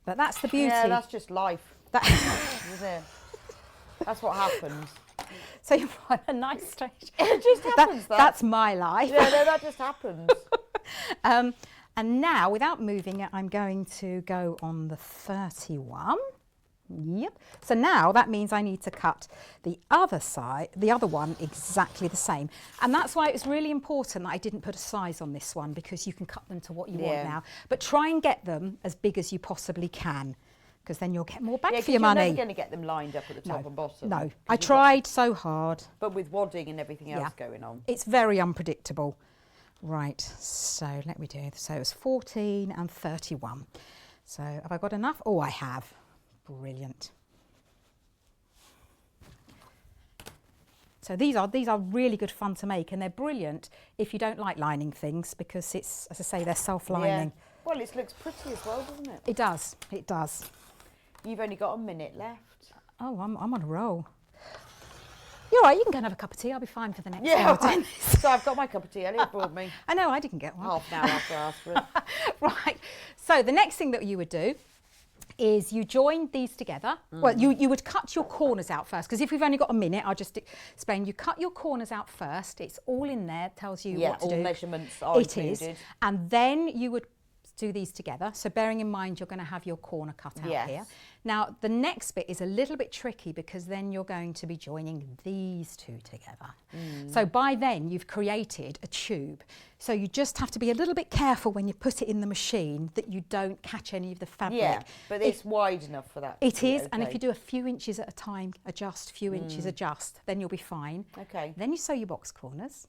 But that's the beauty. Yeah, that's just life. Isn't it? That's what happens. So you've got a nice stage. It just happens. That's my life. Yeah, no, that just happens. And now, without moving it, I'm going to go on the 31. Yep. So now that means I need to cut the other side, the other one exactly the same. And that's why it's really important that I didn't put a size on this one, because you can cut them to what you want now. But try and get them as big as you possibly can, because then you'll get more back for your money. You're never going to get them lined up at the top and bottom. No, I tried so hard. But with wadding and everything else going on. It's very unpredictable. Right, so let me do, so it was 14 and 31. So have I got enough? Oh, I have. Brilliant. So these are really good fun to make, and they're brilliant if you don't like lining things, because it's, as I say, they're self-lining. Yeah. Well, it looks pretty as well, doesn't it? It does, it does. You've only got a minute left. Oh, I'm on a roll. You're right, you can go and have a cup of tea. I'll be fine for the next Yeah, hour. so I've got my cup of tea. Elliot brought me. I know, I didn't get one. Half an hour after I asked for it. Right, so the next thing that you would do is you join these together. Well, you would cut your corners out first, because if we've only got a minute, I'll just explain. You cut your corners out first. It's all in there, tells you what to do. all measurements are It is. included. And then you would do these together. So bearing in mind you're going to have your corner cut out Yes. here. Now the next bit is a little bit tricky because then you're going to be joining these two together. So by then you've created a tube. So you just have to be a little bit careful when you put it in the machine that you don't catch any of the fabric. Yeah, but it's wide enough for that. It is, and if okay. you do a few inches at a time, adjust, few inches, adjust, then you'll be fine. Okay. Then you sew your box corners.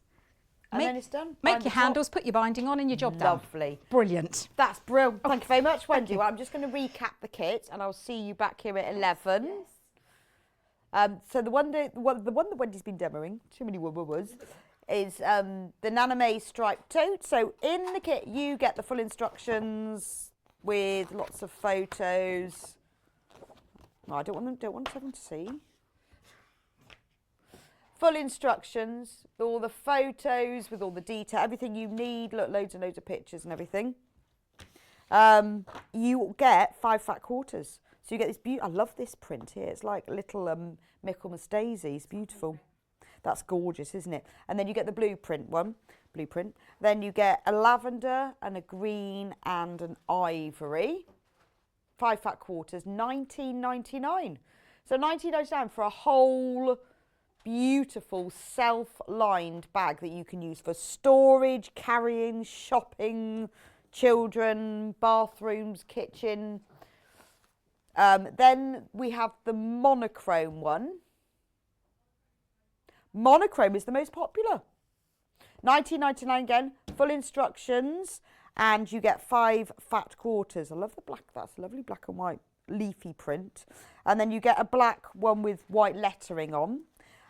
And then it's done. Make Bind your the top. handles, put your binding on and your job done. Lovely. Brilliant. That's brilliant. Thank you very much, Wendy. Well, I'm just going to recap the kit, and I'll see you back here at 11. So the one that Wendy's been demoing, too many words, is the Naname striped tote. So in the kit, you get the full instructions with lots of photos. No, I don't want everyone to see. Full instructions, with all the photos, with all the detail, everything you need. Look, loads and loads of pictures and everything. You get 5 fat quarters. So you get this beautiful, I love this print here. It's like little Michaelmas daisies, beautiful. That's gorgeous, isn't it? And then you get the blueprint. Then you get a lavender and a green and an ivory. 5 fat quarters, £19.99. So £19.99 for a whole beautiful self-lined bag that you can use for storage, carrying, shopping, children, bathrooms, kitchen. Then we have the monochrome one. Monochrome is the most popular. £19.99 again, full instructions, and you get 5 fat quarters. I love the black, that's a lovely black and white leafy print. And then you get a black one with white lettering on,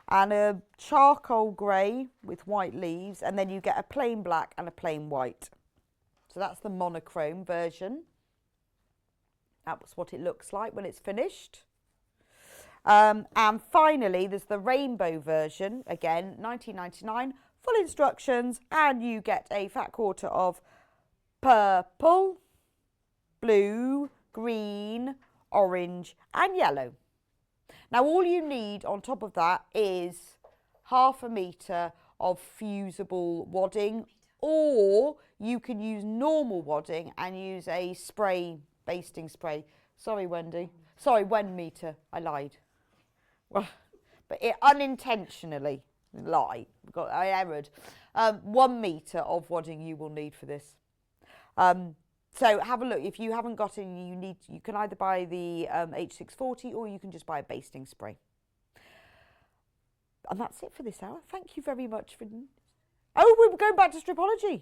and a charcoal grey with white leaves, and then you get a plain black and a plain white. So that's the monochrome version. That's what it looks like when it's finished. And finally, there's the rainbow version, again, £19.99, full instructions, and you get a fat quarter of purple, blue, green, orange, and yellow. Now, all you need on top of that is ½ metre of fusible wadding, or you can use normal wadding and use a spray, basting spray. Sorry, Wendy. Sorry, 1 metre. I lied. Well, but it unintentionally lied. I erred. 1 metre of wadding you will need for this. So have a look. If you haven't got any, you can either buy the H640 or you can just buy a basting spray. And that's it for this hour. Thank you very much for... Oh, we're going back to stripology.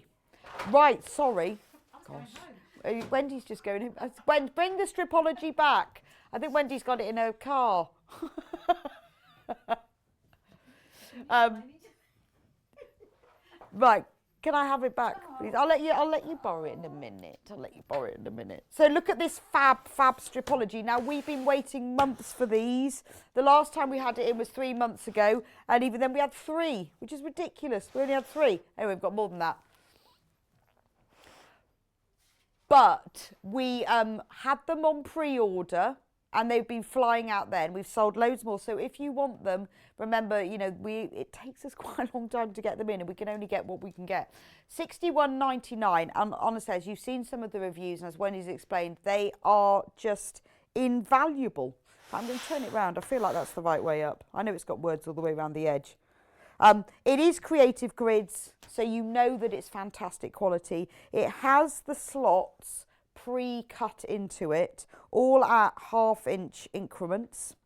Right, sorry. Gosh. Wendy's just going... Bring the stripology back. I think Wendy's got it in her car. Right. Can I have it back, please? I'll let you borrow it in a minute. So look at this fab stripology. Now, we've been waiting months for these. The last time we had it in was 3 months ago, and even then we had 3, which is ridiculous. We only had 3. Anyway, we've got more than that. But we had them on pre-order, and they've been flying out then. We've sold loads more. So if you want them, remember, you know, it takes us quite a long time to get them in, and we can only get what we can get. £61.99. And honestly, as you've seen some of the reviews, and as Wendy's explained, they are just invaluable. I'm going to turn it round. I feel like that's the right way up. I know it's got words all the way around the edge. It is Creative Grids, so you know that it's fantastic quality. It has the slots pre-cut into it, all at ½ inch increments.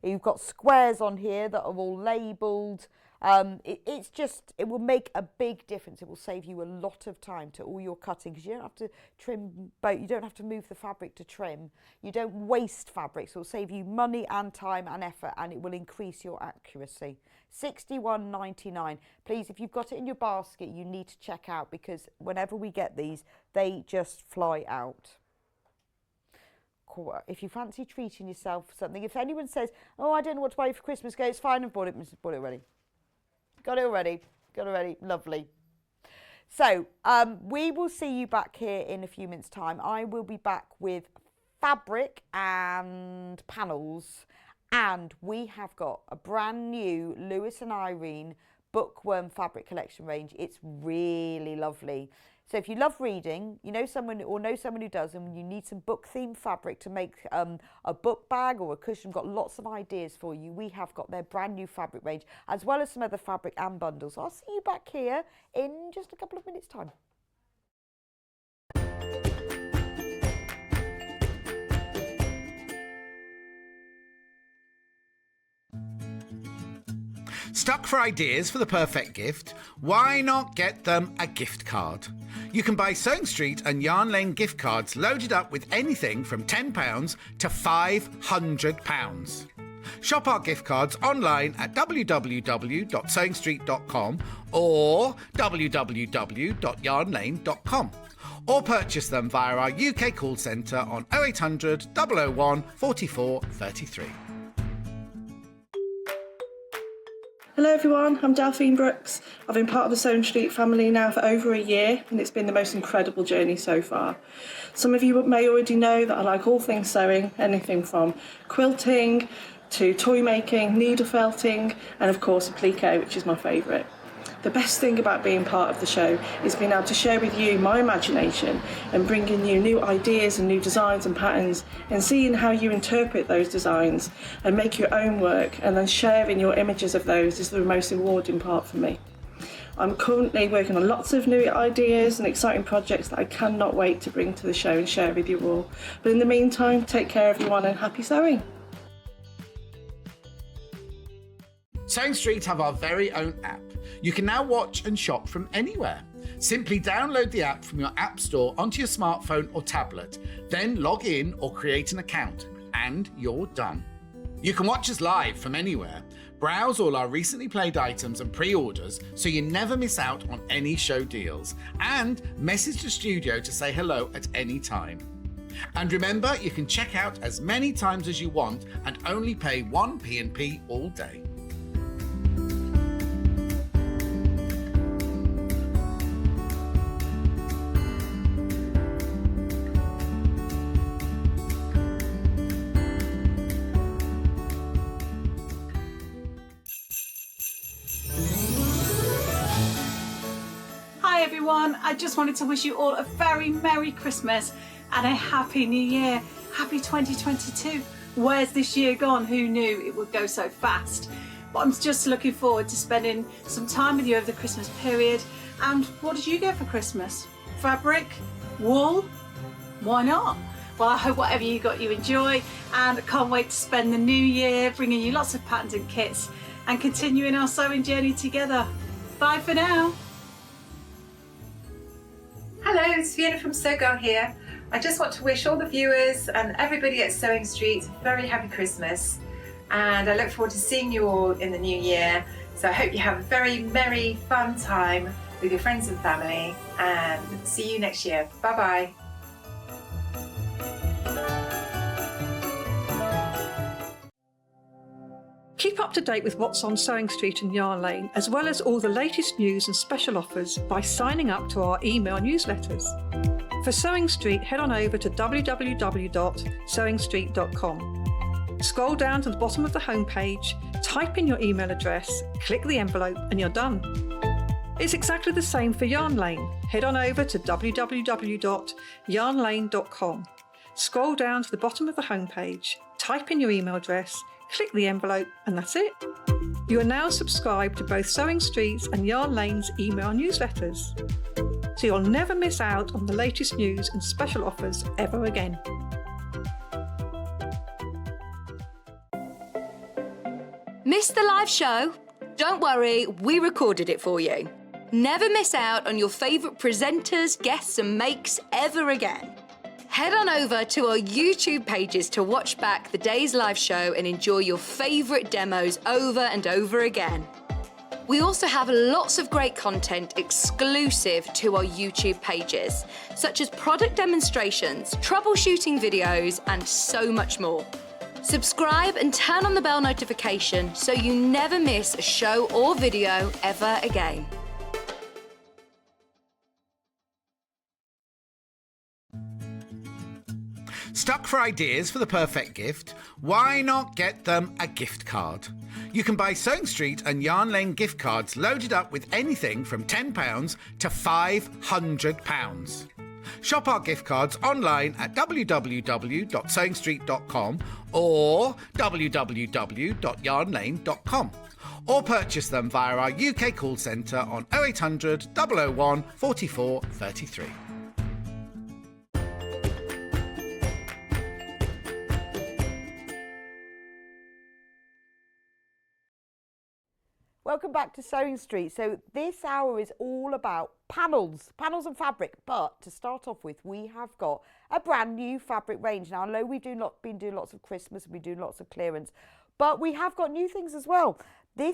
You've got squares on here that are all labelled. It will make a big difference. It will save you a lot of time to all your cutting, because you don't have to trim, you don't have to move the fabric to trim. You don't waste fabric, so it will save you money and time and effort, and it will increase your accuracy. £61.99. Please, if you've got it in your basket, you need to check out, because whenever we get these, they just fly out. If you fancy treating yourself for something, if anyone says, oh, I don't know what to buy for Christmas, go, it's fine, I've bought it already. Got it already, lovely. So, we will see you back here in a few minutes' time. I will be back with fabric and panels, and we have got a brand new Lewis and Irene Bookworm fabric collection range. It's really lovely. So if you love reading, you know someone who does, and you need some book-themed fabric to make a book bag or a cushion, we've got lots of ideas for you. We have got their brand new fabric range, as well as some other fabric and bundles. So I'll see you back here in just a couple of minutes' time. Stuck for ideas for the perfect gift? Why not get them a gift card? You can buy Sewing Street and Yarn Lane gift cards loaded up with anything from £10 to £500. Shop our gift cards online at www.sewingstreet.com or www.yarnlane.com, or purchase them via our UK call centre on 0800 001 44 33. Hello everyone, I'm Delphine Brooks. I've been part of the Sewing Street family now for over a year, and it's been the most incredible journey so far. Some of you may already know that I like all things sewing, anything from quilting to toy making, needle felting, and of course applique, which is my favourite. The best thing about being part of the show is being able to share with you my imagination and bringing you new ideas and new designs and patterns, and seeing how you interpret those designs and make your own work, and then sharing your images of those is the most rewarding part for me. I'm currently working on lots of new ideas and exciting projects that I cannot wait to bring to the show and share with you all. But in the meantime, take care everyone and happy sewing. Sewing Street have our very own app. You can now watch and shop from anywhere. Simply download the app from your app store onto your smartphone or tablet, then log in or create an account, and you're done. You can watch us live from anywhere, browse all our recently played items and pre-orders so you never miss out on any show deals, and message the studio to say hello at any time. And remember, you can check out as many times as you want and only pay 1 P&P all day. Hi everyone, I just wanted to wish you all a very Merry Christmas and a Happy New Year. Happy 2022. Where's this year gone? Who knew it would go so fast? But I'm just looking forward to spending some time with you over the Christmas period. And what did you get for Christmas? Fabric? Wool? Why not? Well, I hope whatever you got you enjoy, and I can't wait to spend the new year bringing you lots of patterns and kits and continuing our sewing journey together. Bye for now. Hello, it's Fiona from Sew Girl here. I just want to wish all the viewers and everybody at Sewing Street a very happy Christmas, and I look forward to seeing you all in the new year. So I hope you have a very merry, fun time with your friends and family, and see you next year. Bye bye. Keep up to date with what's on Sewing Street and Yarn Lane, as well as all the latest news and special offers by signing up to our email newsletters. For Sewing Street, head on over to www.sewingstreet.com. Scroll down to the bottom of the homepage, type in your email address, click the envelope, and you're done. It's exactly the same for Yarn Lane. Head on over to www.yarnlane.com. Scroll down to the bottom of the homepage, type in your email address, click the envelope, and that's it. You are now subscribed to both Sewing Street's and Yarn Lane's email newsletters, so you'll never miss out on the latest news and special offers ever again. Missed the live show? Don't worry, we recorded it for you. Never miss out on your favourite presenters, guests and makes ever again. Head on over to our YouTube pages to watch back the day's live show and enjoy your favourite demos over and over again. We also have lots of great content exclusive to our YouTube pages, such as product demonstrations, troubleshooting videos, and so much more. Subscribe and turn on the bell notification so you never miss a show or video ever again. Stuck for ideas for the perfect gift? Why not get them a gift card? You can buy Sewing Street and Yarn Lane gift cards loaded up with anything from £10 to £500. Shop our gift cards online at www.sewingstreet.com or www.yarnlane.com, or purchase them via our UK call centre on 0800 001 44 33. Welcome back to Sewing Street. So this hour is all about panels and fabric. But to start off with, we have got a brand new fabric range. Now, I know we've been doing lots of Christmas and we're doing lots of clearance, but we have got new things as well. I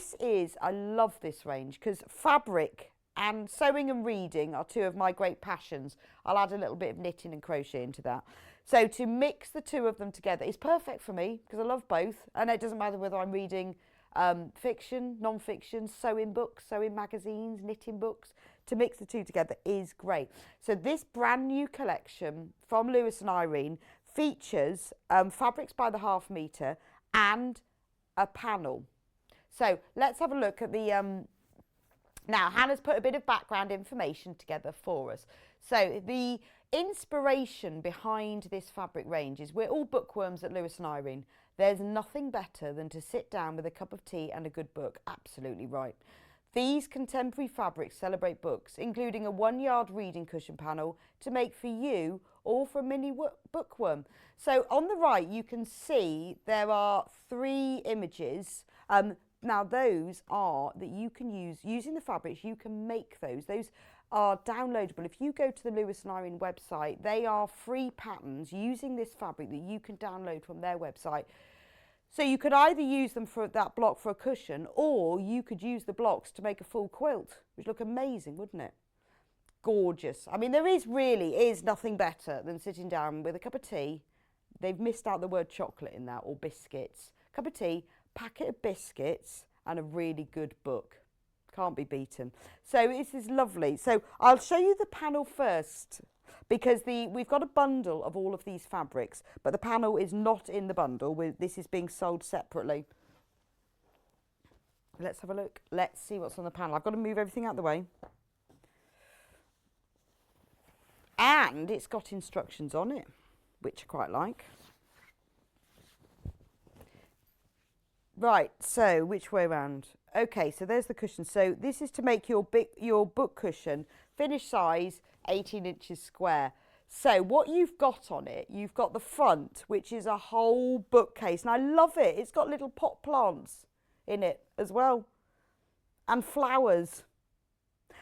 love this range because fabric and sewing and reading are two of my great passions. I'll add a little bit of knitting and crochet into that. So to mix the two of them together is perfect for me because I love both. And it doesn't matter whether I'm reading fiction, non-fiction, sewing books, sewing magazines, knitting books. To mix the two together is great. So this brand new collection from Lewis and Irene features fabrics by the half metre and a panel. So let's have a look at the... Now, Hannah's put a bit of background information together for us. So the inspiration behind this fabric range is we're all bookworms at Lewis and Irene. There's nothing better than to sit down with a cup of tea and a good book. Absolutely right. These contemporary fabrics celebrate books, including a 1-yard reading cushion panel to make for you or for a mini bookworm. So on the right, you can see there are 3 images. Now those are that you can use, using the fabrics, you can make those. Those are downloadable. If you go to the Lewis and Irene website, they are free patterns using this fabric that you can download from their website. So you could either use them for that block for a cushion, or you could use the blocks to make a full quilt, which look amazing, wouldn't it? Gorgeous. I mean, there is nothing better than sitting down with a cup of tea. They've missed out the word chocolate in that, or biscuits. Cup of tea, packet of biscuits, and a really good book. Can't be beaten. So this is lovely. So I'll show you the panel first, because we've got a bundle of all of these fabrics, but the panel is not in the bundle. This is being sold separately. Let's have a look. Let's see what's on the panel. I've got to move everything out of the way. And it's got instructions on it, which I quite like. Right, so which way around? Okay, so there's the cushion. So this is to make your book cushion, finished size, 18 inches square. So what you've got on it, you've got the front, which is a whole bookcase. And I love it. It's got little pot plants in it as well. And flowers.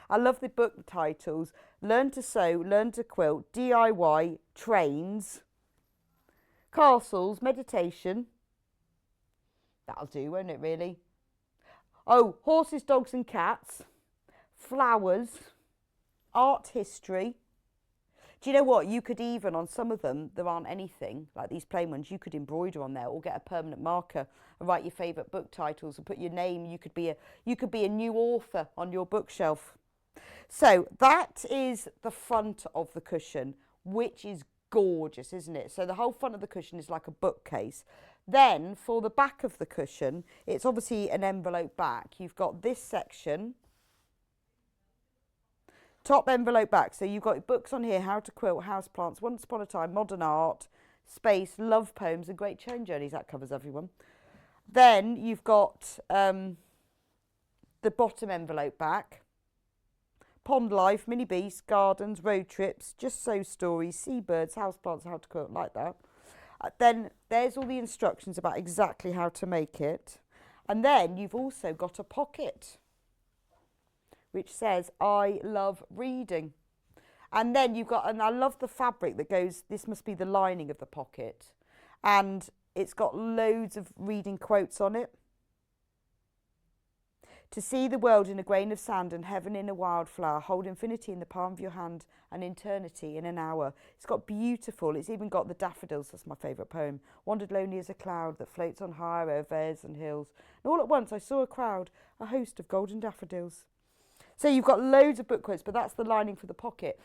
I love the book titles. Learn to Sew, Learn to Quilt, DIY, Trains, Castles, Meditation. That'll do, won't it, really? Oh, Horses, Dogs and Cats, Flowers, Art History. Do you know what? You could even, on some of them, there aren't anything, like these plain ones, you could embroider on there or get a permanent marker and write your favourite book titles and put your name. You could be a new author on your bookshelf. So that is the front of the cushion, which is gorgeous, isn't it? So the whole front of the cushion is like a bookcase. Then for the back of the cushion, it's obviously an envelope back. You've got this section, top envelope back. So you've got books on here, How to Quilt, Houseplants, Once Upon a Time, Modern Art, Space, Love Poems and Great Chain Journeys. That covers everyone. Then you've got the bottom envelope back. Pond Life, Mini Beasts, Gardens, Road Trips, Just Sew Stories, Seabirds, Houseplants, How to Quilt, like that. Then there's all the instructions about exactly how to make it. And then you've also got a pocket, which says, I love reading. And then you've got, and I love the fabric that goes, this must be the lining of the pocket. And it's got loads of reading quotes on it. To see the world in a grain of sand and heaven in a wildflower, hold infinity in the palm of your hand and eternity in an hour. It's got beautiful, it's even got the daffodils, that's my favourite poem. Wandered lonely as a cloud that floats on high over vales and hills. And all at once I saw a crowd, a host of golden daffodils. So you've got loads of book quotes, but that's the lining for the pocket.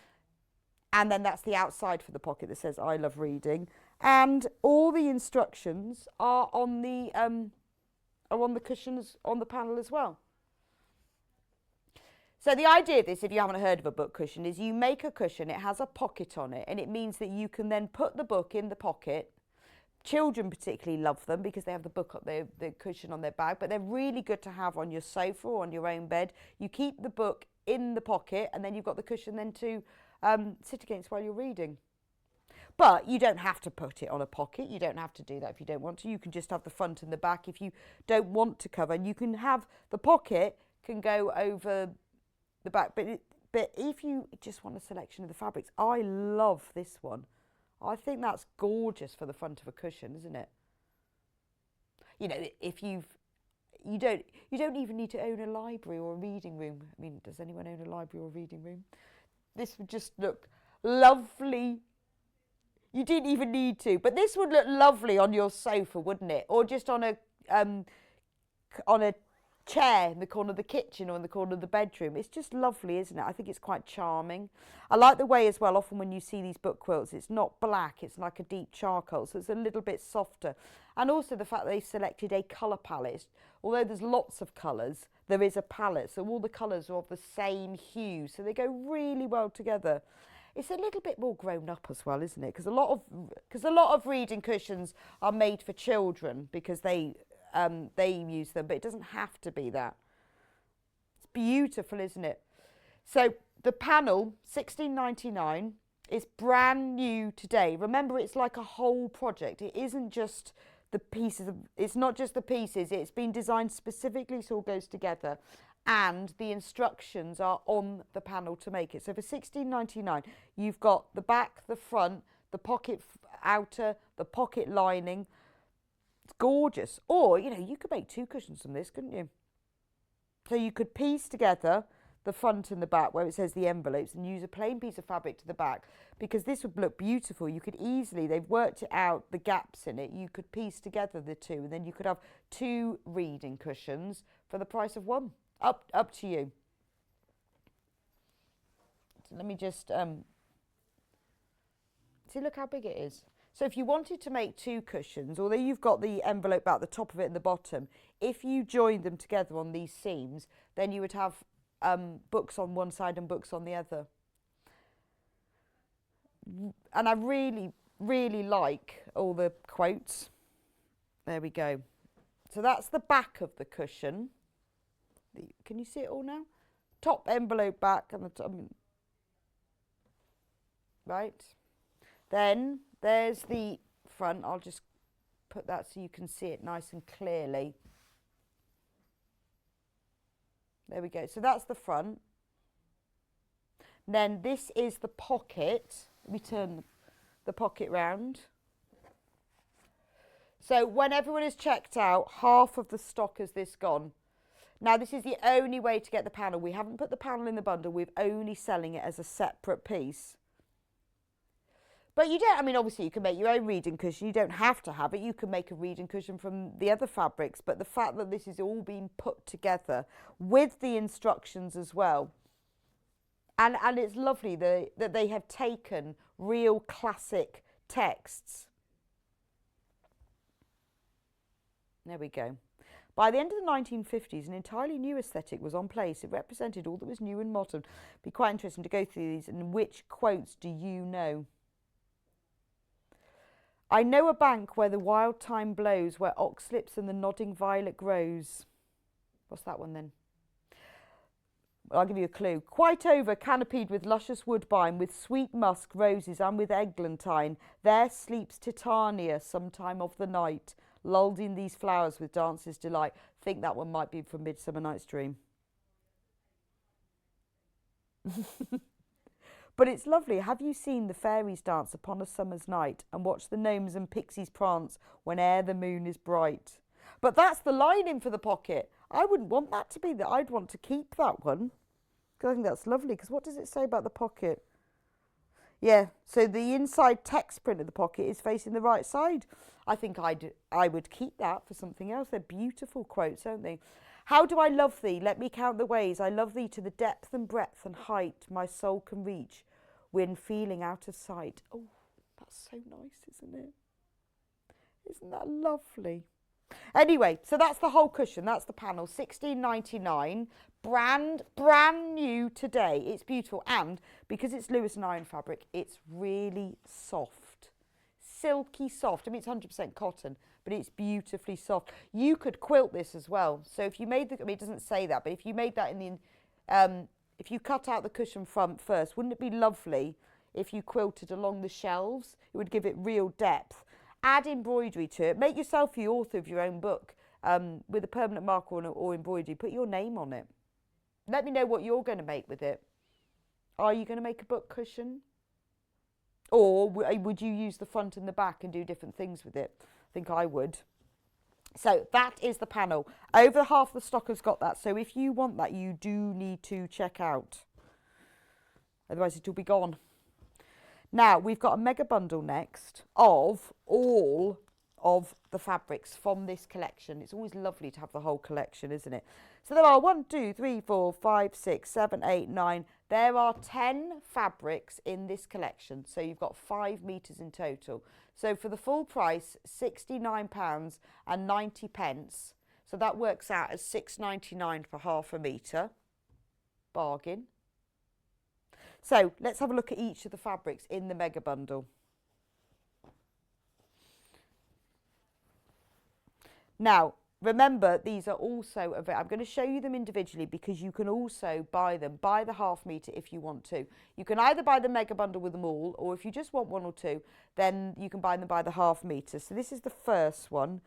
And then that's the outside for the pocket that says I love reading. And all the instructions are on the cushions on the panel as well. So the idea of this, if you haven't heard of a book cushion, is you make a cushion, it has a pocket on it, and it means that you can then put the book in the pocket. Children particularly love them because they have the book, the cushion on their bag, but they're really good to have on your sofa or on your own bed. You keep the book in the pocket, and then you've got the cushion then to sit against while you're reading. But you don't have to put it on a pocket. You don't have to do that if you don't want to. You can just have the front and the back if you don't want to cover. And you can have the pocket can go over the back. But if you just want a selection of the fabrics, I love this one. I think that's gorgeous for the front of a cushion, isn't it? You know, if you don't even need to own a library or a reading room. I mean, does anyone own a library or a reading room? This would just look lovely. You didn't even need to, but this would look lovely on your sofa, wouldn't it? Or just on a chair in the corner of the kitchen or in the corner of the bedroom. It's just lovely, isn't it? I think it's quite charming. I like the way as well, often when you see these book quilts, it's not black, it's like a deep charcoal, so it's a little bit softer. And also the fact that they've selected a colour palette. Although there's lots of colours, there is a palette, so all the colours are of the same hue, so they go really well together. It's a little bit more grown up as well, isn't it? Because a lot of reading cushions are made for children because they use them, but it doesn't have to be that. It's beautiful, isn't it? So the panel, $16.99, is brand new today. Remember, it's like a whole project. It isn't just the pieces. It's not just the pieces. It's been designed specifically so it all goes together. And the instructions are on the panel to make it. So for $16.99, you've got the back, the front, the pocket outer, the pocket lining. It's gorgeous. Or, you know, you could make two cushions from this, couldn't you? So you could piece together the front and the back where it says the envelopes and use a plain piece of fabric to the back, because this would look beautiful. You could easily, they've worked it out, the gaps in it, you could piece together the two, and then you could have two reading cushions for the price of one. Up to you. So let me just see, look how big it is. So if you wanted to make two cushions, although you've got the envelope at the top of it and the bottom, if you joined them together on these seams, then you would have books on one side and books on the other. And I really, really like all the quotes. There we go. So that's the back of the cushion. Can you see it all now? Top envelope back and the top. Right. Then there's the front. I'll just put that so you can see it nice and clearly. There we go. So that's the front. Then this is the pocket. Let me turn the pocket round. So when everyone is checked out, half of the stock has this gone. Now, this is the only way to get the panel. We haven't put the panel in the bundle. We're only selling it as a separate piece. But you don't, I mean, obviously you can make your own reading cushion. You don't have to have it. You can make a reading cushion from the other fabrics. But the fact that this is all being put together with the instructions as well. And it's lovely that they have taken real classic texts. There we go. By the end of the 1950s, an entirely new aesthetic was on place. It represented all that was new and modern. It'd be quite interesting to go through these. And which quotes do you know? I know a bank where the wild thyme blows, where oxlips and the nodding violet grows. What's that one then? Well, I'll give you a clue. Quite over, canopied with luscious woodbine, with sweet musk, roses, and with eglantine, there sleeps Titania sometime of the night, lulled in these flowers with dance's delight. I think that one might be from Midsummer Night's Dream. But it's lovely. Have you seen the fairies dance upon a summer's night and watch the gnomes and pixies prance whene'er the moon is bright? But that's the lining for the pocket. I wouldn't want that to be that. I'd want to keep that one. I think that's lovely, because what does it say about the pocket? Yeah, so the inside text print of the pocket is facing the right side. I think I would keep that for something else. They're beautiful quotes, aren't they? How do I love thee? Let me count the ways. I love thee to the depth and breadth and height my soul can reach. when feeling out of sight. Oh, that's so nice, isn't it? Isn't that lovely? Anyway, so that's the whole cushion. That's the panel. $16.99. Brand new today. It's beautiful. And because it's Lewis and Iron fabric, it's really soft. Silky soft. I mean, it's 100% cotton, but it's beautifully soft. You could quilt this as well. So if you made the, I mean, it doesn't say that, but if you made that in the, if you cut out the cushion front first, wouldn't it be lovely if you quilted along the shelves? It would give it real depth. Add embroidery to it. Make yourself the author of your own book with a permanent marker or embroidery. Put your name on it. Let me know what you're going to make with it. Are you going to make a book cushion? Or would you use the front and the back and do different things with it? I think I would. So that is the panel. Over half the stock has got that. So if you want that, you do need to check out. Otherwise it will be gone. Now, we've got a mega bundle next of all of the fabrics from this collection. It's always lovely to have the whole collection, isn't it? So there are 1, 2, 3, 4, 5, 6, 7, 8, 9. There are 10 fabrics in this collection. So you've got 5 metres in total. So for the full price, £69.90. So that works out as £6.99 for half a metre. Bargain. So let's have a look at each of the fabrics in the mega bundle. Now, remember, these are also available. I'm going to show you them individually because you can also buy them by the half metre if you want to. You can either buy the mega bundle with them all, or if you just want 1 or 2, then you can buy them by the half metre. So this is the first one.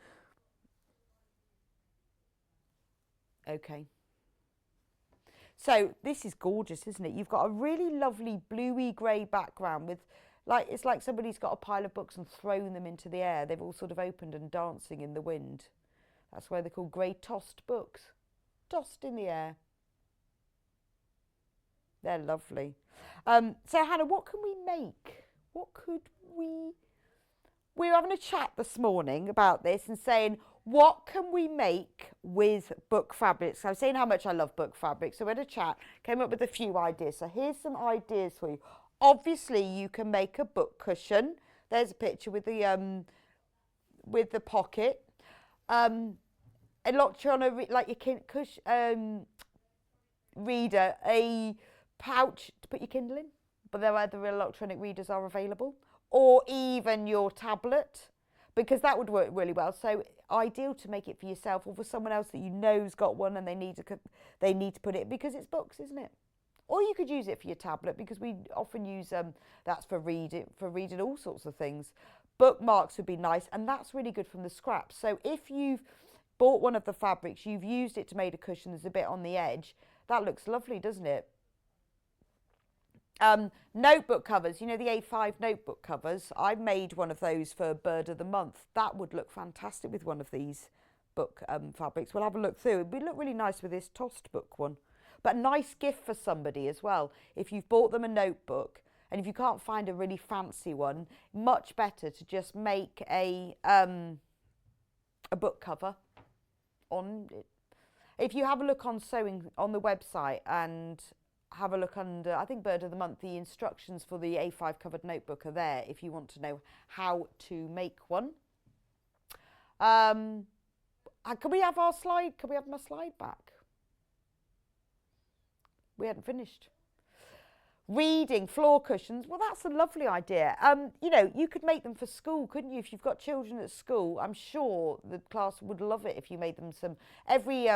Okay. So this is gorgeous, isn't it? You've got a really lovely bluey grey background with, like, it's like somebody's got a pile of books and thrown them into the air. They've all sort of opened and dancing in the wind. That's why they're called grey tossed books. Tossed in the air. They're lovely. So Hannah, what can we make? What could we... We were having a chat this morning about this and saying, what can we make with book fabrics? I was saying how much I love book fabrics. So we had a chat, came up with a few ideas. So here's some ideas for you. Obviously, you can make a book cushion. There's a picture with the pocket. Electronic, like your reader, a pouch to put your Kindle in. But there are other electronic readers are available. Or even your tablet, because that would work really well. So ideal to make it for yourself or for someone else that you know's got one and they need to put it, because it's books, isn't it? Or you could use it for your tablet, because we often use that's for reading all sorts of things. Bookmarks would be nice, and that's really good from the scraps. So if you've bought one of the fabrics, you've used it to make a cushion, there's a bit on the edge, that looks lovely, doesn't it? Notebook covers, you know, the A5 notebook covers. I made one of those for Bird of the Month. That would look fantastic with one of these book fabrics. We'll have a look through. It would look really nice with this tossed book one. But a nice gift for somebody as well. If you've bought them a notebook, and if you can't find a really fancy one, much better to just make a book cover on it. If you have a look on sewing on the website and have a look under, I think Bird of the Month, the instructions for the A5 covered notebook are there if you want to know how to make one. Can we have our slide? Can we have my slide back? We hadn't finished. Reading floor cushions. Well, that's a lovely idea. You know, you could make them for school, couldn't you? If you've got children at school, I'm sure the class would love it if you made them some. Every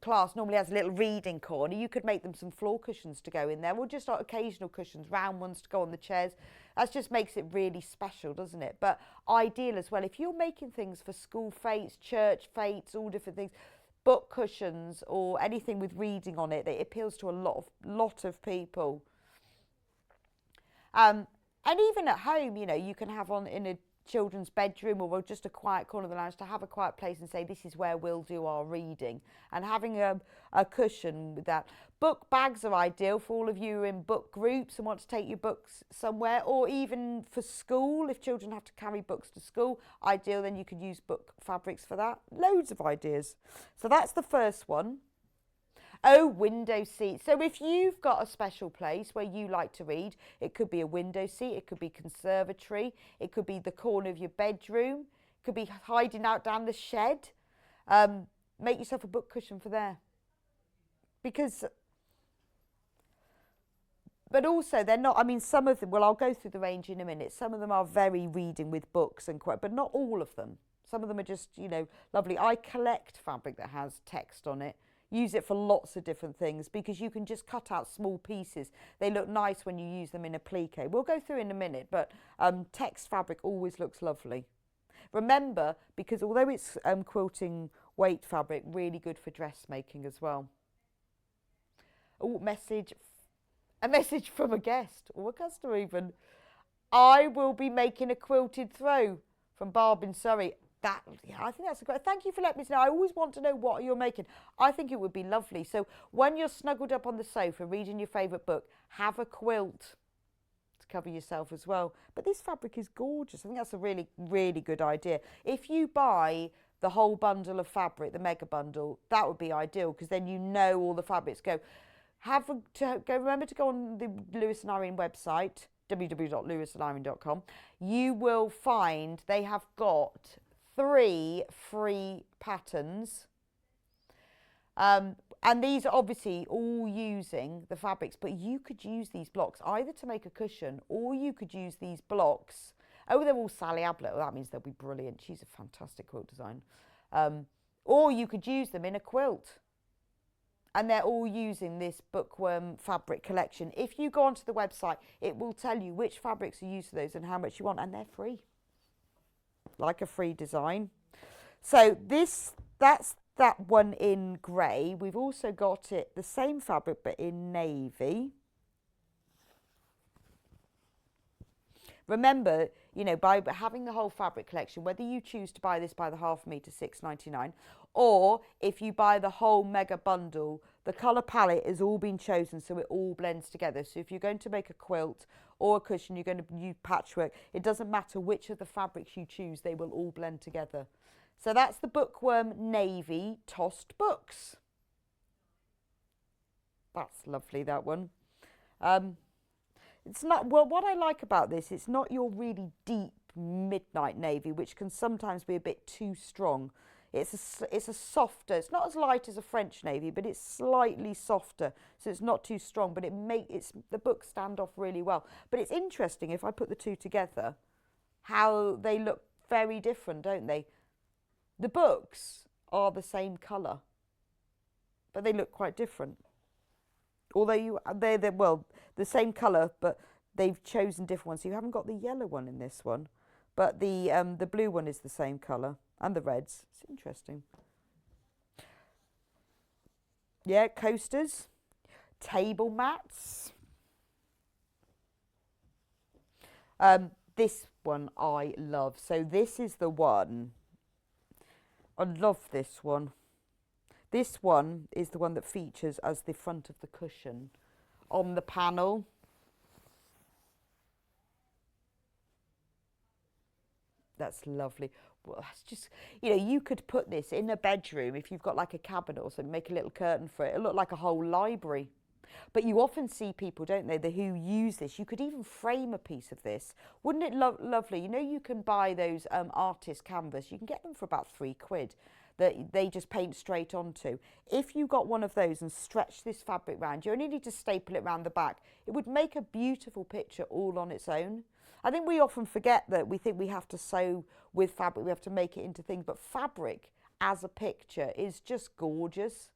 class normally has a little reading corner. You could make them some floor cushions to go in there, or just like occasional cushions, round ones to go on the chairs. That just makes it really special, doesn't it? But ideal as well. If you're making things for school fetes, church fetes, all different things, book cushions or anything with reading on it, it appeals to a lot of people. And even at home, you know, you can have on in a children's bedroom or just a quiet corner of the lounge to have a quiet place and say, this is where we'll do our reading. And having a cushion with that. Book bags are ideal for all of you who are in book groups and want to take your books somewhere, or even for school, if children have to carry books to school, ideal, then you could use book fabrics for that. Loads of ideas. So that's the first one. Oh, window seat. So if you've got a special place where you like to read, it could be a window seat, it could be conservatory, it could be the corner of your bedroom, it could be hiding out down the shed. Make yourself a book cushion for there. Because, but also they're not, I mean, some of them, well, I'll go through the range in a minute. Some of them are very reading with books and quite, but not all of them. Some of them are just, you know, lovely. I collect fabric that has text on it. Use it for lots of different things because you can just cut out small pieces. They look nice when you use them in a plique. We'll go through in a minute, but text fabric always looks lovely. Remember, because although it's quilting weight fabric, really good for dressmaking as well. Oh, a message from a guest or a customer even. I will be making a quilted throw from Barb in Surrey. I think that's a great. Thank you for letting me know. I always want to know what you're making. I think it would be lovely. So when you're snuggled up on the sofa reading your favourite book, have a quilt to cover yourself as well. But this fabric is gorgeous. I think that's a really, really good idea. If you buy the whole bundle of fabric, the mega bundle, that would be ideal because then you know all the fabrics go. Remember to go on the Lewis and Irene website, www.lewisandirene.com. You will find they have got 3 free patterns. And these are obviously all using the fabrics, but you could use these blocks either to make a cushion or you could use these blocks. Oh, they're all Sally Ablett. Well, that means they'll be brilliant. She's a fantastic quilt designer. Or you could use them in a quilt. And they're all using this bookworm fabric collection. If you go onto the website, it will tell you which fabrics are used for those and how much you want, and they're free. Like a free design. So that's that one in grey. We've also got it, the same fabric, but in navy. Remember, you know, by having the whole fabric collection, whether you choose to buy this by the half metre, $6.99, or if you buy the whole mega bundle, the colour palette has all been chosen so it all blends together. So if you're going to make a quilt or a cushion, you're going to use patchwork, it doesn't matter which of the fabrics you choose, they will all blend together. So that's the Bookworm Navy Tossed Books. That's lovely, that one. It's not, well, what I like about this, it's not your really deep midnight navy, which can sometimes be a bit too strong. It's a softer, it's not as light as a French navy, but it's slightly softer, so it's not too strong, but the books stand off really well. But it's interesting, if I put the two together, how they look very different, don't they? The books are the same colour, but they look quite different. Although they're the same colour, but they've chosen different ones. So you haven't got the yellow one in this one, but the blue one is the same colour, and the reds. It's interesting. Yeah, coasters, table mats. This one I love. So this is the one. I love this one. This one is the one that features as the front of the cushion on the panel. That's lovely. Well, that's just, you know, you could put this in a bedroom if you've got like a cabinet or something, make a little curtain for it. It'll look like a whole library. But you often see people, don't they, who use this. You could even frame a piece of this. Wouldn't it lovely? You know, you can buy those artist canvas. You can get them for about £3 that they just paint straight onto. If you got one of those and stretch this fabric round, you only need to staple it round the back. It would make a beautiful picture all on its own. I think we often forget that. We think we have to sew with fabric, we have to make it into things, but fabric as a picture is just gorgeous.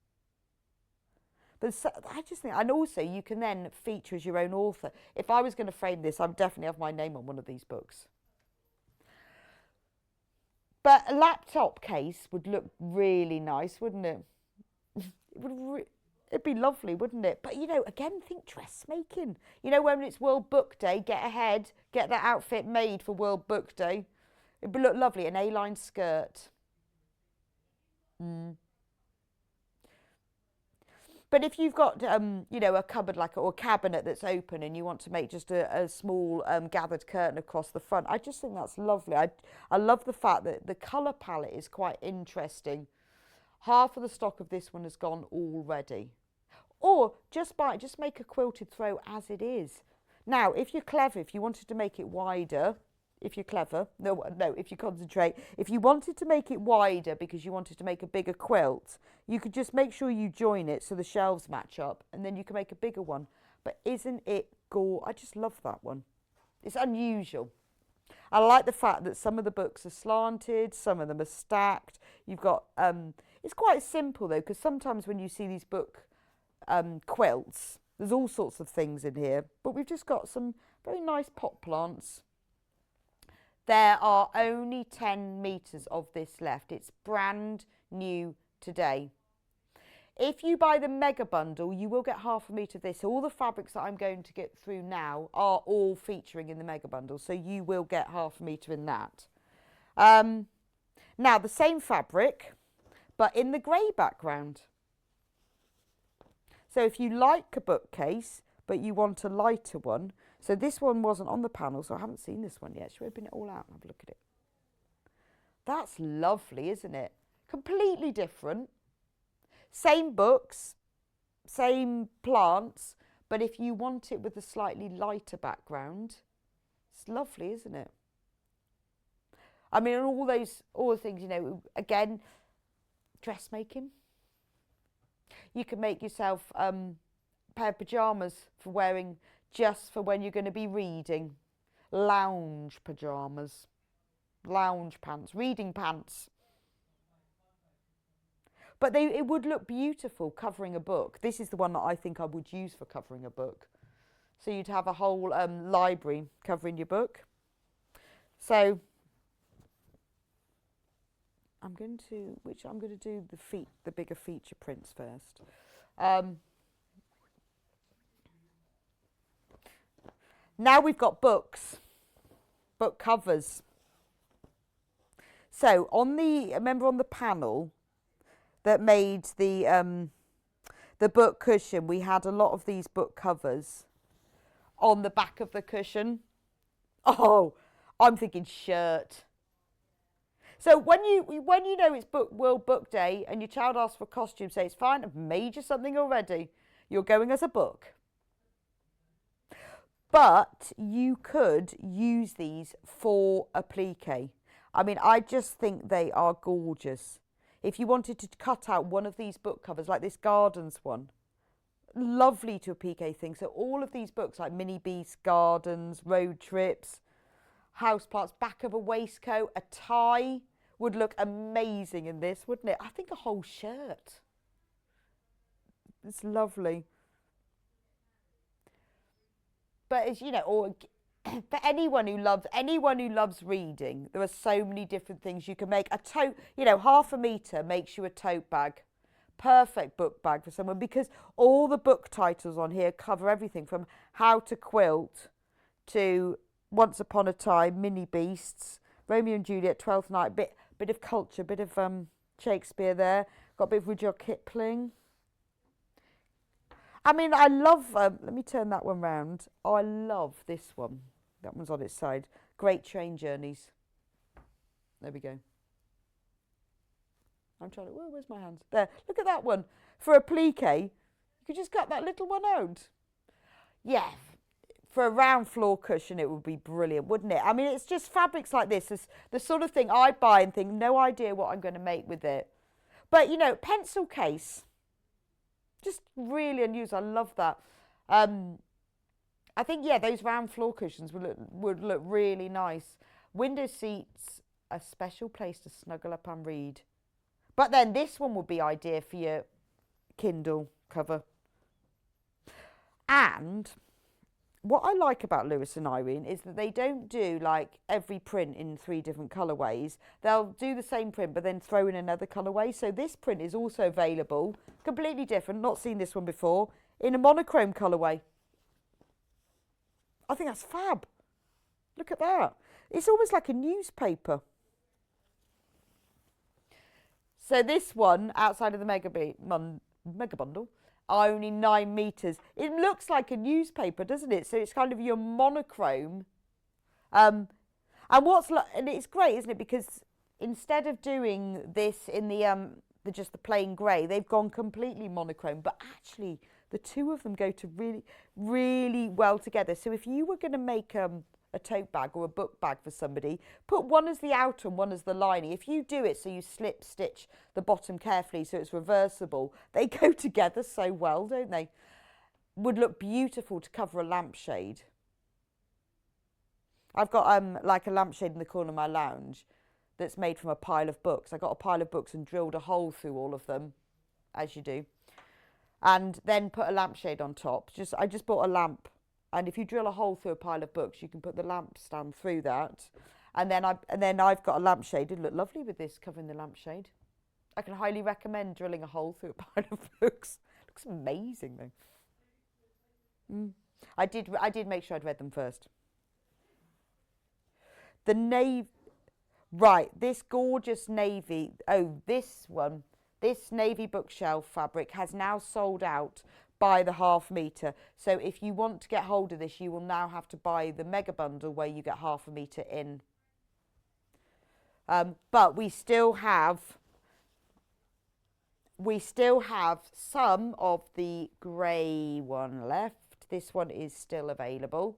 But so, I just think, and also you can then feature as your own author. If I was going to frame this, I'd definitely have my name on one of these books. But a laptop case would look really nice, wouldn't it? It'd be lovely, wouldn't it? But, you know, again, think dressmaking. You know, when it's World Book Day, get ahead, get that outfit made for World Book Day. It would look lovely, an A-line skirt. But if you've got, you know, a cupboard or a cabinet that's open and you want to make just a small gathered curtain across the front, I just think that's lovely. I love the fact that the colour palette is quite interesting. Half of the stock of this one has gone already. Or just make a quilted throw as it is. Now, if you're clever, if you wanted to make it wider, if you're clever, if you concentrate, if you wanted to make it wider because you wanted to make a bigger quilt, you could just make sure you join it so the shelves match up, and then you can make a bigger one. But isn't it gorgeous? I just love that one. It's unusual. I like the fact that some of the books are slanted, some of them are stacked. You've got, it's quite simple though, because sometimes when you see these book quilts, there's all sorts of things in here, but we've just got some very nice pot plants. There are only 10 metres of this left. It's brand new today. If you buy the mega bundle, you will get half a metre of this. So all the fabrics that I'm going to get through now are all featuring in the mega bundle. So you will get half a metre in that. Now, the same fabric, but in the grey background. So if you like a bookcase, but you want a lighter one, so this one wasn't on the panel, so I haven't seen this one yet. Should we open it all out and have a look at it? That's lovely, isn't it? Completely different. Same books, same plants, but if you want it with a slightly lighter background, it's lovely, isn't it? I mean, all the things, you know, again, dressmaking. You can make yourself a pair of pyjamas for wearing just for when you're going to be reading. Lounge pyjamas, lounge pants, reading pants. But it would look beautiful covering a book. This is the one that I think I would use for covering a book. So you'd have a whole library covering your book. So I'm going to do the bigger feature prints first. Now we've got books, book covers. So remember on the panel that made the book cushion, we had a lot of these book covers on the back of the cushion. Oh, I'm thinking shirt. So when you know it's World Book Day and your child asks for a costume, say it's fine, I've made you something already. You're going as a book. But you could use these for applique. I mean, I just think they are gorgeous. If you wanted to cut out one of these book covers, like this Gardens one, lovely to applique thing. So all of these books, like Mini Beast, Gardens, Road Trips, Houseplants, back of a waistcoat, a tie would look amazing in this, wouldn't it? I think a whole shirt. It's lovely. But as you know, or for anyone who loves reading, there are so many different things you can make. A tote, you know, half a metre makes you a tote bag. Perfect book bag for someone, because all the book titles on here cover everything from How to Quilt to Once Upon a Time, Mini Beasts, Romeo and Juliet, Twelfth Night, bit of culture, bit of Shakespeare there. Got a bit of Rudyard Kipling. I mean, I love, let me turn that one round. I love this one. That one's on its side. Great Train Journeys. There we go. I'm trying to, where's my hands? There, look at that one. For applique, you could just cut that little one out. Yeah, for a round floor cushion, it would be brilliant, wouldn't it? I mean, it's just fabrics like this. It's the sort of thing I'd buy and think, no idea what I'm going to make with it. But, you know, pencil case. Just really unusual. I love that. I think, yeah, those round floor cushions would look really nice. Window seats, a special place to snuggle up and read. But then this one would be ideal for your Kindle cover. And what I like about Lewis and Irene is that they don't do like every print in 3 different colourways. They'll do the same print but then throw in another colourway. So this print is also available, completely different, not seen this one before, in a monochrome colourway. I think that's fab. Look at that. It's almost like a newspaper. So this one, outside of the mega bundle, are only 9 metres. It looks like a newspaper, doesn't it? So it's kind of your monochrome. And it's great, isn't it? Because instead of doing this in the just the plain grey, they've gone completely monochrome. But actually, The two of them go to really, really well together. So if you were going to make a tote bag or a book bag for somebody, put one as the outer and one as the lining. If you do it so you slip stitch the bottom carefully so it's reversible, they go together so well, don't they? Would look beautiful to cover a lampshade. I've got like a lampshade in the corner of my lounge that's made from a pile of books. I got a pile of books and drilled a hole through all of them, as you do, and then put a lampshade on top. I just bought a lamp, and if you drill a hole through a pile of books, you can put the lamp stand through that, and then I've got a lampshade. It'd look lovely with this covering the lampshade. I can highly recommend drilling a hole through a pile of books. Looks amazing though. I did make sure I'd read them first. The navy, right, this gorgeous navy, this navy bookshelf fabric has now sold out by the ½ metre. So if you want to get hold of this, you will now have to buy the mega bundle where you get ½ metre in. But we still have some of the grey one left. This one is still available.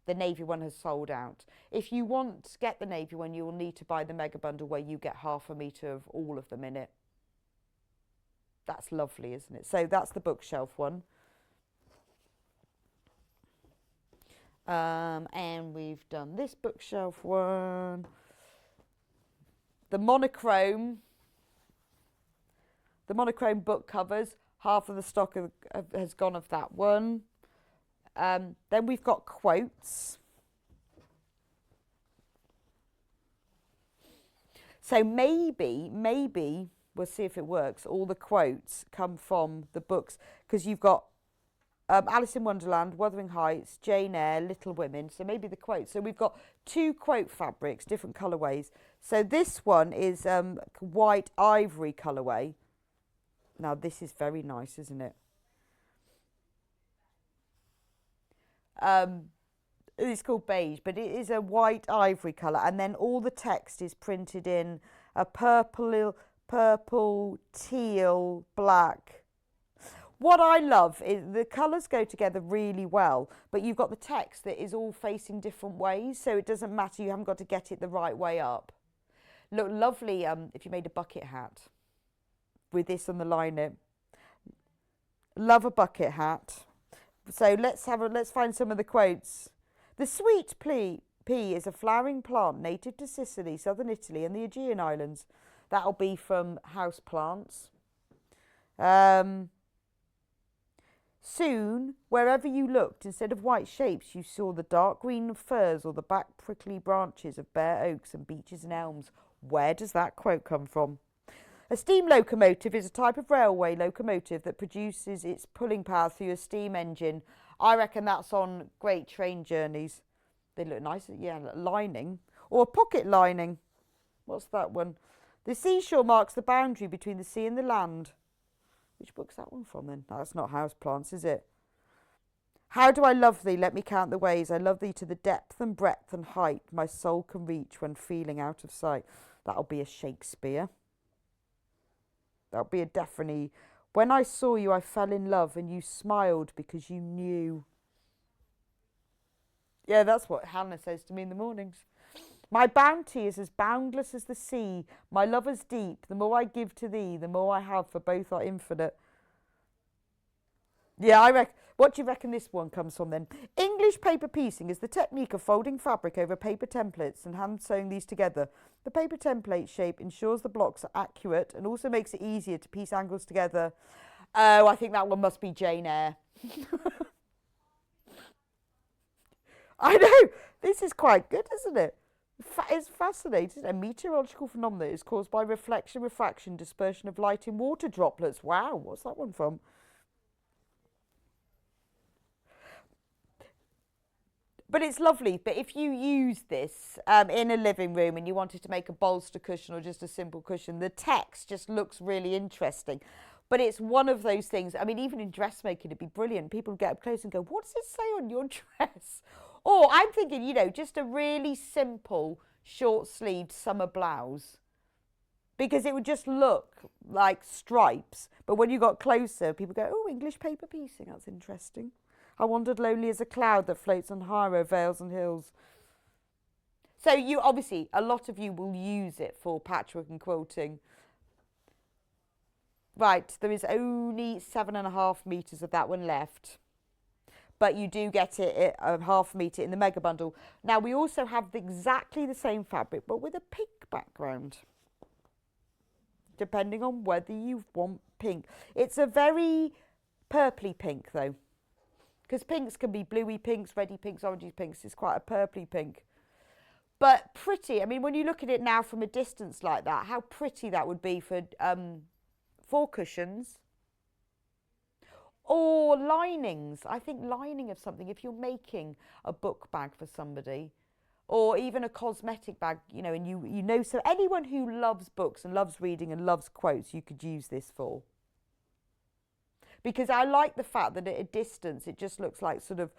The navy one has sold out. If you want to get the navy one, you will need to buy the mega bundle where you get ½ metre of all of them in it. That's lovely, isn't it? So that's the bookshelf one. And we've done this bookshelf one. The monochrome book covers, half of the stock has gone of that one. Then we've got quotes. So maybe, we'll see if it works, all the quotes come from the books, because you've got Alice in Wonderland, Wuthering Heights, Jane Eyre, Little Women, so maybe the quotes. So we've got 2 quote fabrics, different colourways. So this one is white ivory colourway. Now this is very nice, isn't it? It's called beige, but it is a white ivory colour, and then all the text is printed in a purple, teal, black. What I love is the colours go together really well, but you've got the text that is all facing different ways, so it doesn't matter, you haven't got to get it the right way up. Look lovely if you made a bucket hat with this on the lining. Love a bucket hat. So let's find some of the quotes. The sweet pea is a flowering plant native to Sicily, southern Italy and the Aegean Islands. That'll be from House Plants. Soon, wherever you looked, instead of white shapes, you saw the dark green of firs or the back prickly branches of bare oaks and beeches and elms. Where does that quote come from? A steam locomotive is a type of railway locomotive that produces its pulling power through a steam engine. I reckon that's on great train journeys. They look nice, yeah, lining. Or a pocket lining. What's that one? The seashore marks the boundary between the sea and the land. Which book's that one from then? No, that's not House Plants, is it? How do I love thee? Let me count the ways. I love thee to the depth and breadth and height my soul can reach when feeling out of sight. That'll be a Shakespeare. That'll be a Daphne. When I saw you, I fell in love and you smiled because you knew. Yeah, that's what Hannah says to me in the mornings. My bounty is as boundless as the sea. My love is deep. The more I give to thee, the more I have, for both are infinite. Yeah, what do you reckon this one comes from then? English paper piecing is the technique of folding fabric over paper templates and hand sewing these together. The paper template shape ensures the blocks are accurate and also makes it easier to piece angles together. Oh, I think that one must be Jane Eyre. I know, this is quite good, isn't it? It's fascinating. A meteorological phenomenon is caused by reflection, refraction, dispersion of light in water droplets. Wow, what's that one from? But it's lovely. But if you use this in a living room and you wanted to make a bolster cushion or just a simple cushion, the text just looks really interesting. But it's one of those things, I mean, even in dressmaking, it'd be brilliant. People get up close and go, what does it say on your dress? Or I'm thinking, you know, just a really simple short-sleeved summer blouse. because it would just look like stripes. But when you got closer, people go, oh, English paper piecing, that's interesting. I wandered lonely as a cloud that floats on high o'er vales and hills. So you obviously, a lot of you will use it for patchwork and quilting. Right, there is only 7.5 metres of that one left. But you do get it at a ½ metre in the mega bundle. Now we also have exactly the same fabric, but with a pink background. Depending on whether you want pink. It's a very purpley pink though. Because pinks can be bluey pinks, reddy pinks, orangey pinks. It's quite a purpley pink. But pretty. I mean, when you look at it now from a distance like that, how pretty that would be for cushions. Or linings. I think lining of something. If you're making a book bag for somebody, or even a cosmetic bag, you know, and you know, so anyone who loves books and loves reading and loves quotes, you could use this for. Because I like the fact that at a distance, it just looks like sort of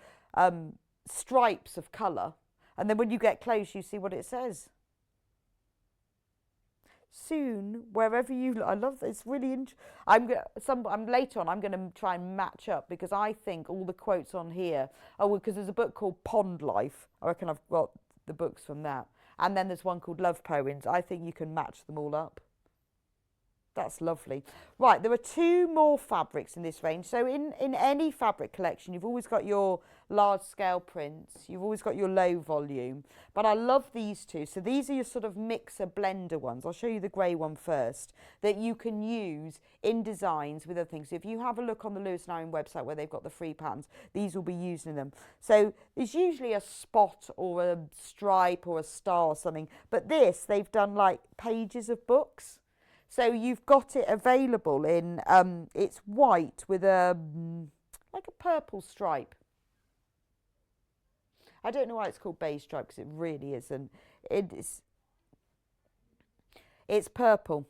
stripes of colour. And then when you get close, you see what it says. Soon, wherever you, I love this. It's really I'm later on. I'm going to try and match up because I think all the quotes on here. Oh, because there's a book called Pond Life. I reckon I've got the books from that. And then there's one called Love Poems. I think you can match them all up. That's lovely. Right, there are 2 more fabrics in this range. So in any fabric collection, you've always got your large scale prints. You've always got your low volume. But I love these 2. So these are your sort of mixer blender ones. I'll show you the grey one first that you can use in designs with other things. So if you have a look on the Lewis & Irwin website where they've got the free patterns, these will be used in them. So there's usually a spot or a stripe or a star or something. But this, they've done like pages of books. So you've got it available in, it's white with a, like a purple stripe. I don't know why it's called beige stripe because it really isn't. It's purple.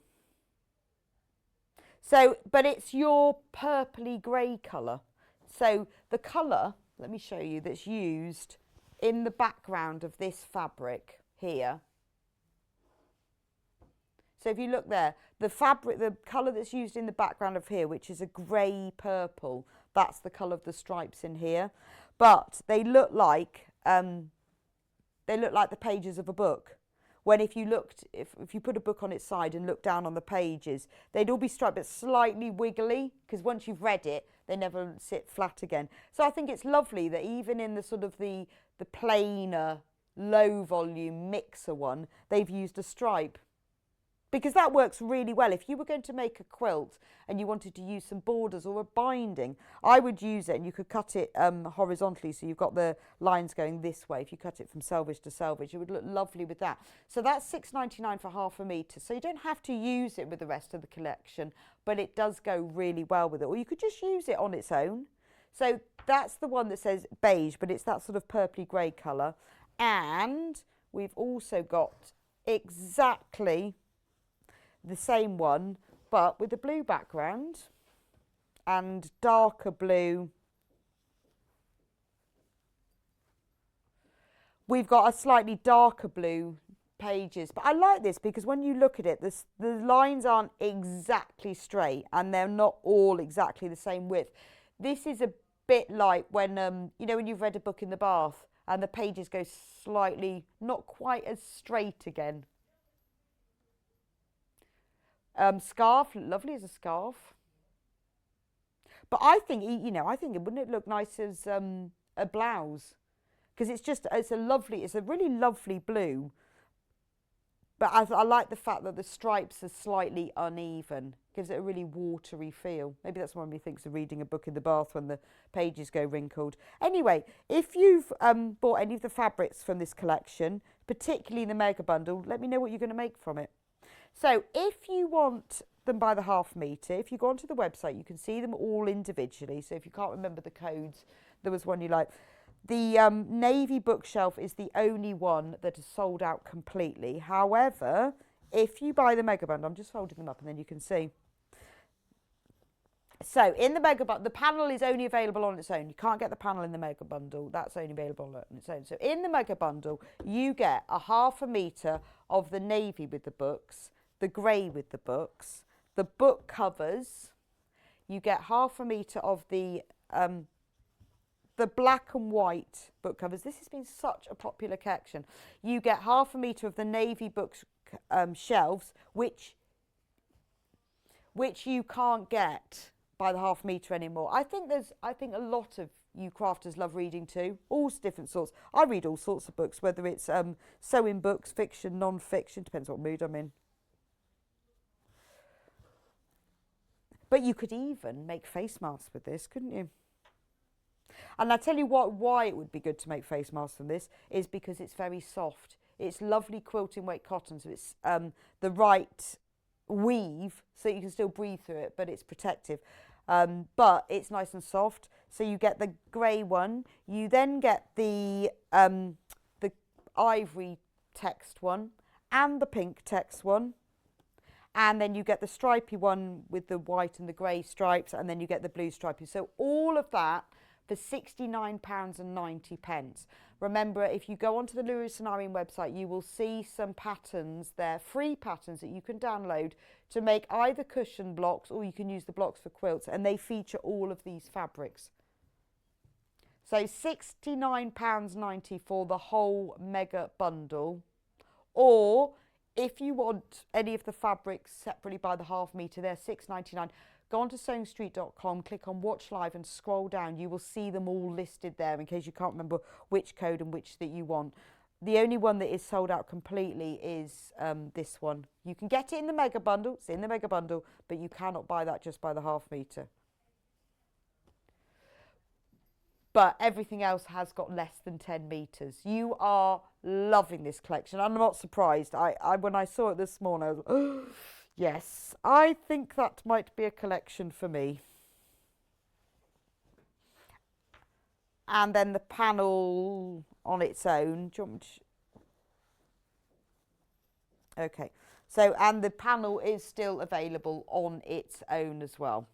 So, but it's your purpley grey colour. So the colour, let me show you, that's used in the background of this fabric here. So if you look there, the fabric, the colour that's used in the background of here, which is a grey purple, that's the colour of the stripes in here. But they look like the pages of a book. When if you looked, if you put a book on its side and look down on the pages, they'd all be striped, but slightly wiggly, because once you've read it, they never sit flat again. So I think it's lovely that even in the sort of the plainer, low volume mixer one, they've used a stripe. Because that works really well. If you were going to make a quilt and you wanted to use some borders or a binding, I would use it, and you could cut it horizontally, so you've got the lines going this way. If you cut it from selvage to selvage, it would look lovely with that. So that's £6.99 for ½ metre. So you don't have to use it with the rest of the collection, but it does go really well with it. Or you could just use it on its own. So that's the one that says beige, but it's that sort of purpley grey colour. And we've also got exactly the same one, but with a blue background and darker blue. We've got a slightly darker blue pages, but I like this because when you look at it, the lines aren't exactly straight and they're not all exactly the same width. This is a bit like when, you know, when you've read a book in the bath and the pages go slightly, not quite as straight again. Scarf, lovely as a scarf. But I think, you know, wouldn't it look nice as a blouse? Because it's a really lovely blue. But I like the fact that the stripes are slightly uneven. Gives it a really watery feel. Maybe that's what me thinks of reading a book in the bath when the pages go wrinkled. Anyway, if you've bought any of the fabrics from this collection, particularly the mega bundle, let me know what you're going to make from it. So if you want them by the ½ metre, if you go onto the website, you can see them all individually. So if you can't remember the codes, there was one you like. The navy bookshelf is the only one that is sold out completely. However, if you buy the mega bundle, I'm just folding them up and then you can see. So in the mega bundle, the panel is only available on its own. You can't get the panel in the mega bundle. That's only available on its own. So in the mega bundle, you get a ½ metre of the navy with the books. the grey with the books. The book covers, you get 1/2 metre of the black and white book covers. This has been such a popular collection. You get 1/2 metre of the navy books shelves, which you can't get by the 1/2 metre anymore. I think a lot of you crafters love reading too, all different sorts. I read all sorts of books, whether it's sewing books, fiction, non-fiction, depends what mood I'm in. But you could even make face masks with this, couldn't you? And I tell you why it would be good to make face masks from this is because it's very soft. It's lovely quilting weight cotton, so it's the right weave, so you can still breathe through it, but it's protective. But it's nice and soft. So you get the grey one. You then get the ivory text one and the pink text one. And then you get the stripy one with the white and the grey stripes, and then you get the blue stripy. So all of that for £69.90. Remember, if you go onto the Lewis and Irene website, you will see some patterns there, free patterns that you can download to make either cushion blocks, or you can use the blocks for quilts, and they feature all of these fabrics. So £69.90 for the whole mega bundle, or if you want any of the fabrics separately by the 1/2 metre, they're £6.99. Go on to sewingstreet.com, click on Watch Live and scroll down. You will see them all listed there in case you can't remember which code and which that you want. The only one that is sold out completely is this one. You can get it in the mega bundle, it's in the mega bundle, but you cannot buy that just by the 1/2 metre. But everything else has got less than 10 metres. You are loving this collection. I'm not surprised. When I saw it this morning, I was like, oh, yes, I think that might be a collection for me. And then the panel on its own. Do you want me to... Okay. So, and the panel is still available on its own as well.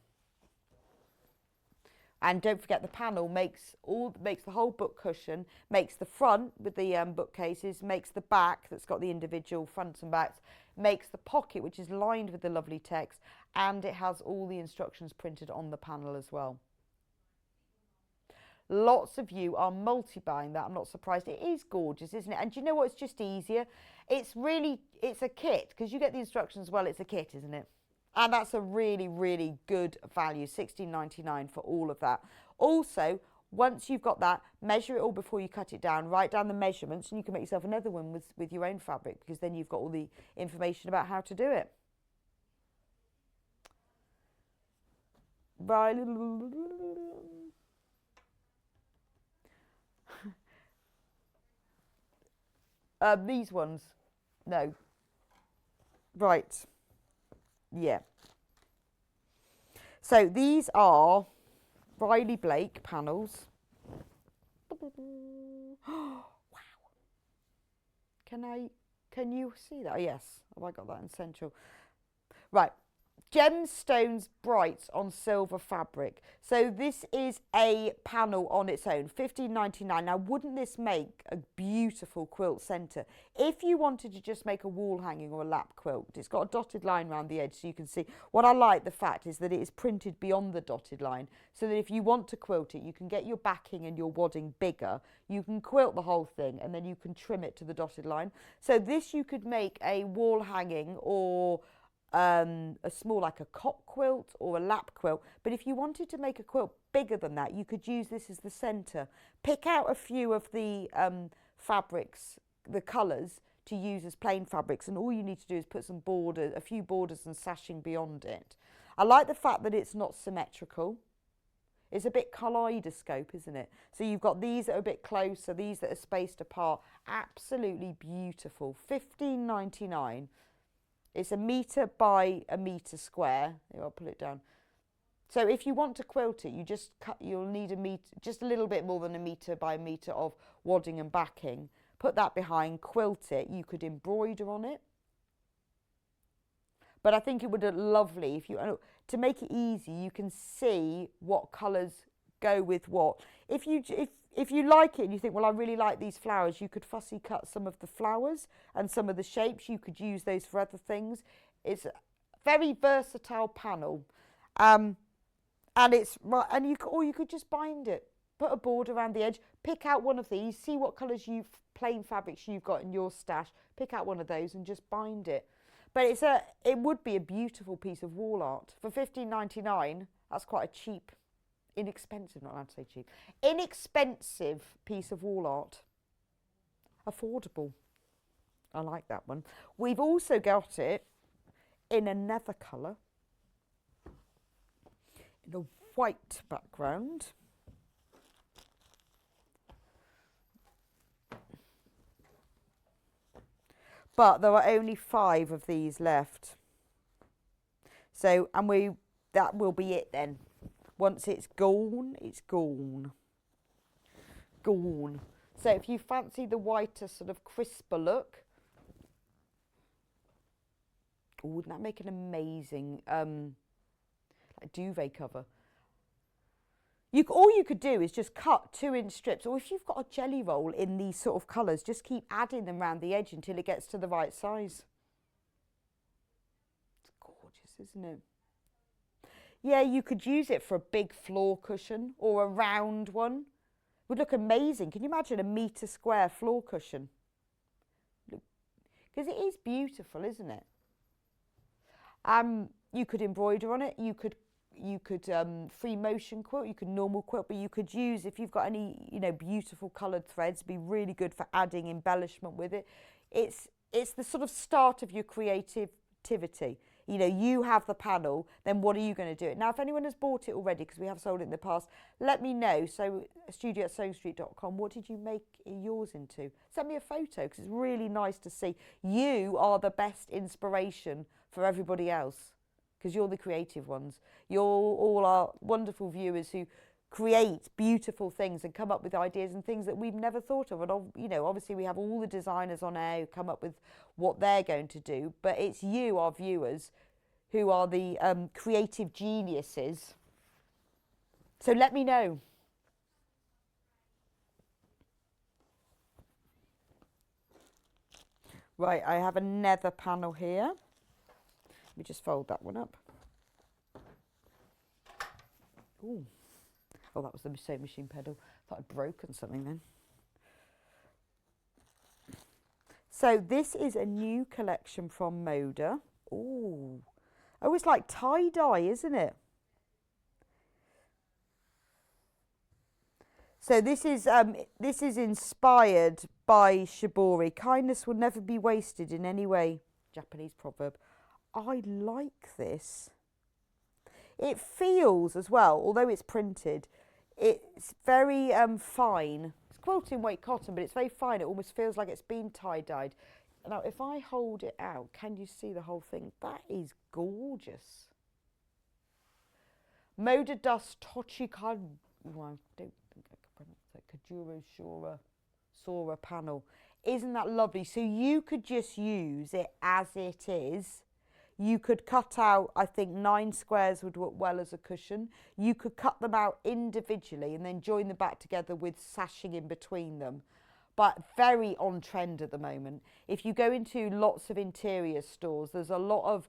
And don't forget, the panel makes the whole book cushion, makes the front with the bookcases, makes the back that's got the individual fronts and backs, makes the pocket, which is lined with the lovely text, and it has all the instructions printed on the panel as well. Lots of you are multi-buying that. I'm not surprised. It is gorgeous, isn't it? And do you know what? It's just easier. It's a kit, because you get the instructions as well. It's a kit, isn't it? And that's a really, really good value, £16.99 for all of that. Also, once you've got that, measure it all before you cut it down. Write down the measurements, and you can make yourself another one with your own fabric, because then you've got all the information about how to do it. Right. These ones. No. Right. Yeah. So these are Riley Blake panels. Wow. Can you see that? Yes. Have I got that in central? Right. Gemstones Brights on silver fabric. So this is a panel on its own, £15.99. Now, wouldn't this make a beautiful quilt centre? If you wanted to just make a wall hanging or a lap quilt, it's got a dotted line around the edge so you can see. What I like the fact is that it is printed beyond the dotted line, so that if you want to quilt it, you can get your backing and your wadding bigger. You can quilt the whole thing, and then you can trim it to the dotted line. So this you could make a wall hanging, or a small, like a cot quilt or a lap quilt. But if you wanted to make a quilt bigger than that, you could use this as the centre. Pick out a few of the fabrics, the colours, to use as plain fabrics, and all you need to do is put some borders, a few borders and sashing beyond it. I like the fact that it's not symmetrical. It's a bit kaleidoscope, isn't it? So you've got these that are a bit closer, these that are spaced apart. Absolutely beautiful. £15.99. It's 1 metre by 1 metre square. Here, I'll pull it down. So if you want to quilt it, you'll need just a little bit more than 1 metre by 1 metre of wadding and backing. Put that behind, quilt it. You could embroider on it. But I think it would look lovely if you, to make it easy, you can see what colours go with what. If you like it and you think, well, I really like these flowers, you could fussy cut some of the flowers and some of the shapes. You could use those for other things. It's a very versatile panel, and or you could just bind it. Put a border around the edge. Pick out one of these. See what colours plain fabrics you've got in your stash. Pick out one of those and just bind it. But it would be a beautiful piece of wall art for $15.99. That's quite a cheap, inexpensive. Not allowed to say cheap. Inexpensive piece of wall art. Affordable. I like that one. We've also got it in another colour, in a white background. But there are only 5 of these left. So, and that will be it then. Once it's gone, it's gone. Gone. So if you fancy the whiter, sort of crisper look, wouldn't that make an amazing like duvet cover? All you could do is just cut 2-inch strips, or if you've got a jelly roll in these sort of colours, just keep adding them around the edge until it gets to the right size. It's gorgeous, isn't it? Yeah, you could use it for a big floor cushion or a round one. It would look amazing. Can you imagine a metre square floor cushion? Because it is beautiful, isn't it? You could embroider on it. You could free motion quilt, you could normal quilt, but you could use, if you've got any, beautiful coloured threads, be really good for adding embellishment with it. It's the sort of start of your creativity. You have the panel, then what are you going to do it? Now, if anyone has bought it already, because we have sold it in the past, let me know. So, studio@sewingstreet.com, what did you make yours into? Send me a photo, because it's really nice to see. You are the best inspiration for everybody else, because you're the creative ones. You're all our wonderful viewers who create beautiful things and come up with ideas and things that we've never thought of. And, obviously we have all the designers on air who come up with what they're going to do, but it's you, our viewers, who are the creative geniuses. So let me know. Right, I have another panel here. Let me just fold that one up. Ooh. Oh, that was the sewing machine pedal. Thought I'd broken something then. So this is a new collection from Moda. Ooh. Oh, it's like tie-dye, isn't it? So this is inspired by shibori. Kindness will never be wasted in any way. Japanese proverb. I like this. It feels as well, although it's printed, it's very fine. It's quilting weight cotton, but it's very fine. It almost feels like it's been tie-dyed. Now, if I hold it out, can you see the whole thing? That is gorgeous. Moda Dust Tochikad. Well, I don't think I can pronounce that. Kajuro Sora panel. Isn't that lovely? So you could just use it as it is. You could cut out, I think 9 squares would work well as a cushion. You could cut them out individually and then join them back together with sashing in between them. But very on trend at the moment. If you go into lots of interior stores, there's a lot of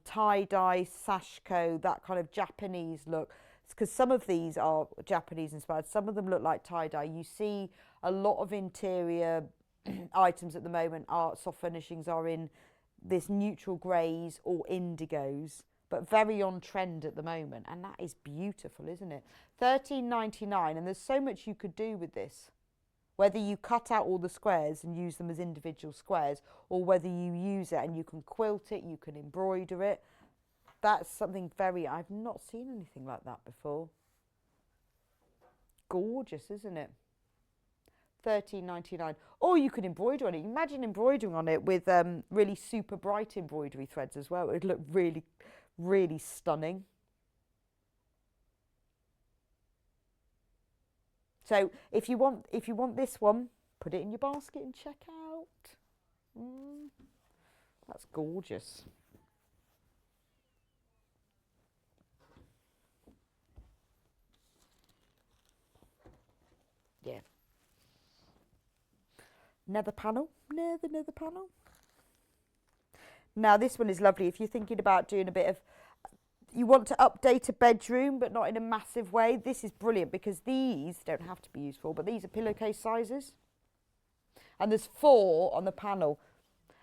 tie-dye, sashiko, that kind of Japanese look. Because some of these are Japanese inspired, some of them look like tie-dye. You see a lot of interior items at the moment, soft furnishings are in this neutral greys or indigos, but very on trend at the moment, and that is beautiful, isn't it? $13.99, and there's so much you could do with this, whether you cut out all the squares and use them as individual squares, or whether you use it and you can quilt it, you can embroider it. That's something I've not seen anything like that before. Gorgeous, isn't it? $13.99. Or you could embroider on it. Imagine embroidering on it with really super bright embroidery threads as well. It would look really, really stunning. So if you want this one, put it in your basket and check out. That's gorgeous. nether panel. Nether panel. Now this one is lovely if you're thinking about doing a bit of, you want to update a bedroom but not in a massive way. This is brilliant because these don't have to be useful, but these are pillowcase sizes. And there's 4 on the panel.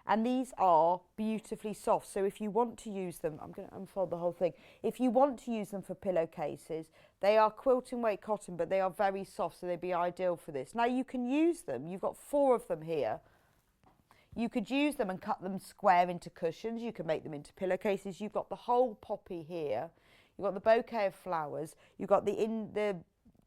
And these are beautifully soft. So if you want to use them, I'm going to unfold the whole thing. If you want to use them for pillowcases, they are quilting weight cotton, but they are very soft, so they'd be ideal for this. Now you can use them. You've got 4 of them here. You could use them and cut them square into cushions. You can make them into pillowcases. You've got the whole poppy here. You've got the bouquet of flowers. You've got the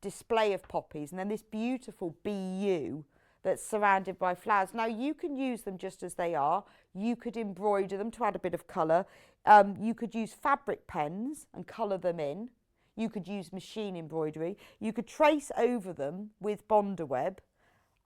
display of poppies, and then this beautiful BU that's surrounded by flowers. Now you can use them just as they are. You could embroider them to add a bit of colour. You could use fabric pens and colour them in. You could use machine embroidery. You could trace over them with Bondaweb,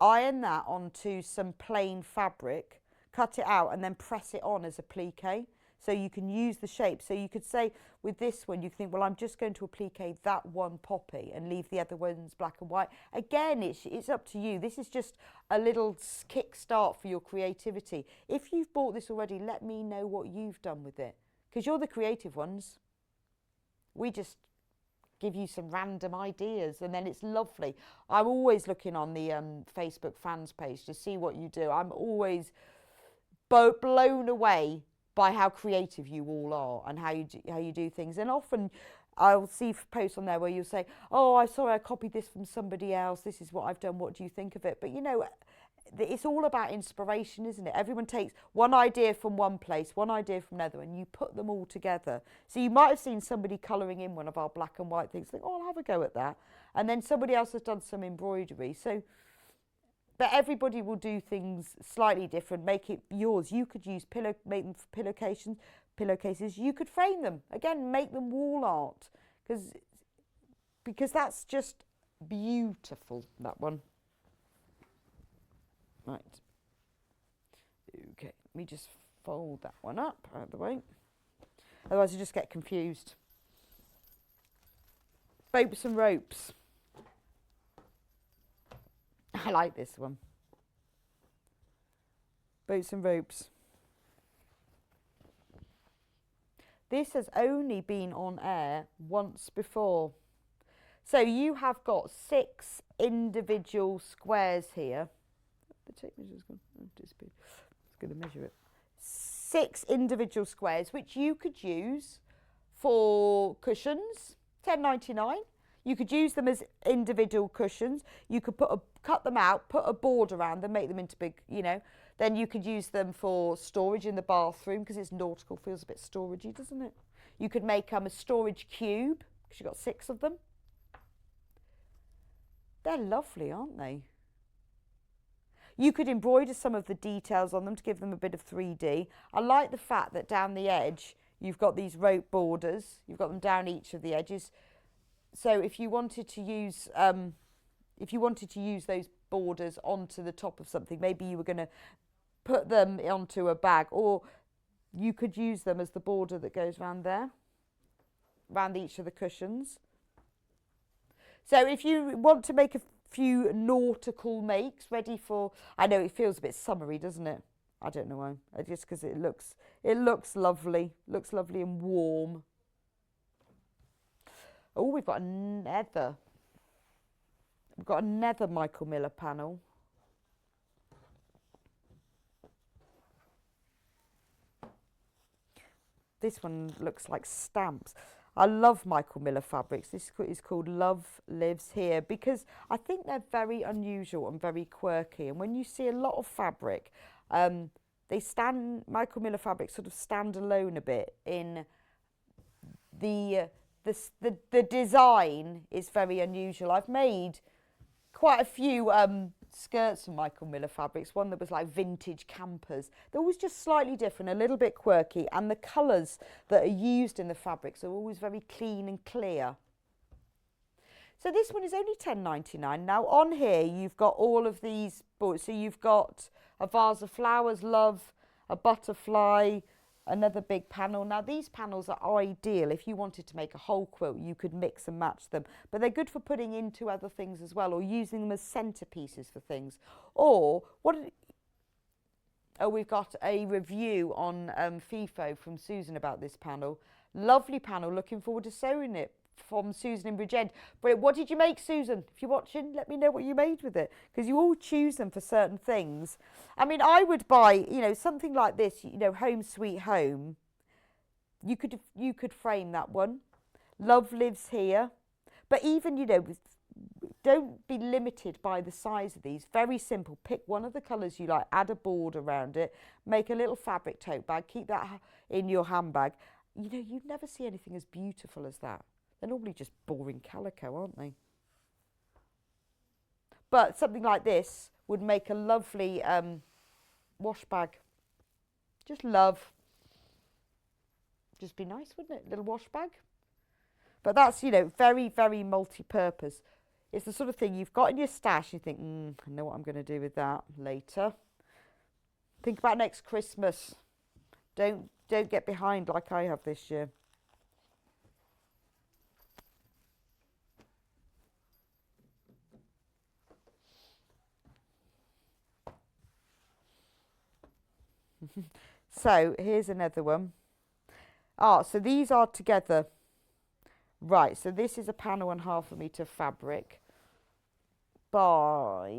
iron that onto some plain fabric, cut it out and then press it on as a plique. So you can use the shape. So you could say with this one, you can think, well, I'm just going to applique that one poppy and leave the other ones black and white. Again, it's up to you. This is just a little kickstart for your creativity. If you've bought this already, let me know what you've done with it, because you're the creative ones. We just give you some random ideas, and then it's lovely. I'm always looking on the Facebook fans page to see what you do. I'm always blown away by how creative you all are and how you do things. And often I'll see posts on there where you'll say, oh, I'm sorry, I copied this from somebody else. This is what I've done. What do you think of it? But you know, it's all about inspiration, isn't it? Everyone takes one idea from one place, one idea from another, and you put them all together. So you might have seen somebody colouring in one of our black and white things, think, oh, I'll have a go at that. And then somebody else has done some embroidery. So, but everybody will do things slightly different, make it yours. You could use make them for pillowcases. You could frame them. Again, make them wall art, because that's just beautiful, that one. Right. Okay, let me just fold that one up out of the way. Otherwise I just get confused. Ropes and ropes. I like this one. Boats and ropes. This has only been on air once before. So you have got 6 individual squares here. The tape measure's gone. Oh, disappeared. It's going to measure it. 6 individual squares, which you could use for cushions, £10.99. You could use them as individual cushions. You could cut them out, put a board around them, make them into big, you know. Then you could use them for storage in the bathroom, because it's nautical, feels a bit storagey, doesn't it? You could make a storage cube, because you've got 6 of them. They're lovely, aren't they? You could embroider some of the details on them to give them a bit of 3D. I like the fact that down the edge, you've got these rope borders. You've got them down each of the edges. So if you wanted to use, those borders onto the top of something, maybe you were going to put them onto a bag, or you could use them as the border that goes around there, around each of the cushions. So if you want to make a few nautical makes ready for, I know it feels a bit summery, doesn't it? I don't know why. Just because it looks lovely, and warm. Oh, we've got a nether. We've got a nether Michael Miller panel. This one looks like stamps. I love Michael Miller fabrics. This is called Love Lives Here, because I think they're very unusual and very quirky. And when you see a lot of fabric, Michael Miller fabrics sort of stand alone a bit in the design is very unusual. I've made quite a few skirts from Michael Miller fabrics, one that was like vintage campers. They're always just slightly different, a little bit quirky, and the colours that are used in the fabrics are always very clean and clear. So this one is only £10.99. Now on here you've got all of these boards. So you've got a vase of flowers, love, a butterfly, another big panel. Now these panels are ideal if you wanted to make a whole quilt. You could mix and match them, but they're good for putting into other things as well, or using them as centerpieces for things. Or what Oh, we've got a review on FIFO from Susan about this panel. Lovely panel. Looking forward to sewing it, from Susan in Bridgend. But what did you make, Susan? If you're watching, let me know what you made with it, because you all choose them for certain things. I mean, I would buy, you know, something like this, you know, Home Sweet Home. You could frame that one. Love Lives Here. But even, you know, don't be limited by the size of these. Very simple. Pick one of the colours you like, add a board around it, make a little fabric tote bag, keep that in your handbag. You know, you'd never see anything as beautiful as that. They're normally just boring calico, aren't they? But something like this would make a lovely wash bag. Just love. Just be nice, wouldn't it? Little wash bag. But that's, you know, very, very multi-purpose. It's the sort of thing you've got in your stash. You think, I know what I'm going to do with that later. Think about next Christmas. Don't get behind like I have this year. So here's another one. So these are together. Right, so this is a panel and 1/2 metre fabric by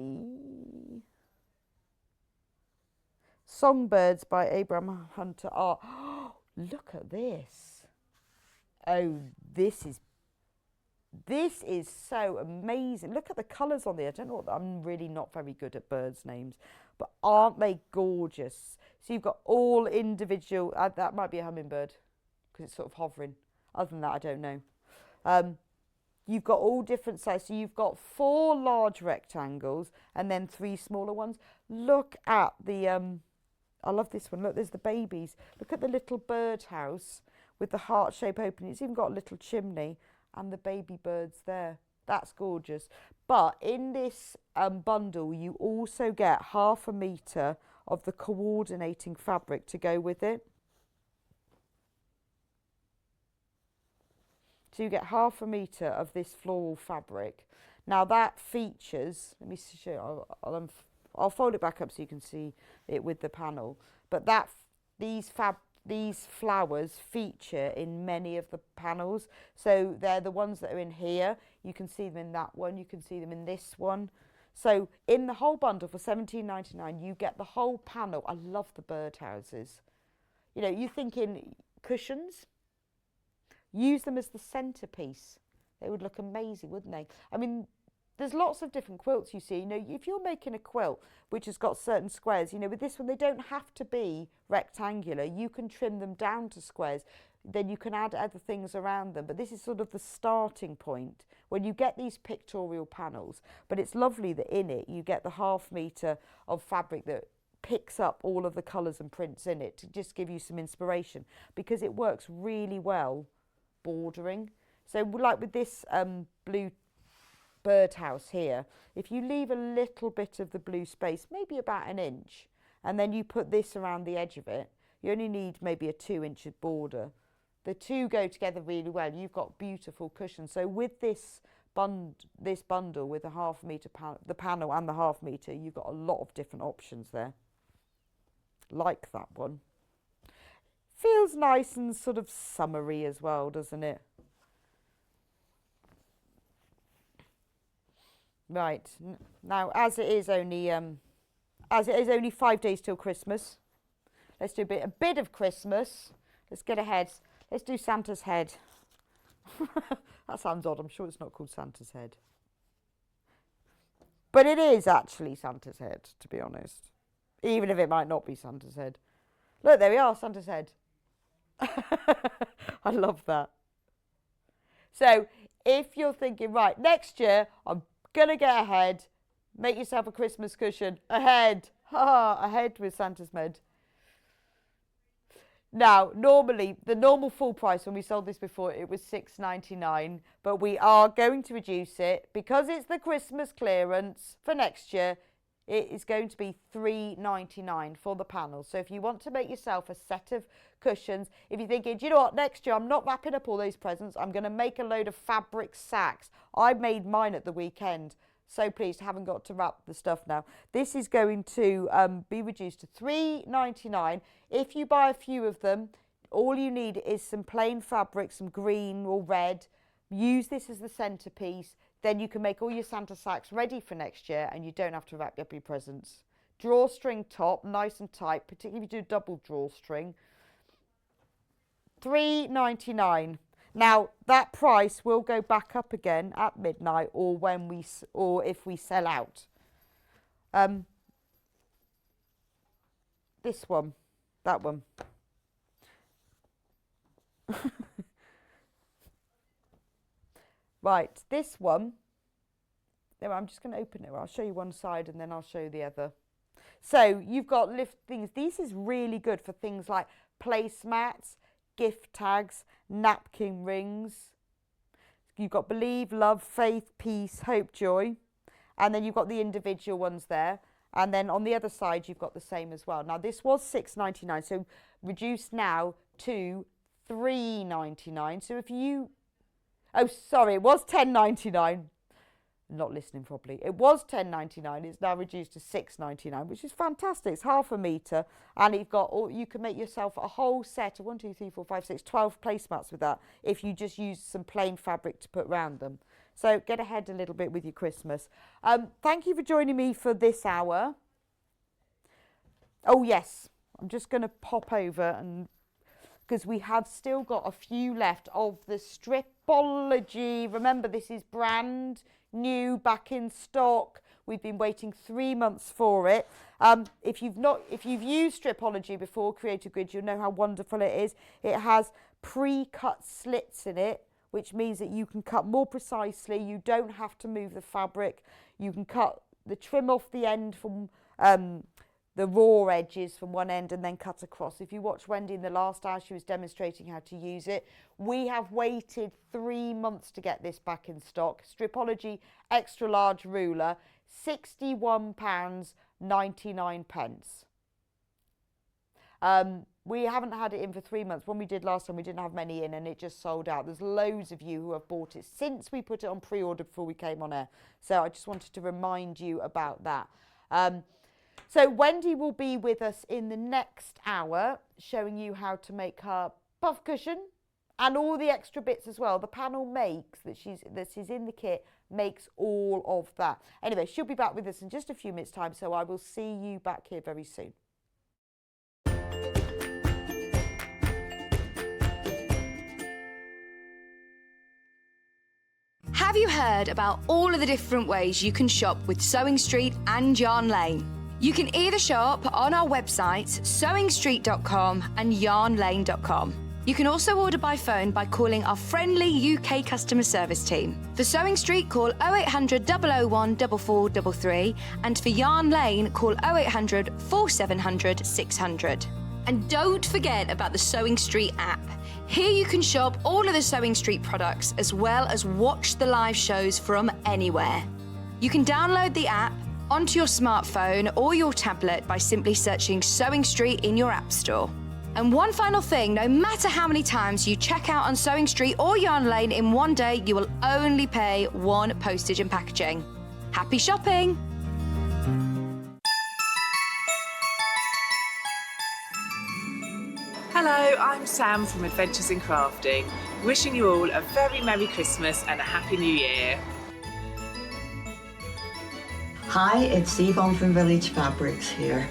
Songbirds by Abraham Hunter Art. Look at this. Oh, this is so amazing. Look at the colours on there. I don't know, I'm really not very good at birds' names, but aren't they gorgeous? So you've got all individual, that might be a hummingbird because it's sort of hovering. Other than that, I don't know. You've got all different sizes. So you've got 4 large rectangles and then 3 smaller ones. Look at the, I love this one. Look, there's the babies. Look at the little birdhouse with the heart shape opening. It's even got a little chimney and the baby birds there. That's gorgeous. But in this bundle, you also get 1/2 metre of the coordinating fabric to go with it. So you get 1/2 metre of this floral fabric. Now that features, let me show you, I'll fold it back up so you can see it with the panel. But these flowers feature in many of the panels. So they're the ones that are in here. You can see them in that one. You can see them in this one. So in the whole bundle for £17.99, you get the whole panel. I love the birdhouses. You know, you think in cushions, use them as the centerpiece. They would look amazing, wouldn't they? I mean, there's lots of different quilts you see. You know, if you're making a quilt which has got certain squares, you know, with this one, they don't have to be rectangular. You can trim them down to squares. Then you can add other things around them. But this is sort of the starting point when you get these pictorial panels. But it's lovely that in it, you get the 1/2 metre of fabric that picks up all of the colours and prints in it to just give you some inspiration, because it works really well bordering. So like with this blue birdhouse here, if you leave a little bit of the blue space, maybe about 1 inch, and then you put this around the edge of it, you only need maybe a 2-inch border. The two go together really well. You've got beautiful cushions. So with this bundle with the 1/2 metre the panel and the 1/2 metre, you've got a lot of different options there. Like that one. Feels nice and sort of summery as well, doesn't it? Right, now as it is only 5 days till Christmas, let's do a bit of Christmas. Let's get ahead. Let's do Santa's head. That sounds odd. I'm sure it's not called Santa's head, but it is actually Santa's head, to be honest. Even if it might not be Santa's head. Look, there we are, Santa's head. I love that. So if you're thinking, right, next year I'm gonna get ahead, make yourself a Christmas cushion. Ahead. Ahead with Santa's head. Now, normally, the normal full price when we sold this before, it was £6.99, but we are going to reduce it because it's the Christmas clearance for next year. It is going to be £3.99 for the panel. So if you want to make yourself a set of cushions, if you're thinking, do you know what, next year I'm not wrapping up all those presents, I'm going to make a load of fabric sacks. I made mine at the weekend. So pleased, haven't got to wrap the stuff now. This is going to be reduced to $3.99. If you buy a few of them, all you need is some plain fabric, some green or red. Use this as the centerpiece. Then you can make all your Santa sacks ready for next year and you don't have to wrap up your presents. Drawstring top, nice and tight, particularly if you do double drawstring. $3.99. Now that price will go back up again at midnight or if we sell out. This one, that one. Right, this one. There, I'm just going to open it. I'll show you one side and then I'll show you the other. So you've got lift things. This is really good for things like placemats, gift tags, napkin rings. You've got believe, love, faith, peace, hope, joy. And then you've got the individual ones there. And then on the other side, you've got the same as well. Now, this was $6.99, so reduced now to $3.99. So if you... Oh, sorry, it was $10.99. Not listening properly. It was $10.99. It's now reduced to $6.99, which is fantastic. It's half a metre, and you've got all. You can make yourself a whole set of 12 placemats with that if you just use some plain fabric to put around them. So get ahead a little bit with your Christmas. Thank you for joining me for this hour. Oh yes, I'm just going to pop over and. Because we have still got a few left of the Stripology. Remember, this is brand new, back in stock. We've been waiting 3 months for it. If you've used Stripology before, Creative Grid, you'll know how wonderful it is. It has pre-cut slits in it, which means that you can cut more precisely. You don't have to move the fabric. You can cut the trim off the end from the raw edges from one end and then cut across. If you watch Wendy in the last hour, she was demonstrating how to use it. We have waited 3 months to get this back in stock. Stripology extra large ruler, £61.99. We haven't had it in for 3 months. When we did last time, we didn't have many in and it just sold out. There's loads of you who have bought it since we put it on pre-order before we came on air. So I just wanted to remind you about that. So Wendy will be with us in the next hour, showing you how to make her puff cushion and all the extra bits as well. The panel makes that is in the kit makes all of that. Anyway, she'll be back with us in just a few minutes' time, so I will see you back here very soon. Have you heard about all of the different ways you can shop with Sewing Street and Yarn Lane? You can either shop on our websites, sewingstreet.com and yarnlane.com. You can also order by phone by calling our friendly UK customer service team. For Sewing Street, call 0800 001 4433, and for Yarn Lane, call 0800 4700 600. And don't forget about the Sewing Street app. Here you can shop all of the Sewing Street products as well as watch the live shows from anywhere. You can download the app onto your smartphone or your tablet by simply searching Sewing Street in your app store. And one final thing, no matter how many times you check out on Sewing Street or Yarn Lane in one day, you will only pay one postage and packaging. Happy shopping! Hello, I'm Sam from Adventures in Crafting, wishing you all a very Merry Christmas and a Happy New Year. Hi, it's Yvonne from Village Fabrics here.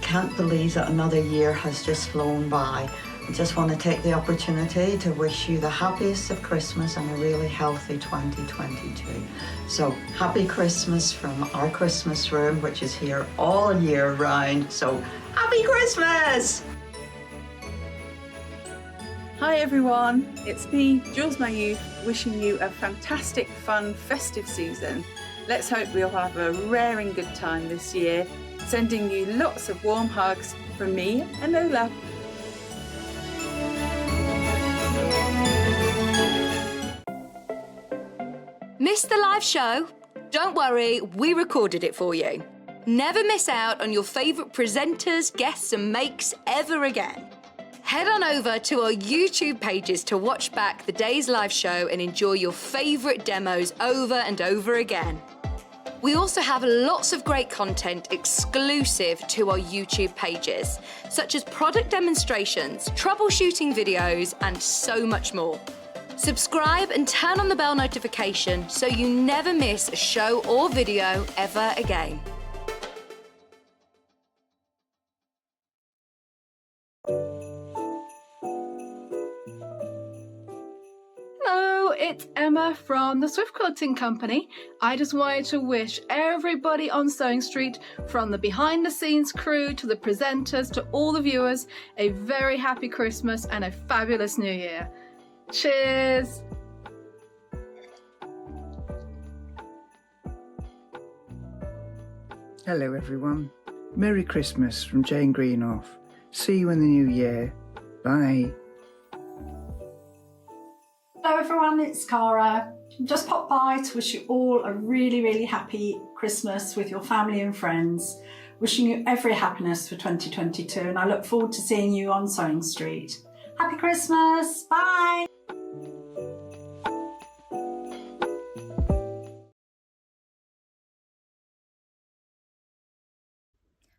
Can't believe that another year has just flown by. I just want to take the opportunity to wish you the happiest of Christmas and a really healthy 2022. So, happy Christmas from our Christmas room, which is here all year round. So, happy Christmas! Hi everyone, it's me, Jules My Youth, wishing you a fantastic, fun, festive season. Let's hope we all have a raring good time this year. Sending you lots of warm hugs from me and Lola. Missed the live show? Don't worry, we recorded it for you. Never miss out on your favourite presenters, guests and makes ever again. Head on over to our YouTube pages to watch back the day's live show and enjoy your favourite demos over and over again. We also have lots of great content exclusive to our YouTube pages, such as product demonstrations, troubleshooting videos, and so much more. Subscribe and turn on the bell notification so you never miss a show or video ever again. Hello, it's Emma from the Swift Quilting Company. I just wanted to wish everybody on Sewing Street, from the behind the scenes crew to the presenters to all the viewers, a very happy Christmas and a fabulous New Year. Cheers! Hello everyone. Merry Christmas from Jane Greenoff. See you in the new year. Bye. Hello everyone, it's Cara. Just popped by to wish you all a really happy Christmas with your family and friends. Wishing you every happiness for 2022, and I look forward to seeing you on Sewing Street. Happy Christmas, bye!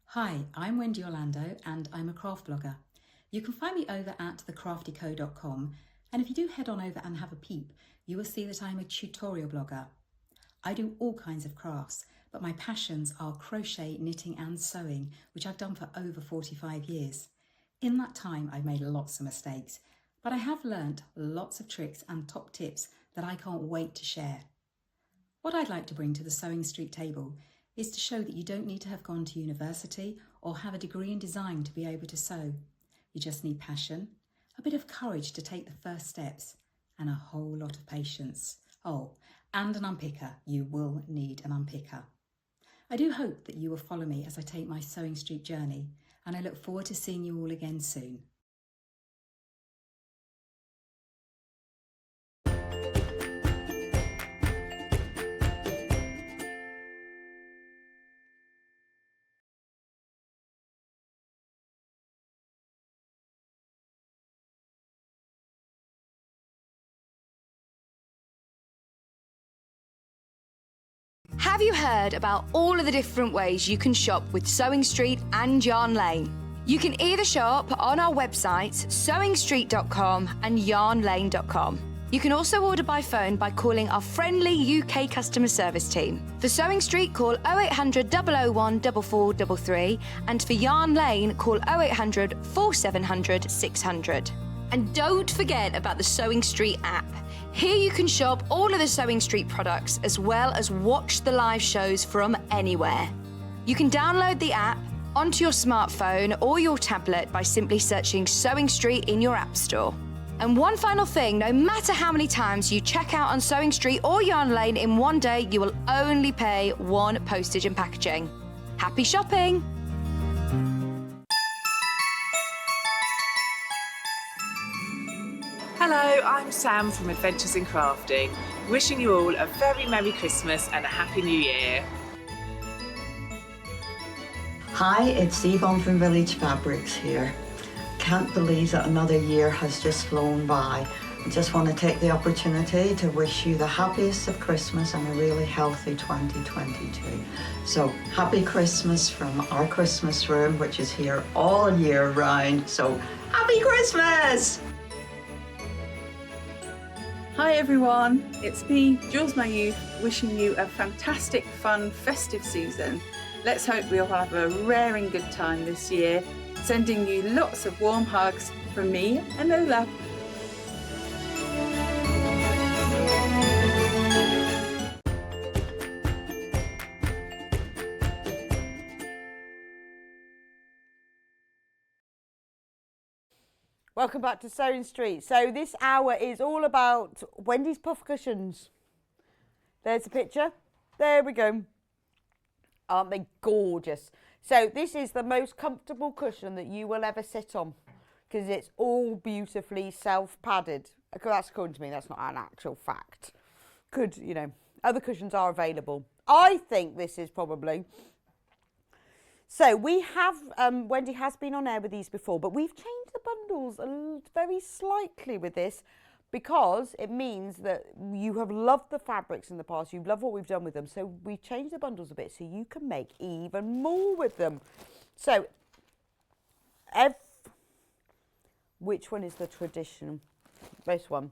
Hi, I'm Wendy Orlando and I'm a craft blogger. You can find me over at thecraftyco.com, and if you do head on over and have a peep, you will see that I'm a tutorial blogger. I do all kinds of crafts, but my passions are crochet, knitting and sewing, which I've done for over 45 years. In that time, I've made lots of mistakes, but I have learnt lots of tricks and top tips that I can't wait to share. What I'd like to bring to the Sewing Street table is to show that you don't need to have gone to university or have a degree in design to be able to sew. You just need passion, a bit of courage to take the first steps, and a whole lot of patience. Oh, and an unpicker. You will need an unpicker. I do hope that you will follow me as I take my Sewing Street journey, and I look forward to seeing you all again soon. Have you heard about all of the different ways you can shop with Sewing Street and Yarn Lane? You can either shop on our websites, sewingstreet.com and yarnlane.com. You can also order by phone by calling our friendly UK customer service team. For Sewing Street, call 0800 001 4433, and for Yarn Lane, call 0800 4700 600. And don't forget about the Sewing Street app. Here you can shop all of the Sewing Street products as well as watch the live shows from anywhere. You can download the app onto your smartphone or your tablet by simply searching Sewing Street in your app store. And one final thing, no matter how many times you check out on Sewing Street or Yarn Lane in one day, you will only pay one postage and packaging. Happy shopping! Hello, I'm Sam from Adventures in Crafting, wishing you all a very Merry Christmas and a Happy New Year. Hi, it's Yvonne from Village Fabrics here. Can't believe that another year has just flown by. I just want to take the opportunity to wish you the happiest of Christmas and a really healthy 2022. So, happy Christmas from our Christmas room, which is here all year round. So, happy Christmas! Hi everyone, it's me, Jules Mayouth, wishing you a fantastic, fun, festive season. Let's hope we all have a raring good time this year. Sending you lots of warm hugs from me and Lola. Welcome back to Sewing Street. So this hour is all about Wendy's puff cushions. There's the picture. There we go. Aren't they gorgeous? So this is the most comfortable cushion that you will ever sit on because it's all beautifully self-padded. That's according to me, that's not an actual fact. Could, you know, other cushions are available. I think this is probably... So we have, Wendy has been on air with these before, but we've changed the bundles very slightly with this because it means that you have loved the fabrics in the past, you've loved what we've done with them, so we changed the bundles a bit so you can make even more with them. So, which one is the tradition? This one.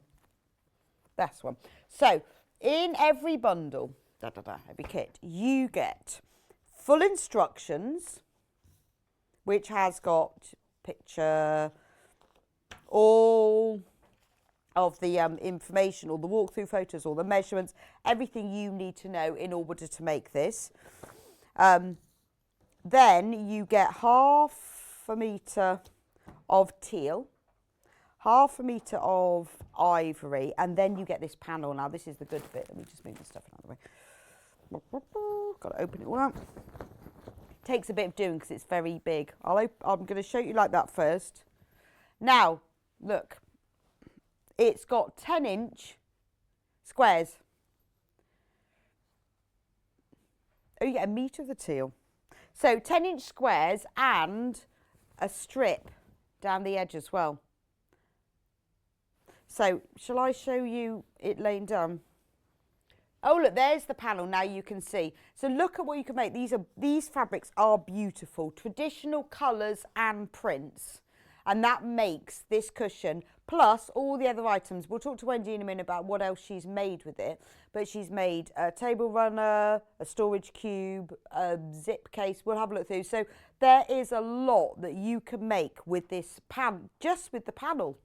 This one. So, in every bundle, every kit, you get full instructions, which has got picture, all of the information, all the walkthrough photos, all the measurements, everything you need to know in order to make this. Then you get 1/2 metre of teal, 1/2 metre of ivory, and then you get this panel. Now this is the good bit. Let me just move the stuff out of the way. Got to open it all up. Takes a bit of doing because it's very big. I'm going to show you like that first. Now, look. It's got 10-inch squares. Oh, you get 1 metre of the teal. So 10-inch squares and a strip down the edge as well. So, shall I show you it laying down? Oh, look, there's the panel. Now you can see. So look at what you can make. These fabrics are beautiful. Traditional colours and prints. And that makes this cushion, plus all the other items. We'll talk to Wendy in a minute about what else she's made with it. But she's made a table runner, a storage cube, a zip case. We'll have a look through. So there is a lot that you can make with this just with the panel.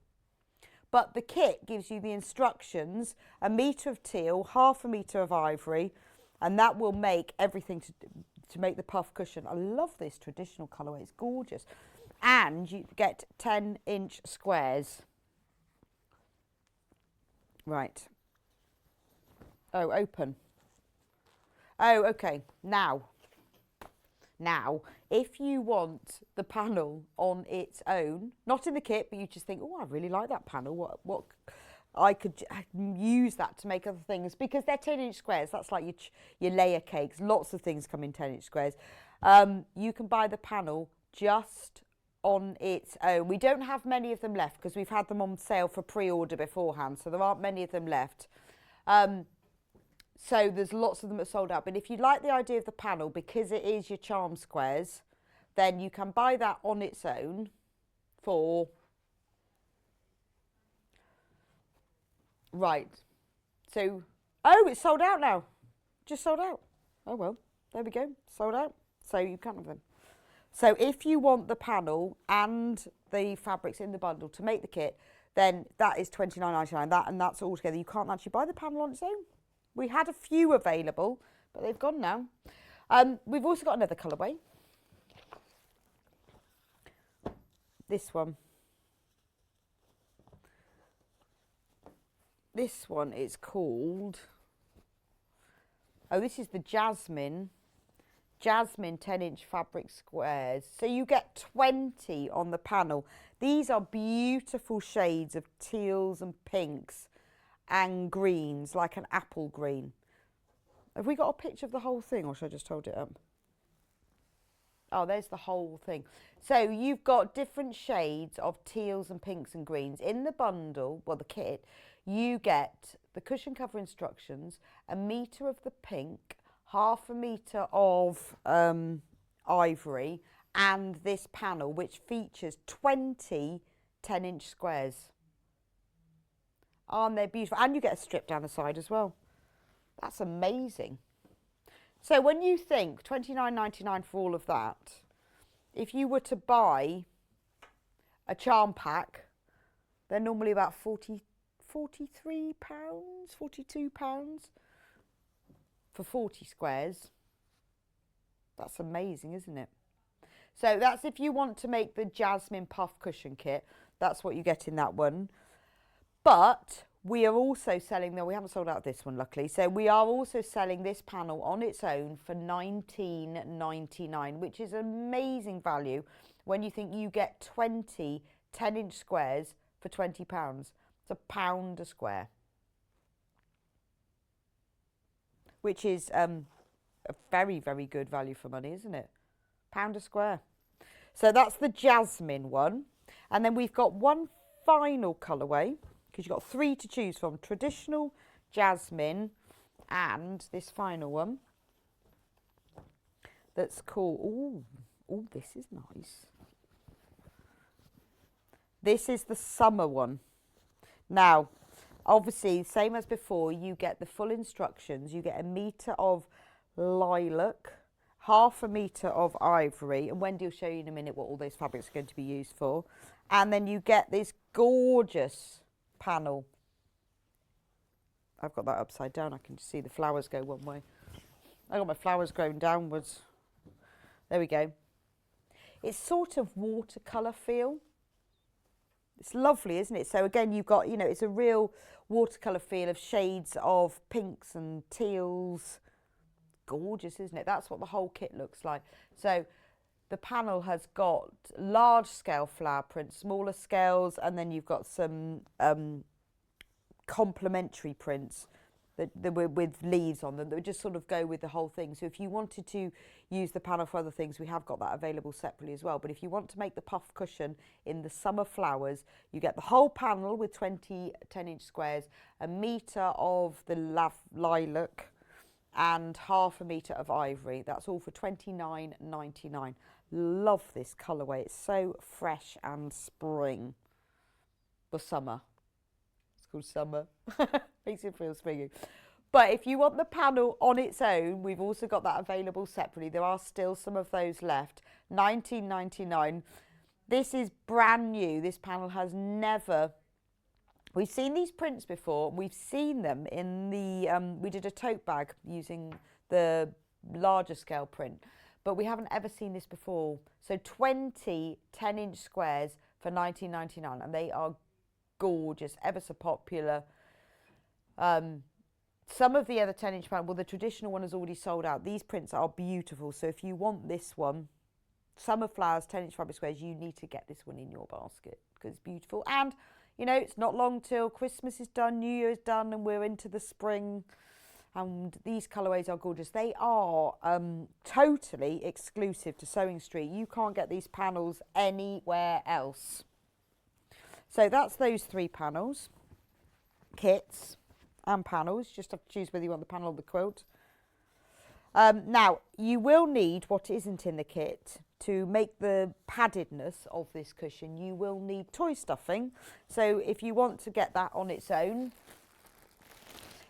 But the kit gives you the instructions, 1 metre of teal, 1/2 metre of ivory, and that will make everything to make the puff cushion. I love this traditional colourway. It's gorgeous. And you get 10-inch squares. Right. Oh, open. Oh, okay. Now, if you want the panel on its own, not in the kit, but you just think, oh, I really like that panel. What I could use that to make other things, because they're 10-inch squares. That's like your layer cakes. Lots of things come in 10-inch squares. You can buy the panel just on its own. We don't have many of them left because we've had them on sale for pre-order beforehand, so there aren't many of them left. So there's lots of them that are sold out. But if you like the idea of the panel, because it is your charm squares, then you can buy that on its own for... Right. So, oh, it's sold out now. Just sold out. Oh, well, there we go. Sold out. So you can't have them. So if you want the panel and the fabrics in the bundle to make the kit, then that is $29.99. And that's all together. You can't actually buy the panel on its own. We had a few available, but they've gone now. We've also got another colourway. This one. This one is called... Oh, this is the Jasmine 10-inch fabric squares. So you get 20 on the panel. These are beautiful shades of teals and pinks and greens, like an apple green. Have we got a picture of the whole thing, or should I just hold it up? Oh, there's the whole thing. So you've got different shades of teals and pinks and greens. In the bundle, well, the kit, you get the cushion cover instructions, 1 metre of the pink, 1/2 metre of ivory, and this panel, which features 20 10-inch squares. Aren't they beautiful? And you get a strip down the side as well. That's amazing. So when you think $29.99 for all of that, if you were to buy a charm pack, they're normally about £43, £42 for 40 squares. That's amazing, isn't it? So that's if you want to make the Jasmine Puff Cushion Kit. That's what you get in that one. But we are also selling, though we haven't sold out this one, luckily. So we are also selling this panel on its own for $19.99, which is amazing value when you think you get 20 10-inch squares for £20. It's £1 a square, which is a very, very good value for money, isn't it? £1 a square. So that's the Jasmine one. And then we've got one final colourway. because you've got 3 to choose from: traditional, jasmine, and this final one that's called, oh, this is nice. This is the summer one. Now, obviously, same as before, you get the full instructions. You get a metre of lilac, half a metre of ivory, and Wendy will show you in a minute what all those fabrics are going to be used for. And then you get this gorgeous panel. I've got that upside down. I can just see the flowers go one way. I got my flowers going downwards. There we go. It's sort of watercolour feel. It's lovely, isn't it? So again, you've got, you know, it's a real watercolour feel of shades of pinks and teals. Gorgeous, isn't it? That's what the whole kit looks like. So the panel has got large scale flower prints, smaller scales, and then you've got some complementary prints that were with leaves on them that would just sort of go with the whole thing. So if you wanted to use the panel for other things, we have got that available separately as well. But if you want to make the puff cushion in the summer flowers, you get the whole panel with 20 10-inch squares, a metre of the lilac, and half a metre of ivory. That's all for $29.99. Love this colourway. It's so fresh and spring. For summer. It's called summer. Makes it feel springy. But if you want the panel on its own, we've also got that available separately. There are still some of those left. $19.99. This is brand new. This panel has never... We've seen these prints before. We've seen them in the... we did a tote bag using the larger scale print. But we haven't ever seen this before. So 20 10-inch squares for $19.99. And they are gorgeous, ever so popular. Some of the other 10-inch panel, well, the traditional one has already sold out. These prints are beautiful. So if you want this one, Summer Flowers 10-inch fabric squares, you need to get this one in your basket because it's beautiful. And, you know, it's not long till Christmas is done, New Year is done, and we're into the spring. And these colourways are gorgeous. They are totally exclusive to Sewing Street. You can't get these panels anywhere else. So that's those 3 panels, kits and panels. You just have to choose whether you want the panel or the quilt. Now, you will need what isn't in the kit to make the paddedness of this cushion. You will need toy stuffing. So if you want to get that on its own,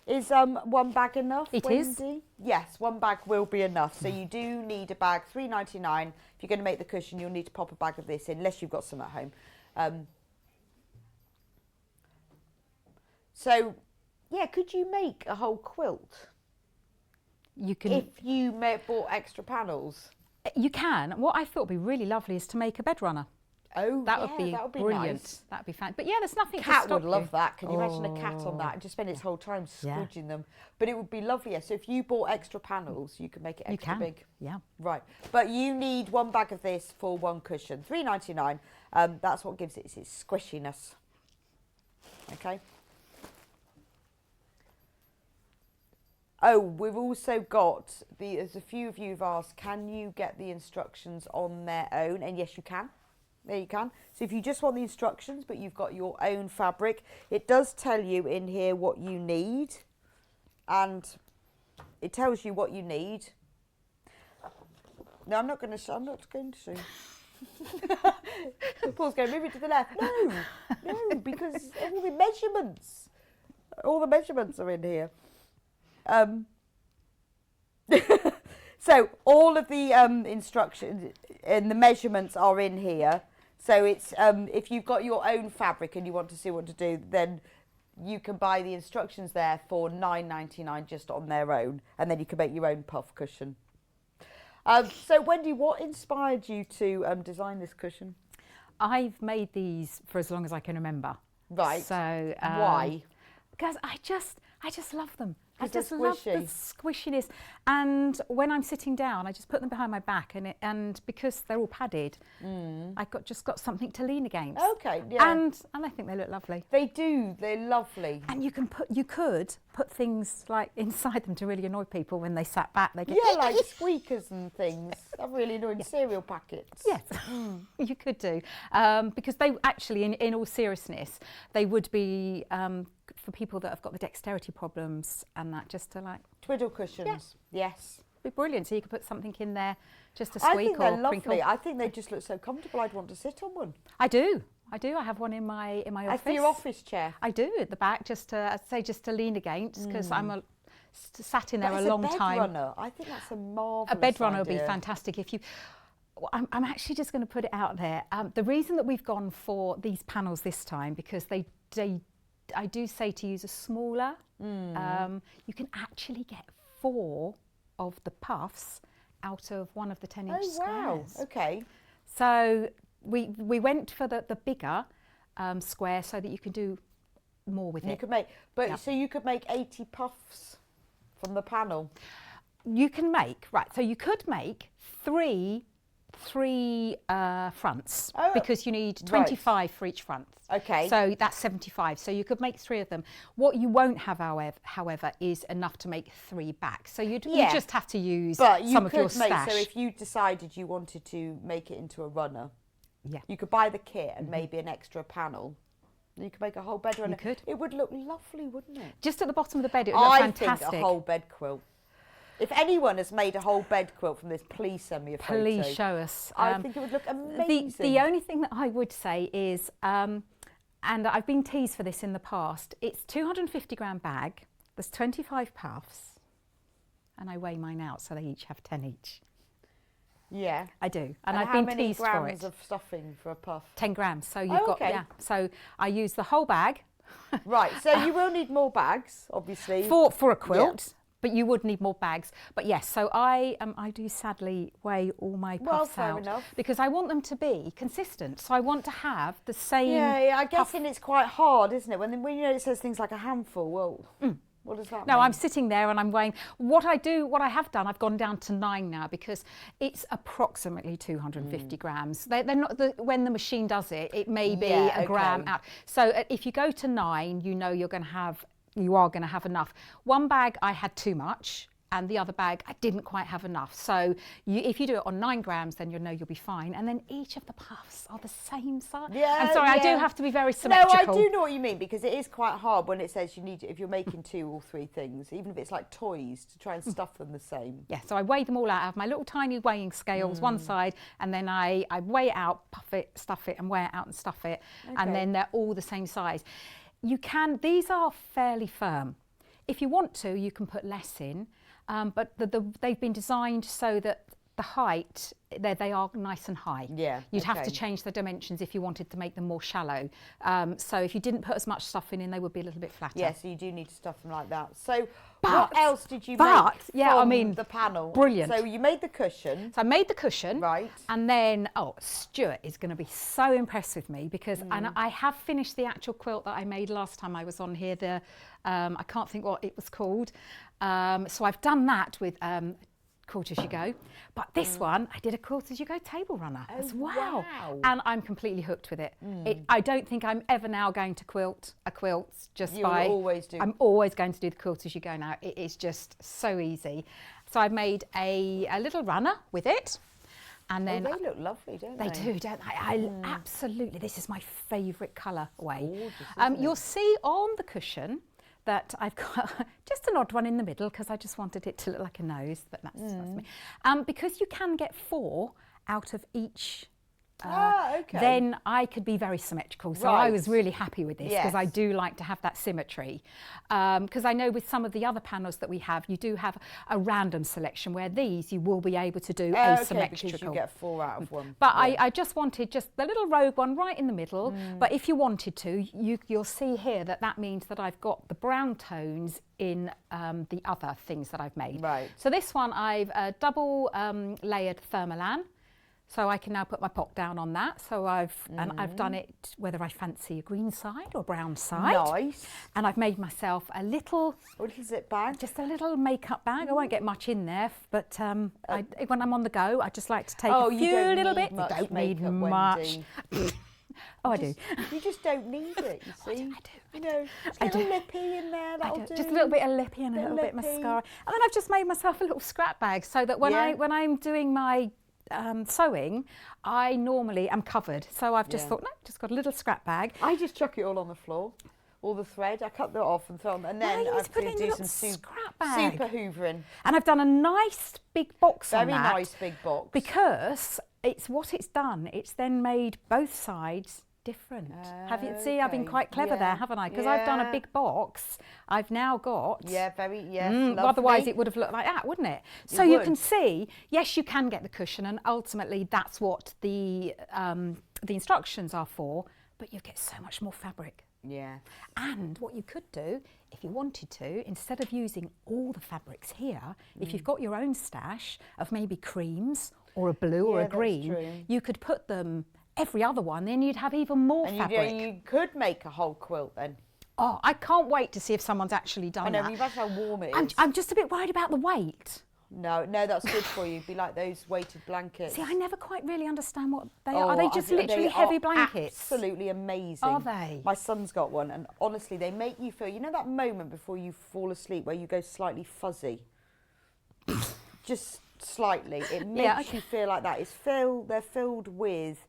is one bag enough? It Wendy? is. Yes, one bag will be enough. So you do need a bag, $3.99. If you're going to make the cushion, you'll need to pop a bag of this in, unless you've got some at home. So, yeah, could you make a whole quilt? You can. If you bought extra panels. You can. What I thought would be really lovely is to make a bed runner. Oh, that would be brilliant. Nice. That'd be fun. But yeah, there's nothing. Cat to would stop love you. that. Can you imagine a cat on that and just spend its whole time squidging them? But it would be lovely. Yeah. So if you bought extra panels, you could make it extra big. Yeah. Right. But you need one bag of this for one cushion. $3.99. That's what gives it its squishiness. Okay. Oh, we've also got, there's a few of you who've asked, can you get the instructions on their own? And yes, you can. There you can. So if you just want the instructions, but you've got your own fabric, it does tell you in here what you need. And it tells you what you need. No, I'm not going to show. Paul's going, move it to the left. No, because it will be measurements. All the measurements are in here. So all of the instructions and the measurements are in here. So it's if you've got your own fabric and you want to see what to do, then you can buy the instructions there for $9.99 just on their own, and then you can make your own puff cushion. So Wendy, what inspired you to design this cushion? I've made these for as long as I can remember. Right. So why? Because I just love them. I 'Cause they're just love the squishy. squishiness. And when I'm sitting down, I just put them behind my back, and because they're all padded, I've just got something to lean against. Okay, yeah. And I think they look lovely. They do. They're lovely. And you could put things like inside them to really annoy people when they sat back. They get Yeah, like squeakers and things. I'm really annoying cereal packets. Yes, you could do. Because they actually, in all seriousness, they would be for people that have got the dexterity problems and that, just to like... Twiddle cushions, yes. It'd be brilliant. So you could put something in there just to I squeak think they're or lovely. crinkle. I think they just look so comfortable. I'd want to sit on one. I do. I have one in my office. For your office chair? I do, at the back, just to lean against, because I'm sat in there a long time. But as a bed runner, I think that's a marvellous A bed runner would idea. be fantastic. If you... I'm actually just going to put it out there. The reason that we've gone for these panels this time, because I do say to use a smaller. You can actually get 4 of the puffs out of one of the 10-inch squares. Wow, okay. So we went for the bigger square so that you can do more with it. You could make, so you could make 80 puffs from the panel. You can make, right, so you could make three fronts, because you need 25 for each front. Okay. So that's 75. So you could make 3 of them. What you won't have, however, is enough to make 3 back. So you just have to use some of your stash. So if you decided you wanted to make it into a runner, yeah, you could buy the kit and maybe an extra panel. You could make a whole bed runner. You could. It would look lovely, wouldn't it? Just at the bottom of the bed, it would look fantastic. I think a whole bed quilt. If anyone has made a whole bed quilt from this, please send me a photo. Please show us. I think it would look amazing. The only thing that I would say is, and I've been teased for this in the past, it's 250-gram bag, there's 25 puffs, and I weigh mine out so they each have 10 each. Yeah. I do. And I've how been many teased for grams it. of stuffing for a puff? 10 grams. So you've got, okay. yeah. So I use the whole bag. Right, so you will need more bags, obviously. For a quilt. Yeah. But you would need more bags. But yes, so I do sadly weigh all my puffs out. Enough. Because I want them to be consistent. So I want to have the same. Yeah, I guess it's quite hard, isn't it? When you know it says things like a handful. Well, what does that mean? No, I'm sitting there and I'm weighing. What I have done, I've gone down to 9 now, because it's approximately 250 grams. They're not when the machine does it, it may be a gram out. So if you go to 9, you know you are going to have enough. One bag I had too much, and the other bag I didn't quite have enough. So if you do it on 9 grams, then you'll know you'll be fine. And then each of the puffs are the same size. Yeah, I'm sorry, I do have to be very symmetrical. No, I do know what you mean, because it is quite hard when it says you need, if you're making 2 or 3 things, even if it's like toys, to try and stuff them the same. Yeah, so I weigh them all out. I have my little tiny weighing scales one side, and then I weigh it out, puff it, stuff it, and weigh it out and stuff it. And then they're all the same size. These are fairly firm. If you want to, you can put less in, but they've been designed so that the height, they are nice and high. Yeah. You'd have to change the dimensions if you wanted to make them more shallow. So if you didn't put as much stuffing in, they would be a little bit flatter. Yeah, so you do need to stuff them like that. So what else did you make from the panel? Brilliant. So you made the cushion. So I made the cushion. Right. And then, Stuart is going to be so impressed with me, because and I have finished the actual quilt that I made last time I was on here. I can't think what it was called. So I've done that with Quilt As You Go. But this one, I did a Quilt As You Go table runner as well. Wow. And I'm completely hooked with it. I don't think I'm ever now going to quilt a quilt just by... You'll always do. I'm always going to do the Quilt As You Go now. It is just so easy. So I made a little runner with it. And then they look lovely, don't they? They do, don't they? I absolutely, this is my favourite colourway. Gorgeous, you'll see on the cushion that I've got just an odd one in the middle, because I just wanted it to look like a nose, but that's me. Because you can get 4 out of each, then I could be very symmetrical. So I was really happy with this, because I do like to have that symmetry. Because I know with some of the other panels that we have, you do have a random selection, where these you will be able to do asymmetrical. Because you get 4 out of one. But I just wanted just the little rogue one right in the middle. But if you wanted to, you'll see here that means that I've got the brown tones in the other things that I've made. Right. So this one I've double layered thermolan. So I can now put my pot down on that. So and I've done it whether I fancy a green side or brown side. Nice. And I've made myself a little zip bag. Just a little makeup bag. I won't get much in there, but when I'm on the go, I just like to take a few little bits. Much Don't need makeup, much. Wendy. Oh, I do. You just don't need it, you see. I do. You know, just a little lippy in there, that'll do. Just a little bit of lippy and a little bit of mascara. And then I've just made myself a little scrap bag so that when I'm doing my sewing, I normally am covered. So I've just thought, no, just got a little scrap bag. I just chuck it all on the floor. All the thread, I cut that off and throw them, and then I put it in do your some scrap bag. super hoovering. And I've done a nice big box on that. Very nice big box. Because it's what it's done. It's then made both sides different. Have you see? I've been quite clever there, haven't I? Because I've done a big box. I've now got otherwise it would have looked like that, wouldn't it? So you can see, yes, you can get the cushion, and ultimately that's what the instructions are for. But you get so much more fabric. Yeah. And what you could do, if you wanted to, instead of using all the fabrics here, if you've got your own stash of maybe creams or a blue or a green, you could put them every other one, then you'd have even more fabric. You could make a whole quilt then. Oh, I can't wait to see if someone's actually done that. I know, you've how warm it is. I'm just a bit worried about the weight. No, that's good for you. Be like those weighted blankets. See, I never quite really understand what they are. Are they just literally heavy blankets? Absolutely amazing. Are they? My son's got one, and honestly, they make you feel, you know that moment before you fall asleep where you go slightly fuzzy? Just slightly. It makes you feel like that. They're filled with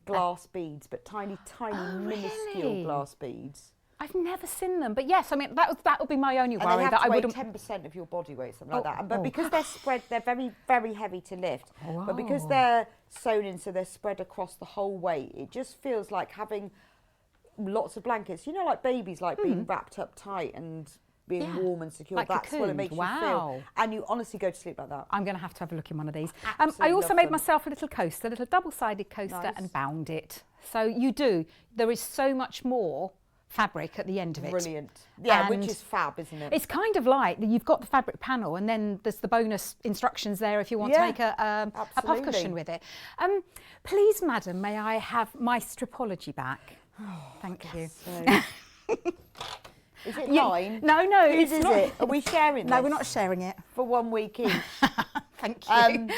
glass beads, but tiny, minuscule glass beads. I've never seen them, but yes, I mean that would be my only worry. And they have that to I weigh wouldn't 10% of your body weight, something like that. But because they're spread, they're very, very heavy to lift. But because they're sewn in, so they're spread across the whole weight, it just feels like having lots of blankets. You know, like babies like being wrapped up tight and being warm and secure. Like That's what it makes you feel. And you honestly go to sleep like that. I'm going to have a look in one of these. I also made myself a little coaster, a little double-sided coaster, and bound it. So there is so much more fabric at the end of it. Brilliant. Yeah, which is fab, isn't it? It's kind of like you've got the fabric panel, and then there's the bonus instructions there if you want to make a puff cushion with it. Please, madam, may I have my stripology back? Thank you. Is it mine? No, Whose is it? Are we sharing this? No, we're not sharing it. For 1 week each? Thank you.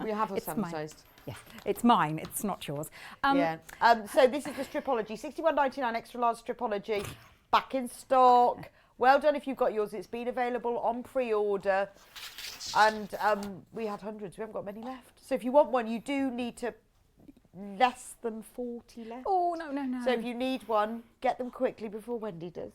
We have a sample-sized. Yes, it's mine. It's not yours. So this is the Stripology, £61.99 extra large Stripology, back in stock. Well done if you've got yours. It's been available on pre-order, and we had hundreds. We haven't got many left. So if you want one, you do need to less than 40 left. Oh no. So if you need one, get them quickly before Wendy does.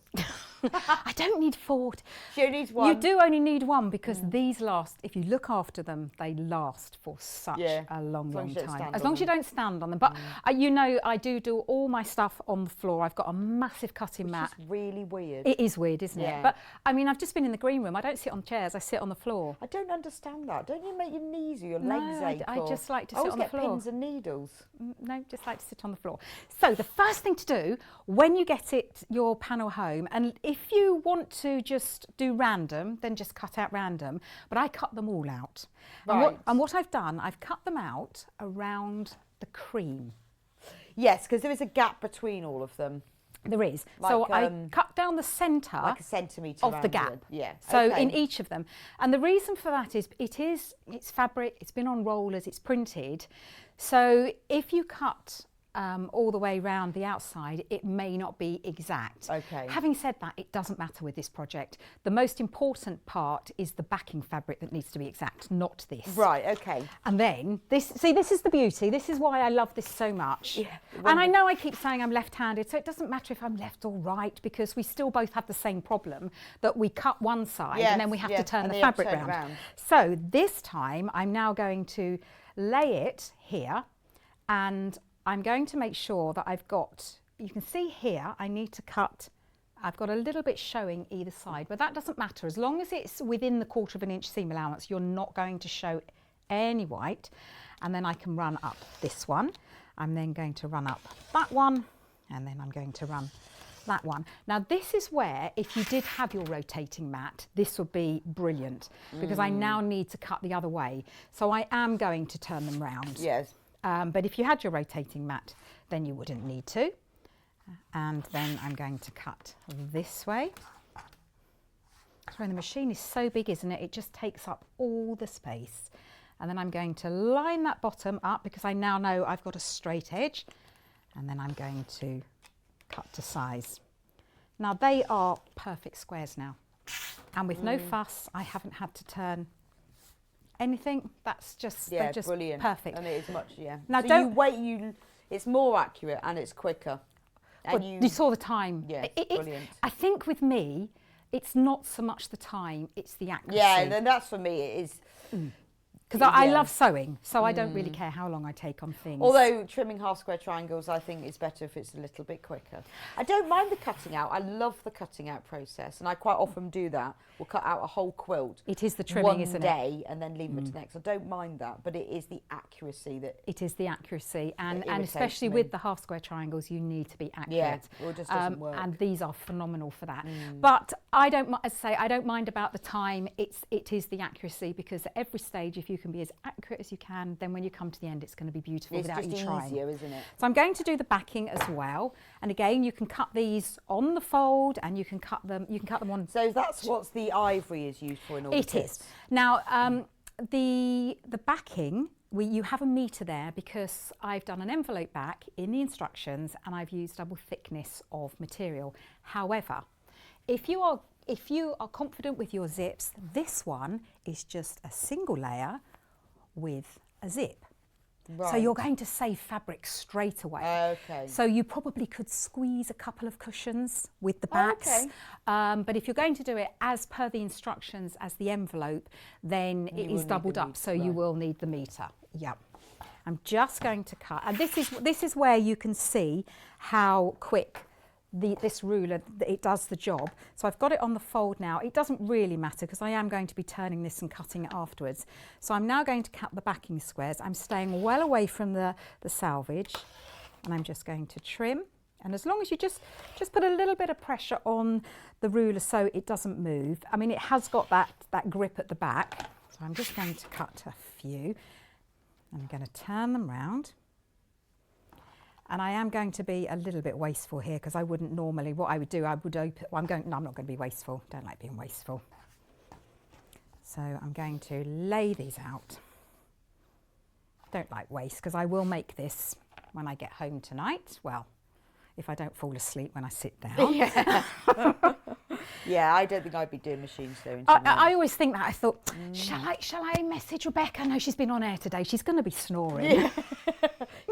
I don't need 40. She only needs one. You do only need one because these last, if you look after them, they last for such a long time. As long as you don't stand on them. But you know, I do all my stuff on the floor. I've got a massive cutting mat. It's really weird. It is weird, isn't it? But I mean, I've just been in the green room. I don't sit on chairs. I sit on the floor. I don't understand that. Don't you make your knees or your legs ache? I just like to sit on the floor. I always get pins and needles. No, just like to sit on the floor. So the first thing to do when you get your panel home, and if you want to just do random, then just cut out random. But I cut them all out. Right. And what I've done, I've cut them out around the cream. Yes, because there is a gap between all of them. There is. Like, so I cut down the centre like a centimetre of the gap. Yeah. So in each of them. And the reason for that is it's fabric, it's been on rollers, it's printed. So if you cut all the way around the outside, it may not be exact. Okay. Having said that, it doesn't matter with this project. The most important part is the backing fabric that needs to be exact, not this. Right, okay. And then, this is the beauty. This is why I love this so much. Yeah, and I know I keep saying I'm left-handed, so it doesn't matter if I'm left or right, because we still both have the same problem, that we cut one side and then we have to turn the fabric round. So this time, I'm now going to lay it here, and I'm going to make sure that I've got, you can see here, I need to cut, I've got a little bit showing either side, but that doesn't matter. As long as it's within the 1/4 inch seam allowance, you're not going to show any white. And then I can run up this one. I'm then going to run up that one, and then I'm going to run that one. Now this is where, if you did have your rotating mat, this would be brilliant, because I now need to cut the other way. So I am going to turn them round. Yes. But if you had your rotating mat, then you wouldn't need to. And then I'm going to cut this way. Sorry, the machine is so big, isn't it? It just takes up all the space. And then I'm going to line that bottom up, because I now know I've got a straight edge. And then I'm going to cut to size. Now they are perfect squares now. And with no fuss, I haven't had to turn anything. That's just, they're just brilliant. Perfect. And it is much, Now so don't it's more accurate and it's quicker. And well, you saw the time. Yeah, brilliant. I think with me, it's not so much the time, it's the accuracy. Yeah, then that's for me, it is. Because I love sewing, so I don't really care how long I take on things. Although trimming half square triangles, I think it's better if it's a little bit quicker. I don't mind the cutting out. I love the cutting out process, and I quite often do that. We'll cut out a whole quilt. It is the trimming, isn't it? One day, and then leave it to the next. I don't mind that, but it is the accuracy that. It is the accuracy, and irritates especially me. with the half square triangles, you need to be accurate. Yeah, or it just doesn't work. And these are phenomenal for that. But I don't, as I say, I don't mind about the time. It is the accuracy, because at every stage, if you can be as accurate as you can, then when you come to the end, it's going to be beautiful without you trying. It's easier, isn't it? So I'm going to do the backing as well. And again, you can cut these on the fold, and you can cut them on. So that's what the ivory is used for in all the It is. Now, the backing, you have a metre there, because I've done an envelope back in the instructions, and I've used double thickness of material. However, if you are confident with your zips, this one is just a single layer with a zip. Right. So you're going to save fabric straight away. Okay. So you probably could squeeze a couple of cushions with the backs. Okay. But if you're going to do it as per the instructions as the envelope, then it is doubled up, so you will need the metre. Yeah. I'm just going to cut, and this is where you can see how quick this ruler, it does the job. So I've got it on the fold now. It doesn't really matter, because I am going to be turning this and cutting it afterwards. So I'm now going to cut the backing squares. I'm staying well away from the salvage, and I'm just going to trim. And as long as you just put a little bit of pressure on the ruler so it doesn't move. I mean, it has got that grip at the back. So I'm just going to cut a few. I'm going to turn them round. And I am going to be a little bit wasteful here, because I wouldn't normally, what I would do, I would open, I'm not going to be wasteful, don't like being wasteful. So I'm going to lay these out. Don't like waste, because I will make this when I get home tonight. Well, if I don't fall asleep when I sit down. Yeah. Yeah, I don't think I'd be doing machine sewing. I always think that. I thought, shall I message Rebecca? No, she's been on air today. She's going to be snoring. Yeah.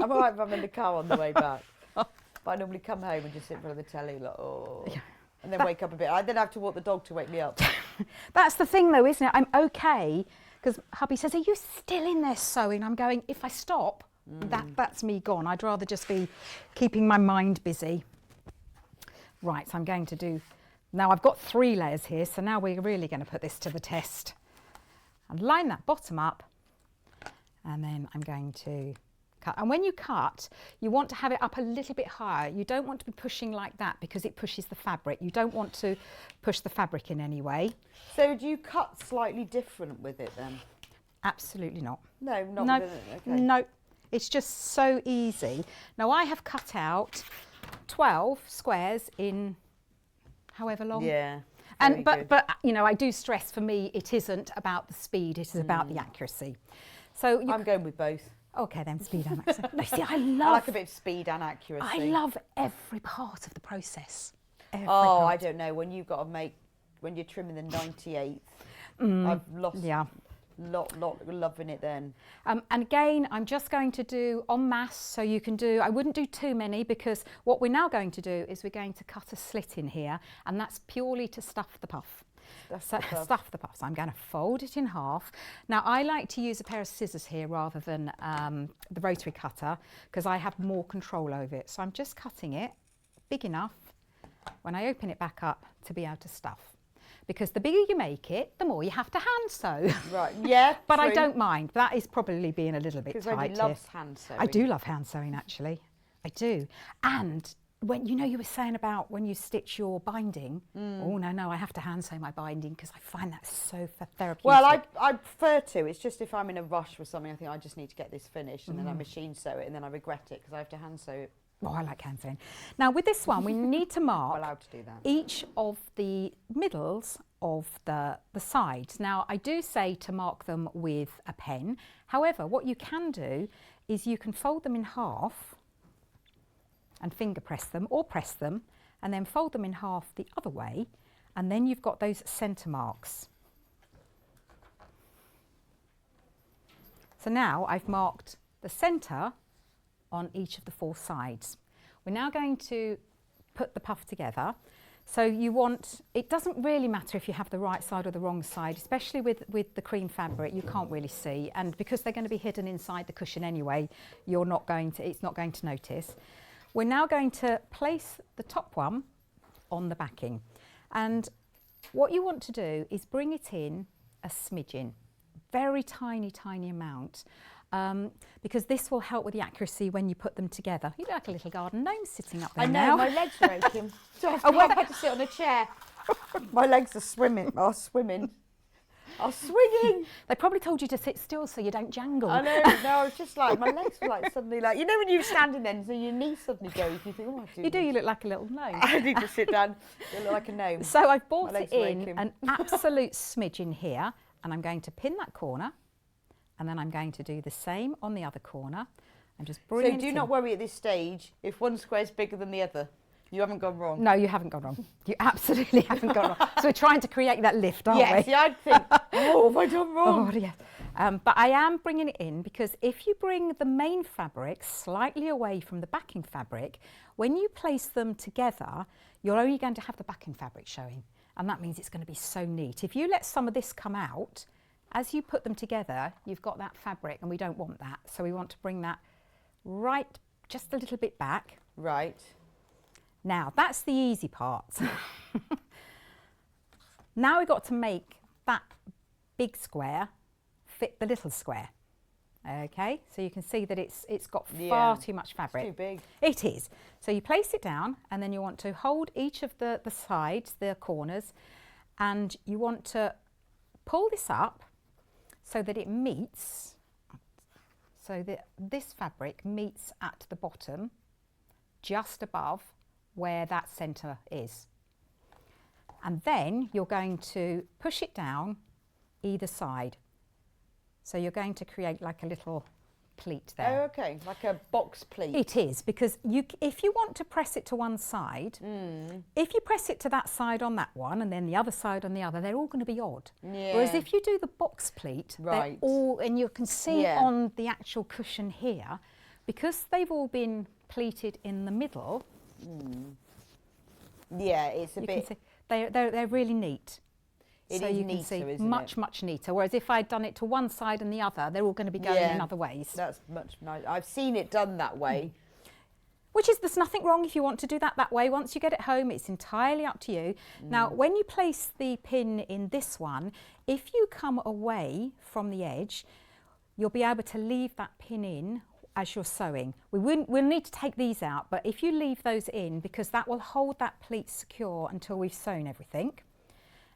I'm all right if I'm in the car on the way back. But I normally come home and just sit in front of the telly, like, oh. Yeah. And then wake up a bit. I then have to walk the dog to wake me up. That's the thing, though, isn't it? I'm okay, because hubby says, are you still in there sewing? I'm going, if I stop, that's me gone. I'd rather just be keeping my mind busy. Right, so I'm going to do... Now I've got 3 layers here, so now we're really going to put this to the test. And line that bottom up, and then I'm going to cut. And when you cut, you want to have it up a little bit higher. You don't want to be pushing like that, because it pushes the fabric. You don't want to push the fabric in any way. So do you cut slightly different with it then? Absolutely not. No, not no, with it, okay. No, it's just so easy. Now I have cut out 12 squares in however long. Yeah. But you know, I do stress, for me it isn't about the speed, it is about the accuracy. So I'm going with both. Okay then, speed and accuracy. No, see, I like a bit of speed and accuracy. I love every part of the process. Every part. part. I don't know, when you've got to make, when you're trimming the 98th, I've lost loving it then. And again, I'm just going to do en masse, so you can do, I wouldn't do too many, because what we're now going to do is we're going to cut a slit in here, and that's purely to stuff the puff. Stuff the puff. So I'm going to fold it in half. Now I like to use a pair of scissors here rather than the rotary cutter, because I have more control over it. So I'm just cutting it big enough when I open it back up to be able to stuff. Because the bigger you make it, the more you have to hand sew. Right, yeah. But true. I don't mind. That is probably being a little bit tight. Because Wendy loves hand sewing. I do love hand sewing, actually. I do. And when you were saying about when you stitch your binding. Oh no, I have to hand sew my binding because I find that so therapeutic. Well, I prefer to. It's just if I'm in a rush for something, I think I just need to get this finished, and then I machine sew it, and then I regret it because I have to hand sew it. Oh, I like hand sewing. Now with this one, we need to mark allowed to do that. each of the middles of the sides. Now I do say to mark them with a pen. However, what you can do is you can fold them in half and finger press them or press them and then fold them in half the other way, and then you've got those centre marks. So now I've marked the centre on each of the 4 sides. We're now going to put the puff together. So you want, it doesn't really matter if you have the right side or the wrong side, especially with the cream fabric, you can't really see, and because they're going to be hidden inside the cushion anyway, it's not going to notice. We're now going to place the top one on the backing, and what you want to do is bring it in a smidgen, very tiny amount, because this will help with the accuracy when you put them together. You look like a little garden gnome sitting up there. I know, now. my legs are aching. So I've had to sit on a chair. My legs are swimming. Are swinging. They probably told you to sit still so you don't jangle. I know. No, I was just like, my legs were like suddenly like, you know when you're standing then, so your knees suddenly go. You think, oh, I do. You do. You look like a little gnome. I need to sit down. You look like a gnome. So I've brought My it legs are in aching. an absolute smidgen here, and I'm going to pin that corner, and then I'm going to do the same on the other corner. I'm just bringing So it do in. not worry at this stage if one square is bigger than the other. You haven't gone wrong. No, you haven't gone wrong. You absolutely haven't gone wrong. So we're trying to create that lift, aren't Yes, we? yeah, I'd think, oh, have I done wrong? Oh, yes. But I am bringing it in because if you bring the main fabric slightly away from the backing fabric, when you place them together, you're only going to have the backing fabric showing. And that means it's going to be so neat. If you let some of this come out, as you put them together, you've got that fabric, and we don't want that. So we want to bring that right just a little bit back. Right. Now, that's the easy part. Now we've got to make that big square fit the little square. Okay, so you can see that it's got far too much fabric. It's too big. It is. So you place it down, and then you want to hold each of the sides, the corners, and you want to pull this up so that it meets, so that this fabric meets at the bottom, just above where that centre is. And then you're going to push it down either side. So you're going to create like a little pleat there. Oh, okay, like a box pleat. It is, because if you want to press it to one side, if you press it to that side on that one and then the other side on the other, they're all going to be odd. Yeah. Whereas if you do the box pleat, Right. they're all, and you can see Yeah. on the actual cushion here, because they've all been pleated in the middle, Yeah, it's a you bit. can see they're really neat. It So is you can neater, see isn't much it? neater. Whereas if I'd done it to one side and the other, they're all going to be going in other ways. That's much nice. I've seen it done that way. Which is, there's nothing wrong if you want to do that way. Once you get it home, it's entirely up to you. Now, when you place the pin in this one, if you come away from the edge, you'll be able to leave that pin in as you're sewing. We'll need to take these out, but if you leave those in, because that will hold that pleat secure until we've sewn everything.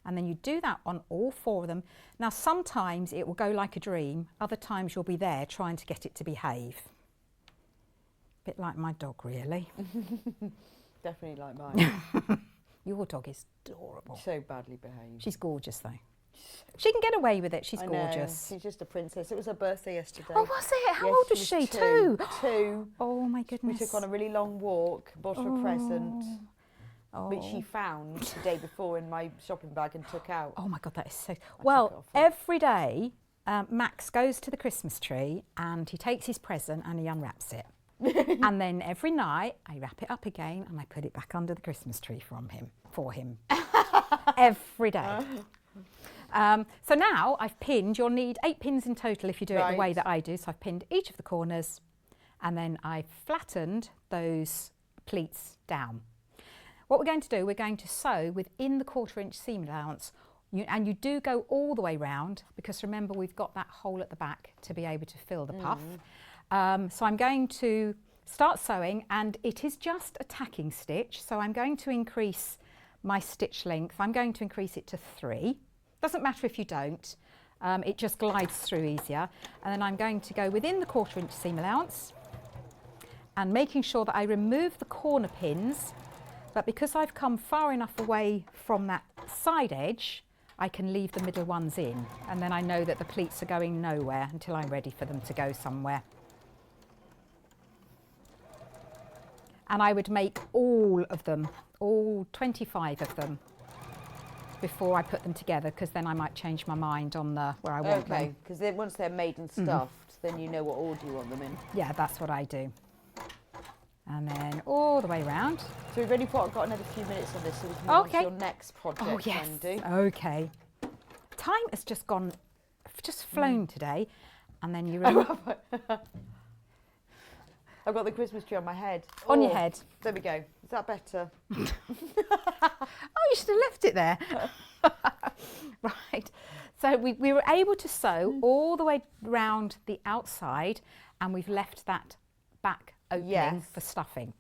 And then you do that on all 4 of them. Now, sometimes it will go like a dream. Other times you'll be there trying to get it to behave. Bit like my dog, really. Definitely like mine. Your dog is adorable. So badly behaved. She's gorgeous, though. She can get away with it. She's I know, gorgeous. she's just a princess. It was her birthday yesterday. Oh, was it? How Yes, old was was she? 2. 2? 2. Oh, my We goodness. took on a really long walk, bought her a present, which Oh. she found the day before in my shopping bag and took out. Oh, my God, that is so... Well, every day, Max goes to the Christmas tree and he takes his present and he unwraps it. And then every night, I wrap it up again and I put it back under the Christmas tree for him. Every day. So now I've pinned, you'll need 8 pins in total if you do it the way that I do. So I've pinned each of the corners and then I've flattened those pleats down. What we're going to do, we're going to sew within the 1/4 inch seam allowance, and you do go all the way round because remember we've got that hole at the back to be able to fill the puff. So I'm going to start sewing, and it is just a tacking stitch. So I'm going to increase my stitch length. I'm going to increase it to 3. Doesn't matter if you don't. It just glides through easier. And then I'm going to go within the 1/4 inch seam allowance and making sure that I remove the corner pins. But because I've come far enough away from that side edge, I can leave the middle ones in. And then I know that the pleats are going nowhere until I'm ready for them to go somewhere. And I would make all of them, all 25 of them, before I put them together, because then I might change my mind on where I want them. Okay, because once they're made and stuffed, then you know what order you want them in. Yeah, that's what I do. And then all the way around. So we've only got another few minutes on this, so we can move on to your next project, Oh, yes. Wendy. Okay. Time has just flown today. And then you I've got the Christmas tree on my head. On your head. There we go. Is that better? Oh, you should have left it there. Right. So we were able to sew all the way round the outside, and we've left that back opening for stuffing.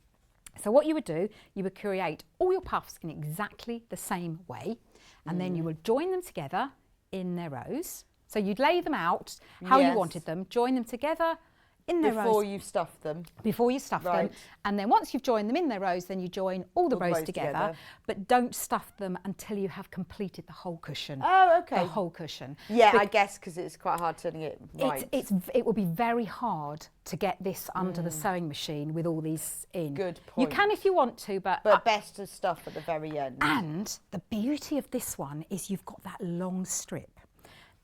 So what you would do, you would create all your puffs in exactly the same way, and then you would join them together in their rows. So you'd lay them out how you wanted them, join them together in their rows. Before you stuff them. Before you stuff them. And then once you've joined them in their rows, then you join all the rows together, but don't stuff them until you have completed the whole cushion. Oh, okay. The whole cushion. Yeah, I guess because it's quite hard turning it right. It will be very hard to get this under the sewing machine with all these in. Good You point. can if you want to, but best to stuff at the very end. And the beauty of this one is you've got that long strip.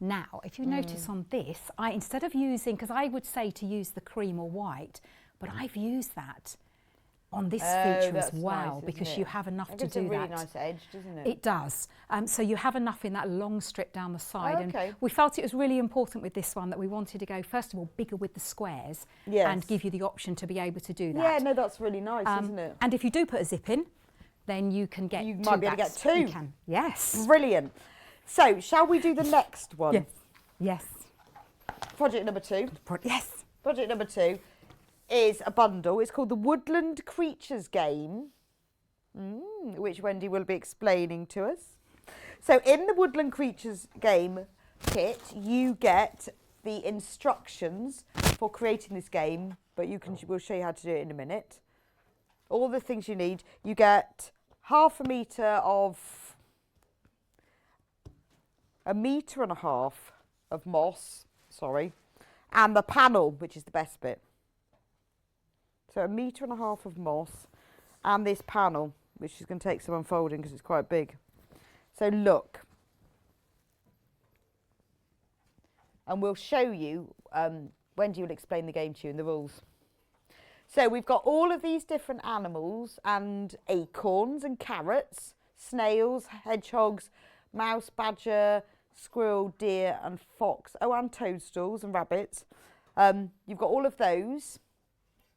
Now, if you notice on this, instead of using, because I would say to use the cream or white, but I've used that on this feature as well, because you have enough to do that. It's a really nice edge, doesn't it? It does. So you have enough in that long strip down the side. Okay. And we felt it was really important with this one that we wanted to go, first of all, bigger with the squares and give you the option to be able to do that. Yeah, no, that's really nice, isn't it? And if you do put a zip in, then you can get You two might be able to get backs. 2. You can. Yes. Brilliant. So, shall we do the next one? Yes. Yes. Project number 2. Yes. Project number 2 is a bundle. It's called the Woodland Creatures game, which Wendy will be explaining to us. So, in the Woodland Creatures game kit, you get the instructions for creating this game, but we'll show you how to do it in a minute. All the things you need. You get 1/2 metre of 1.5 meters of moss, and the panel, which is the best bit. So 1.5 meters of moss and this panel, which is going to take some unfolding because it's quite big. So look. And we'll show you, Wendy will explain the game to you and the rules. So we've got all of these different animals and acorns and carrots, snails, hedgehogs, mouse, badger, squirrel, deer and fox. Oh, and toadstools and rabbits. You've got all of those.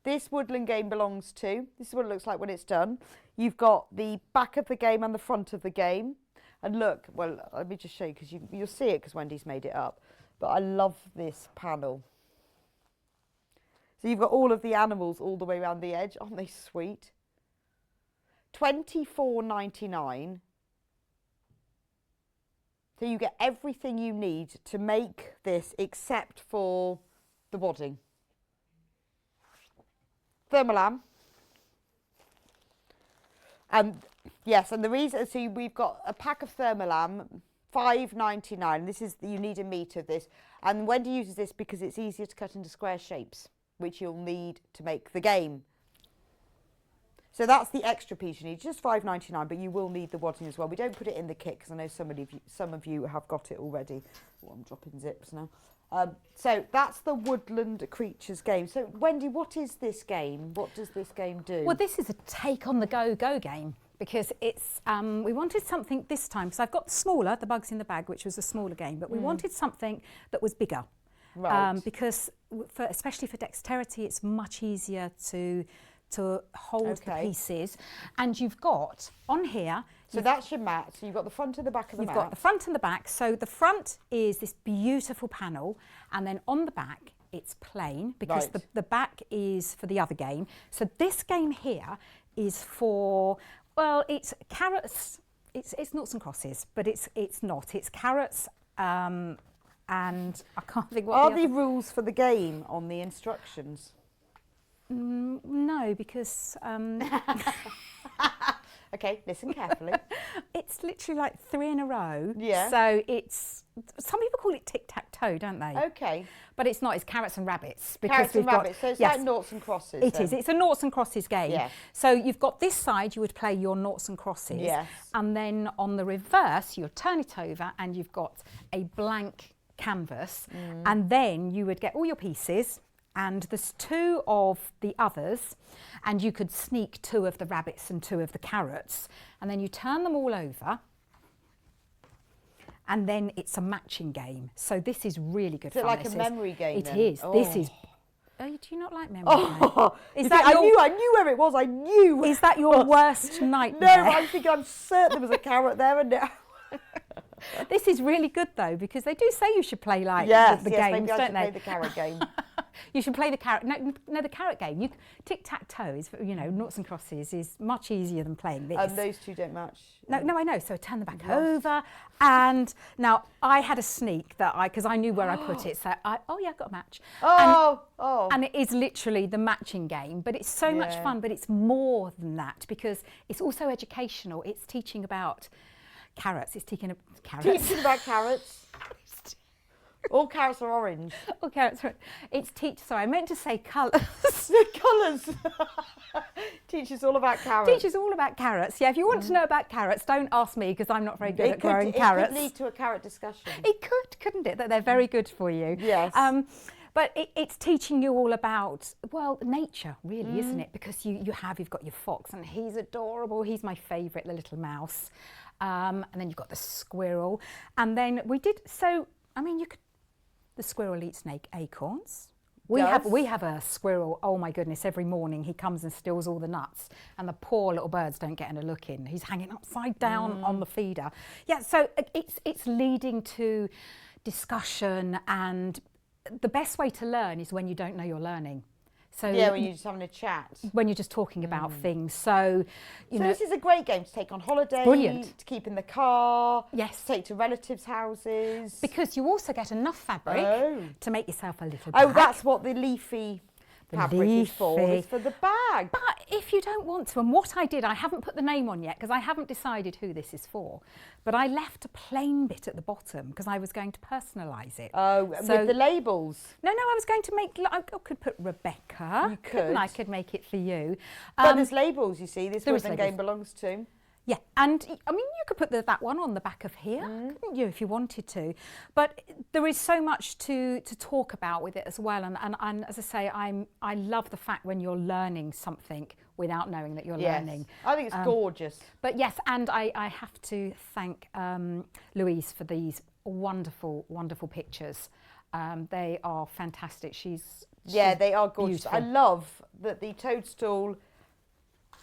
This woodland game belongs to. This is what it looks like when it's done. You've got the back of the game and the front of the game. And look, well, let me just show you because you'll see it because Wendy's made it up. But I love this panel. So you've got all of the animals all the way around the edge. Aren't they sweet? $24.99. So you get everything you need to make this except for the wadding. Thermolam. Yes, and the reason, so we've got a pack of Thermolam, $5.99. This is, you need 1 metre of this. And Wendy uses this because it's easier to cut into square shapes, which you'll need to make the game. So that's the extra piece you need, just $5.99, but you will need the wadding as well. We don't put it in the kit because I know some of you have got it already. Oh, I'm dropping zips now. So that's the Woodland Creatures game. So Wendy, what is this game? What does this game do? Well, this is a take on the go game because it's we wanted something this time because I've got the Bugs in the Bag, which was a smaller game, but we wanted something that was bigger. Right. Because especially for dexterity, it's much easier to hold the pieces. And you've got on here. So that's your mat. So you've got the front and the back of the mat. You've got the front and the back. So the front is this beautiful panel, and then on the back it's plain because Right. the back is for the other game. So this game here is for, well, it's carrots. It's noughts and crosses, but it's not. It's carrots, and I can't think what. Are the rules for the game on the instructions? No, because. Okay, listen carefully. It's literally like 3 in a row. Yeah. So it's, some people call it tic-tac-toe, don't they? Okay. But it's not, it's carrots and rabbits. Carrots and rabbits, so it's like noughts and crosses. It is, it's a noughts and crosses game. Yeah. So you've got this side, you would play your noughts and crosses. Yes. And then on the reverse, you'll turn it over and you've got a blank canvas. And then you would get all your pieces, and there's 2 of the others, and you could sneak 2 of the rabbits and 2 of the carrots, and then you turn them all over, and then it's a matching game. So this is really good Is it fun. like a memory game It then? is. Oh. This is. Oh, do you not like memory games? Is that I knew where it was. I knew. Is that your worst nightmare? No, I'm thinking I'm certain there was a carrot there, and This is really good though, because they do say you should play like the games, maybe I don't should they? play the carrot game. You should play the carrot. No, the carrot game. Tic-tac-toe is, noughts and crosses is much easier than playing this. And those 2 don't match. No, I know. So I turn the back over, and now I had a sneak because I knew where I put it. So I've got a match. And it is literally the matching game, but it's so much fun. But it's more than that because it's also educational. It's teaching about carrots. It's teaching about carrots. All carrots are orange. All carrots are. Sorry, I meant to say colours. Colours. Teaches all about carrots. Teaches all about carrots. Yeah, if you want to know about carrots, don't ask me because I'm not very good at growing carrots. It could lead to a carrot discussion. It could, couldn't it? That they're very good for you. Yes. But it's teaching you all about, nature, really, isn't it? Because you've got your fox, and he's adorable. He's my favourite, the little mouse. And then you've got the squirrel. And then the squirrel eats acorns. We have a squirrel, oh my goodness, every morning he comes and steals all the nuts, and the poor little birds don't get a look in. He's hanging upside down on the feeder. Yeah, so it's leading to discussion, and the best way to learn is when you don't know you're learning. So when you're just having a chat. When you're just talking about things. So, this is a great game to take on holiday. Brilliant. To keep in the car. Yes. To take to relatives' houses. Because you also get enough fabric to make yourself a little bag. Oh, that's what the leafy fabric is for. It's for the bag. But if you don't want to, and what I did, I haven't put the name on yet because I haven't decided who this is for, but I left a plain bit at the bottom because I was going to personalise it. Oh, with the labels? No, I was going to make, I could put Rebecca. You could. I could make it for you. But there's labels, you see, this Woodland game belongs to. Yeah, and I mean, you could put that one on the back of here, couldn't you, if you wanted to? But there is so much to talk about with it as well. And as I say, I love the fact when you're learning something without knowing that you're learning. I think it's gorgeous. But yes, and I have to thank Louise for these wonderful, wonderful pictures. They are fantastic. She's they are gorgeous. Beautiful. I love that the toadstool.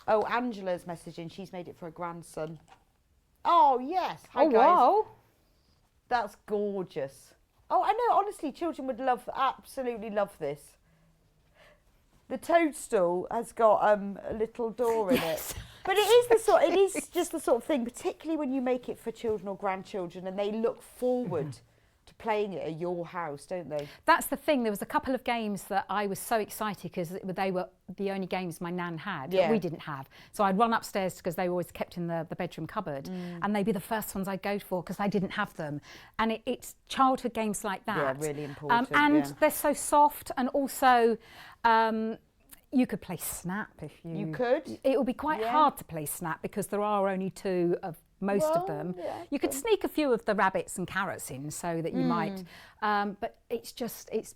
Oh, Angela's messaging. She's made it for a grandson. Oh, yes. Hi, guys. Wow. That's gorgeous. Oh, I know. Honestly, children would absolutely love this. The toadstool has got a little door in it. But it is just the sort of thing, particularly when you make it for children or grandchildren and they look forward to playing it at your house, don't they? That's the thing. There was a couple of games that I was so excited because they were the only games my nan had that we didn't have. So I'd run upstairs because they were always kept in the bedroom cupboard, and they'd be the first ones I'd go for because I didn't have them. And it's childhood games like that. Yeah, really important. And they're so soft, and also you could play Snap if you... You could? It would be quite hard to play Snap because there are only 2 of most of them. Yeah, you could sneak a few of the rabbits and carrots in so that you might, but it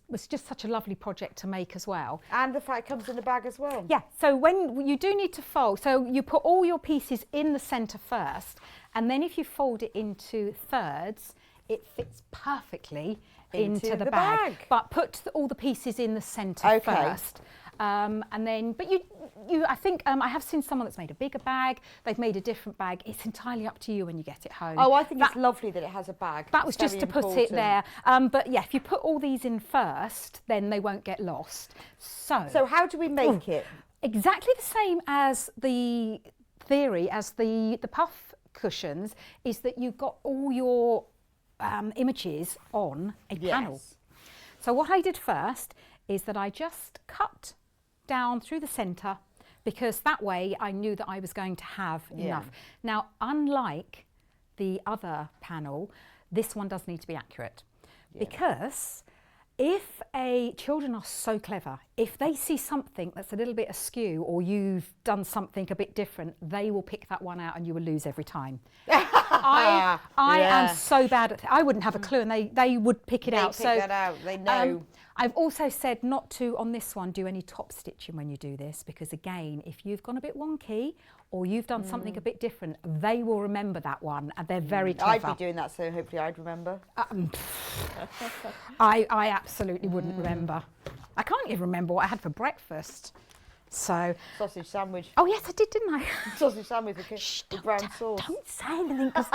was just such a lovely project to make as well. And the fact it comes in a bag as well. Yeah, so when you do need to fold, so you put all your pieces in the centre first, and then if you fold it into thirds, it fits perfectly into the bag. But put all the pieces in the centre first. And then, but I think I have seen someone that's made a bigger bag. They've made a different bag. It's entirely up to you when you get it home. Oh, I think it's lovely that it has a bag. That was just to put it there. But yeah, if you put all these in first, then they won't get lost. So how do we make it? Exactly the same as the theory as the puff cushions, is that you've got all your images on a panel. So what I did first is that I just cut down through the centre, because that way I knew that I was going to have enough. Now, unlike the other panel, this one does need to be accurate, because if children are so clever, if they see something that's a little bit askew or you've done something a bit different, they will pick that one out and you will lose every time. I am so bad at it. I wouldn't have a clue, and they would pick it out. They pick that out, they know. I've also said not to, on this one, do any top stitching when you do this, because again, if you've gone a bit wonky or you've done something a bit different, they will remember that one, and they're very clever. I'd be doing that, so hopefully I'd remember. I absolutely wouldn't remember. I can't even remember what I had for breakfast. So sausage sandwich. Oh yes, I did, didn't I? Sausage sandwich with brown sauce. Don't say anything, because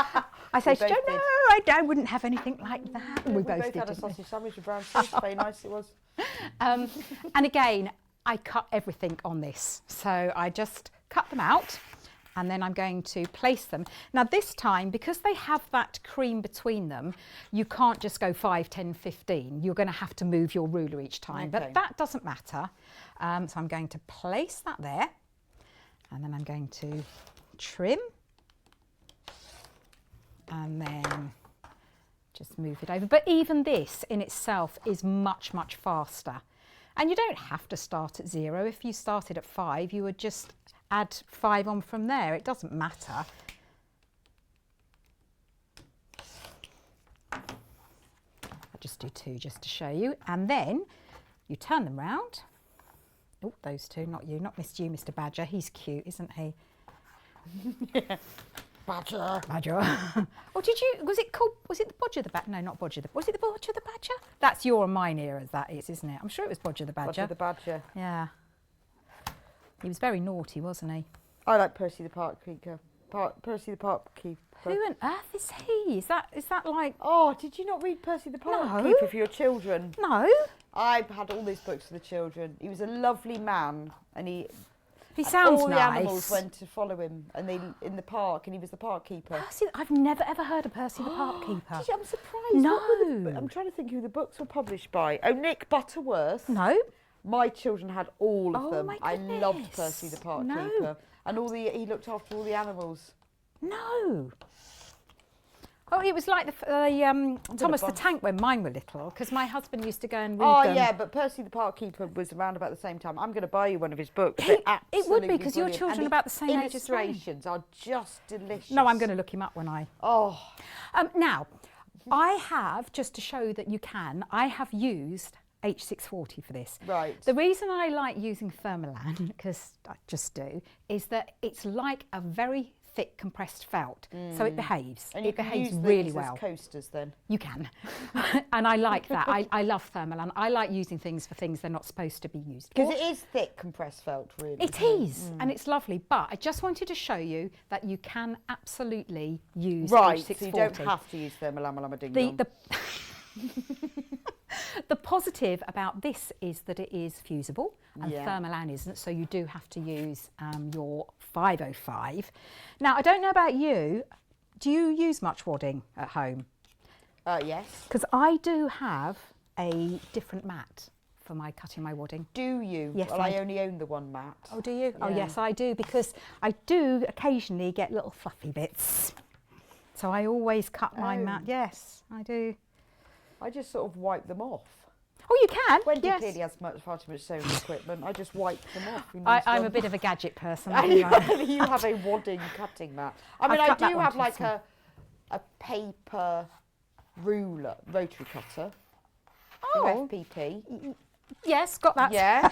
I say, no, I wouldn't have anything like that. We both did, had a sausage sandwich with brown sauce. Very nice it was. And again, I cut everything on this, so I just cut them out, and then I'm going to place them. Now this time, because they have that cream between them, you can't just go 5, 10, 15. You're going to have to move your ruler each time, but that doesn't matter. So I'm going to place that there, and then I'm going to trim, and then just move it over. But even this in itself is much, much faster. And you don't have to start at 0. If you started at 5, you would just add 5 on from there. It doesn't matter. I'll just do 2 just to show you. And then you turn them round. Oh, those 2, not you, not Mr. Mr. Badger. He's cute, isn't he? Badger. Badger. Or was it the Bodger the Badger? No, not Bodger. Was it the Bodger the Badger? That's your and mine era, as that is, isn't it? I'm sure it was Bodger the Badger. Bodger the Badger. Yeah. He was very naughty, wasn't he? I like Percy the Park Keeper. Percy the Park Keeper. Who on earth is he? Is that like... Oh, did you not read Percy the Park Keeper for your children? No. I've had all these books for the children. He was a lovely man, and he sounds all nice. the animals went to follow him, and they in the park, and he was the park keeper. Percy, I've never ever heard of Percy the Park Keeper. I'm surprised. No. I'm trying to think who the books were published by. Oh, Nick Butterworth. No. My children had all of them. My I goodness. loved Percy the Park Keeper, and he looked after all the animals. No. Oh, it was like Thomas the Tank when mine were little, because my husband used to go and read them. Oh yeah, but Percy the Park Keeper was around about the same time. I'm going to buy you one of his books. It would be, because your children are about the same age as mine. Illustrations are just delicious. No, I'm going to look him up when I... Oh. Now, I have, just to show that you can, I have used H640 for this. Right. The reason I like using Thermolan, because I just do, is that it's like a very thick compressed felt, so it behaves. And it behaves use really these well. as coasters then. You can, and I like that. I love Thermolan. I like using things for things they're not supposed to be used for. Because it is thick compressed felt, really. It is, and it's lovely. But I just wanted to show you that you can absolutely use H640. So you don't have to use Thermolan. The positive about this is that it is fusible, and Thermolan isn't, so you do have to use your 505. Now, I don't know about you, do you use much wadding at home? Yes. Because I do have a different mat for my cutting my wadding. Do you? Yes, well, I only own the one mat. Oh, do you? Yeah. Oh, yes, I do, because I do occasionally get little fluffy bits. So I always cut my mat. Yes, I do. I just sort of wipe them off. Oh, you can. Wendy yes. clearly has far too much sewing equipment. I just wipe them off. I'm a bit of a gadget person. You have a wadding cutting mat. I mean, I do have like a paper ruler, rotary cutter. Oh. FPP. Yes, got that. Yeah.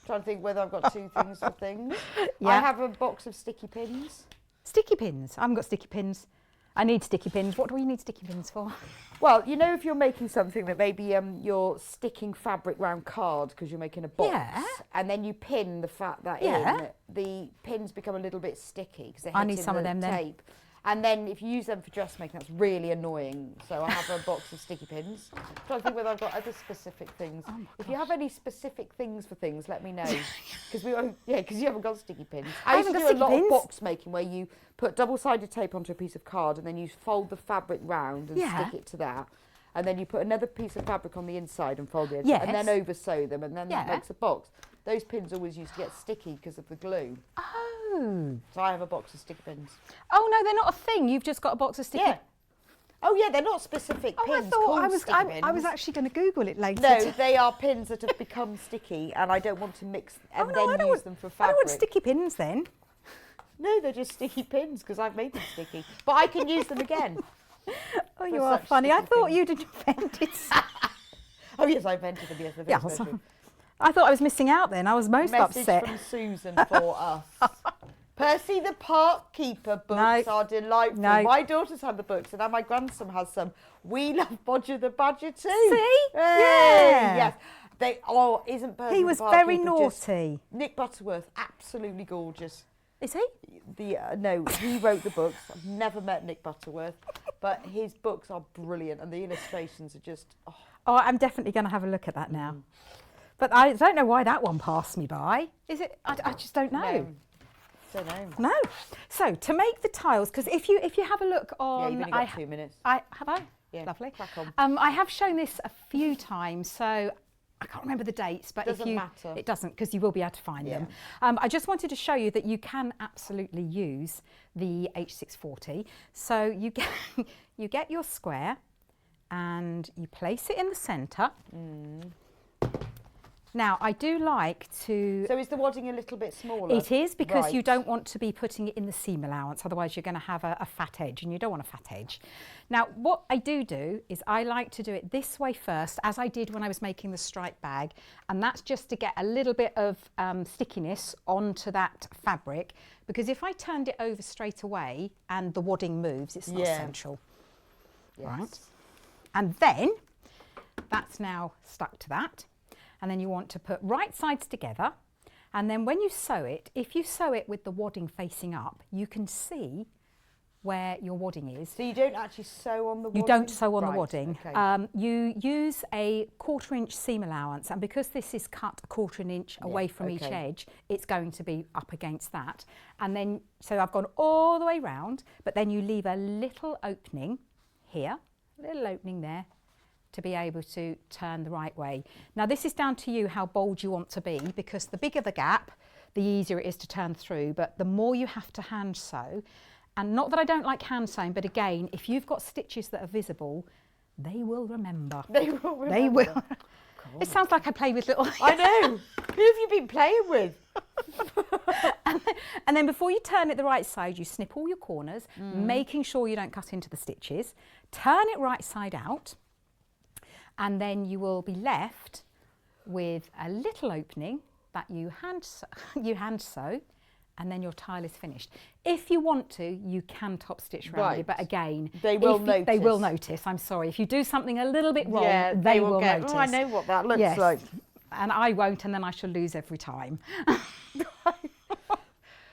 Trying to think whether I've got 2 things for things. Yeah. I have a box of sticky pins. Sticky pins? I haven't got sticky pins. I need sticky pins. What do we need sticky pins for? Well, you know, if you're making something that maybe you're sticking fabric round cards because you're making a box, and then you pin that in, the pins become a little bit sticky because they hit I need some of them tape. And then if you use them for dressmaking, that's really annoying. So I have a box of sticky pins. I'm trying to think whether I've got other specific things. If you have any specific things for things, let me know. Because you haven't got sticky pins. I used to do a lot of box making where you put double-sided tape onto a piece of card and then you fold the fabric round and stick it to that. And then you put another piece of fabric on the inside and fold it, and then over sew them, and then that makes a box. Those pins always used to get sticky because of the glue. Oh. So I have a box of sticky pins. Oh no, they're not a thing. You've just got a box of sticky. Yeah. Oh yeah, they're not specific pins. I thought pins. I was actually going to Google it later. No, they are pins that have become sticky, and I don't want to mix and use them for fabric. I don't want sticky pins then. No, they're just sticky pins because I've made them sticky, but I can use them again. Oh, you are funny. I thought you'd invented. Oh yes, I invented them. Yes, the first version. I thought I was missing out then. I was most upset. Message from Susan for us. Percy the Park Keeper books are delightful. No. My daughter's had the books, and now my grandson has some. We love Bodger the Badger too. See? Hey, yes. Isn't Percy He was the Park very Keeper naughty. Nick Butterworth, absolutely gorgeous. Is he? No, he wrote the books. I've never met Nick Butterworth, but his books are brilliant, and the illustrations are just. Oh, I'm definitely going to have a look at that now. But I don't know why that one passed me by. Is it? I just don't know. Don't know. No. So to make the tiles, because if you have a look on, you've only got 2 minutes. Have I? Yeah. Lovely. Crack on. I have shown this a few times, so I can't remember the dates, but Doesn't matter. It doesn't, because you will be able to find them. I just wanted to show you that you can absolutely use the H640. So you get your square, and you place it in the centre. Now, I do like to... So is the wadding a little bit smaller? It is, because you don't want to be putting it in the seam allowance, otherwise you're going to have a fat edge, and you don't want a fat edge. Now, what I do is I like to do it this way first, as I did when I was making the stripe bag, and that's just to get a little bit of stickiness onto that fabric, because if I turned it over straight away and the wadding moves, it's not essential. Yes. Right? And then, that's now stuck to that. And then you want to put right sides together, and then when you sew it, if you sew it with the wadding facing up, you can see where your wadding is. So you don't actually sew on the wadding? You don't sew on the wadding. Okay. You use a 1/4 inch seam allowance, and because this is cut a 1/4 inch away from each edge, it's going to be up against that. And then, so I've gone all the way round, but then you leave a little opening here, a little opening there, to be able to turn the right way. Now this is down to you how bold you want to be, because the bigger the gap, the easier it is to turn through, but the more you have to hand sew, and not that I don't like hand sewing, but again, if you've got stitches that are visible, they will remember. They will remember. They will. It sounds like I play with little... I know. Who have you been playing with? And then before you turn it the right side, you snip all your corners, making sure you don't cut into the stitches, turn it right side out, and then you will be left with a little opening that you hand sew, and then your tile is finished. If you want to, you can top stitch around it, but again, they will notice. They will notice. I'm sorry. If you do something a little bit wrong, they will notice. Oh, I know what that looks like. And I won't, and then I shall lose every time.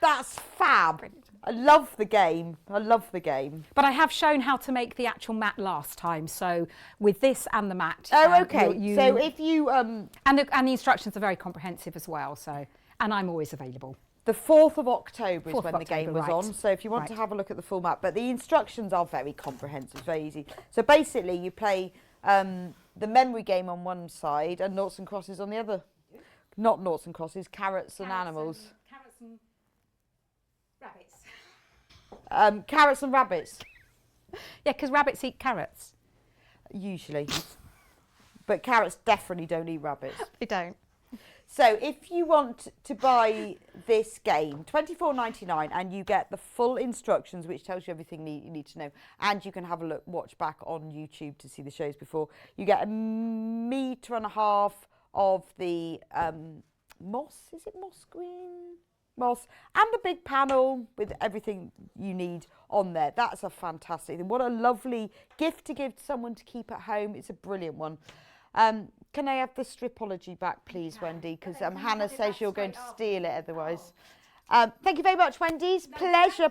That's fab. I love the game. I love the game. But I have shown how to make the actual mat last time. So with this and the mat. Oh, okay. So if you and the instructions are very comprehensive as well. So, and I'm always available. The 4th of October is when the game was right. on. So if you want to have a look at the full map, but the instructions are very comprehensive, very easy. So basically, you play the memory game on one side and noughts and crosses on the other. Not noughts and crosses, carrots and animals. Carrots and rabbits. Carrots and rabbits. Yeah, because rabbits eat carrots. Usually. But carrots definitely don't eat rabbits. They don't. So if you want to buy this game, £24.99, and you get the full instructions, which tells you everything you need to know, and you can have a watch back on YouTube to see the shows before, you get 1.5 meters of the moss. Is it moss green? moss, and a big panel with everything you need on there. That's a fantastic thing. What a lovely gift to give to someone to keep at home. It's a brilliant one. Can I have the stripology back, please, Wendy? Because Hannah says you're going to steal it otherwise. Thank you very much, Wendy's. Pleasure.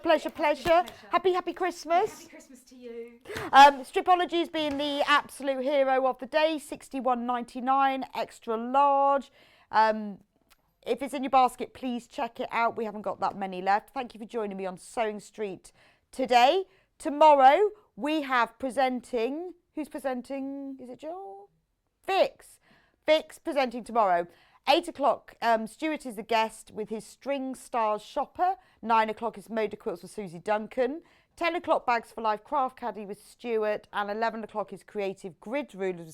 Happy Christmas. Happy Christmas to you. Stripology's been the absolute hero of the day. £61.99, extra large. If it's in your basket, please check it out. We haven't got that many left. Thank you for joining me on Sewing Street today. Tomorrow we have presenting. Who's presenting? Is it Joel? Vix presenting tomorrow. 8 o'clock, Stuart is the guest with his String Stars shopper. 9 o'clock is Moda Quilts with Susie Duncan. 10 o'clock, Bags for Life Craft Caddy with Stuart. And 11 o'clock is Creative Grid Rulers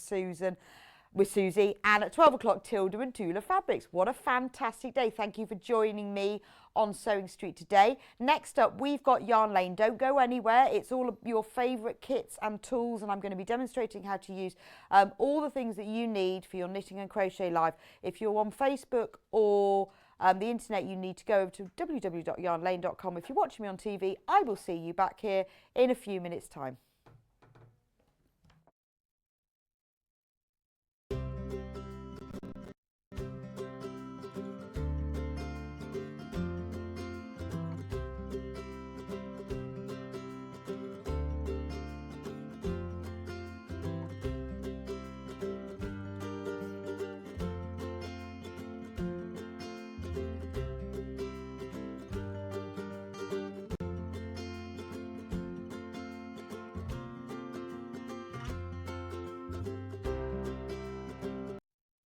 with Susie. And at 12 o'clock, Tilda and Tula Fabrics. What a fantastic day. Thank you for joining me on Sewing Street today. Next up, we've got Yarn Lane. Don't go anywhere. It's all of your favourite kits and tools, and I'm going to be demonstrating how to use all the things that you need for your knitting and crochet live. If you're on Facebook or the internet, you need to go over to www.yarnlane.com. If you're watching me on TV, I will see you back here in a few minutes' time.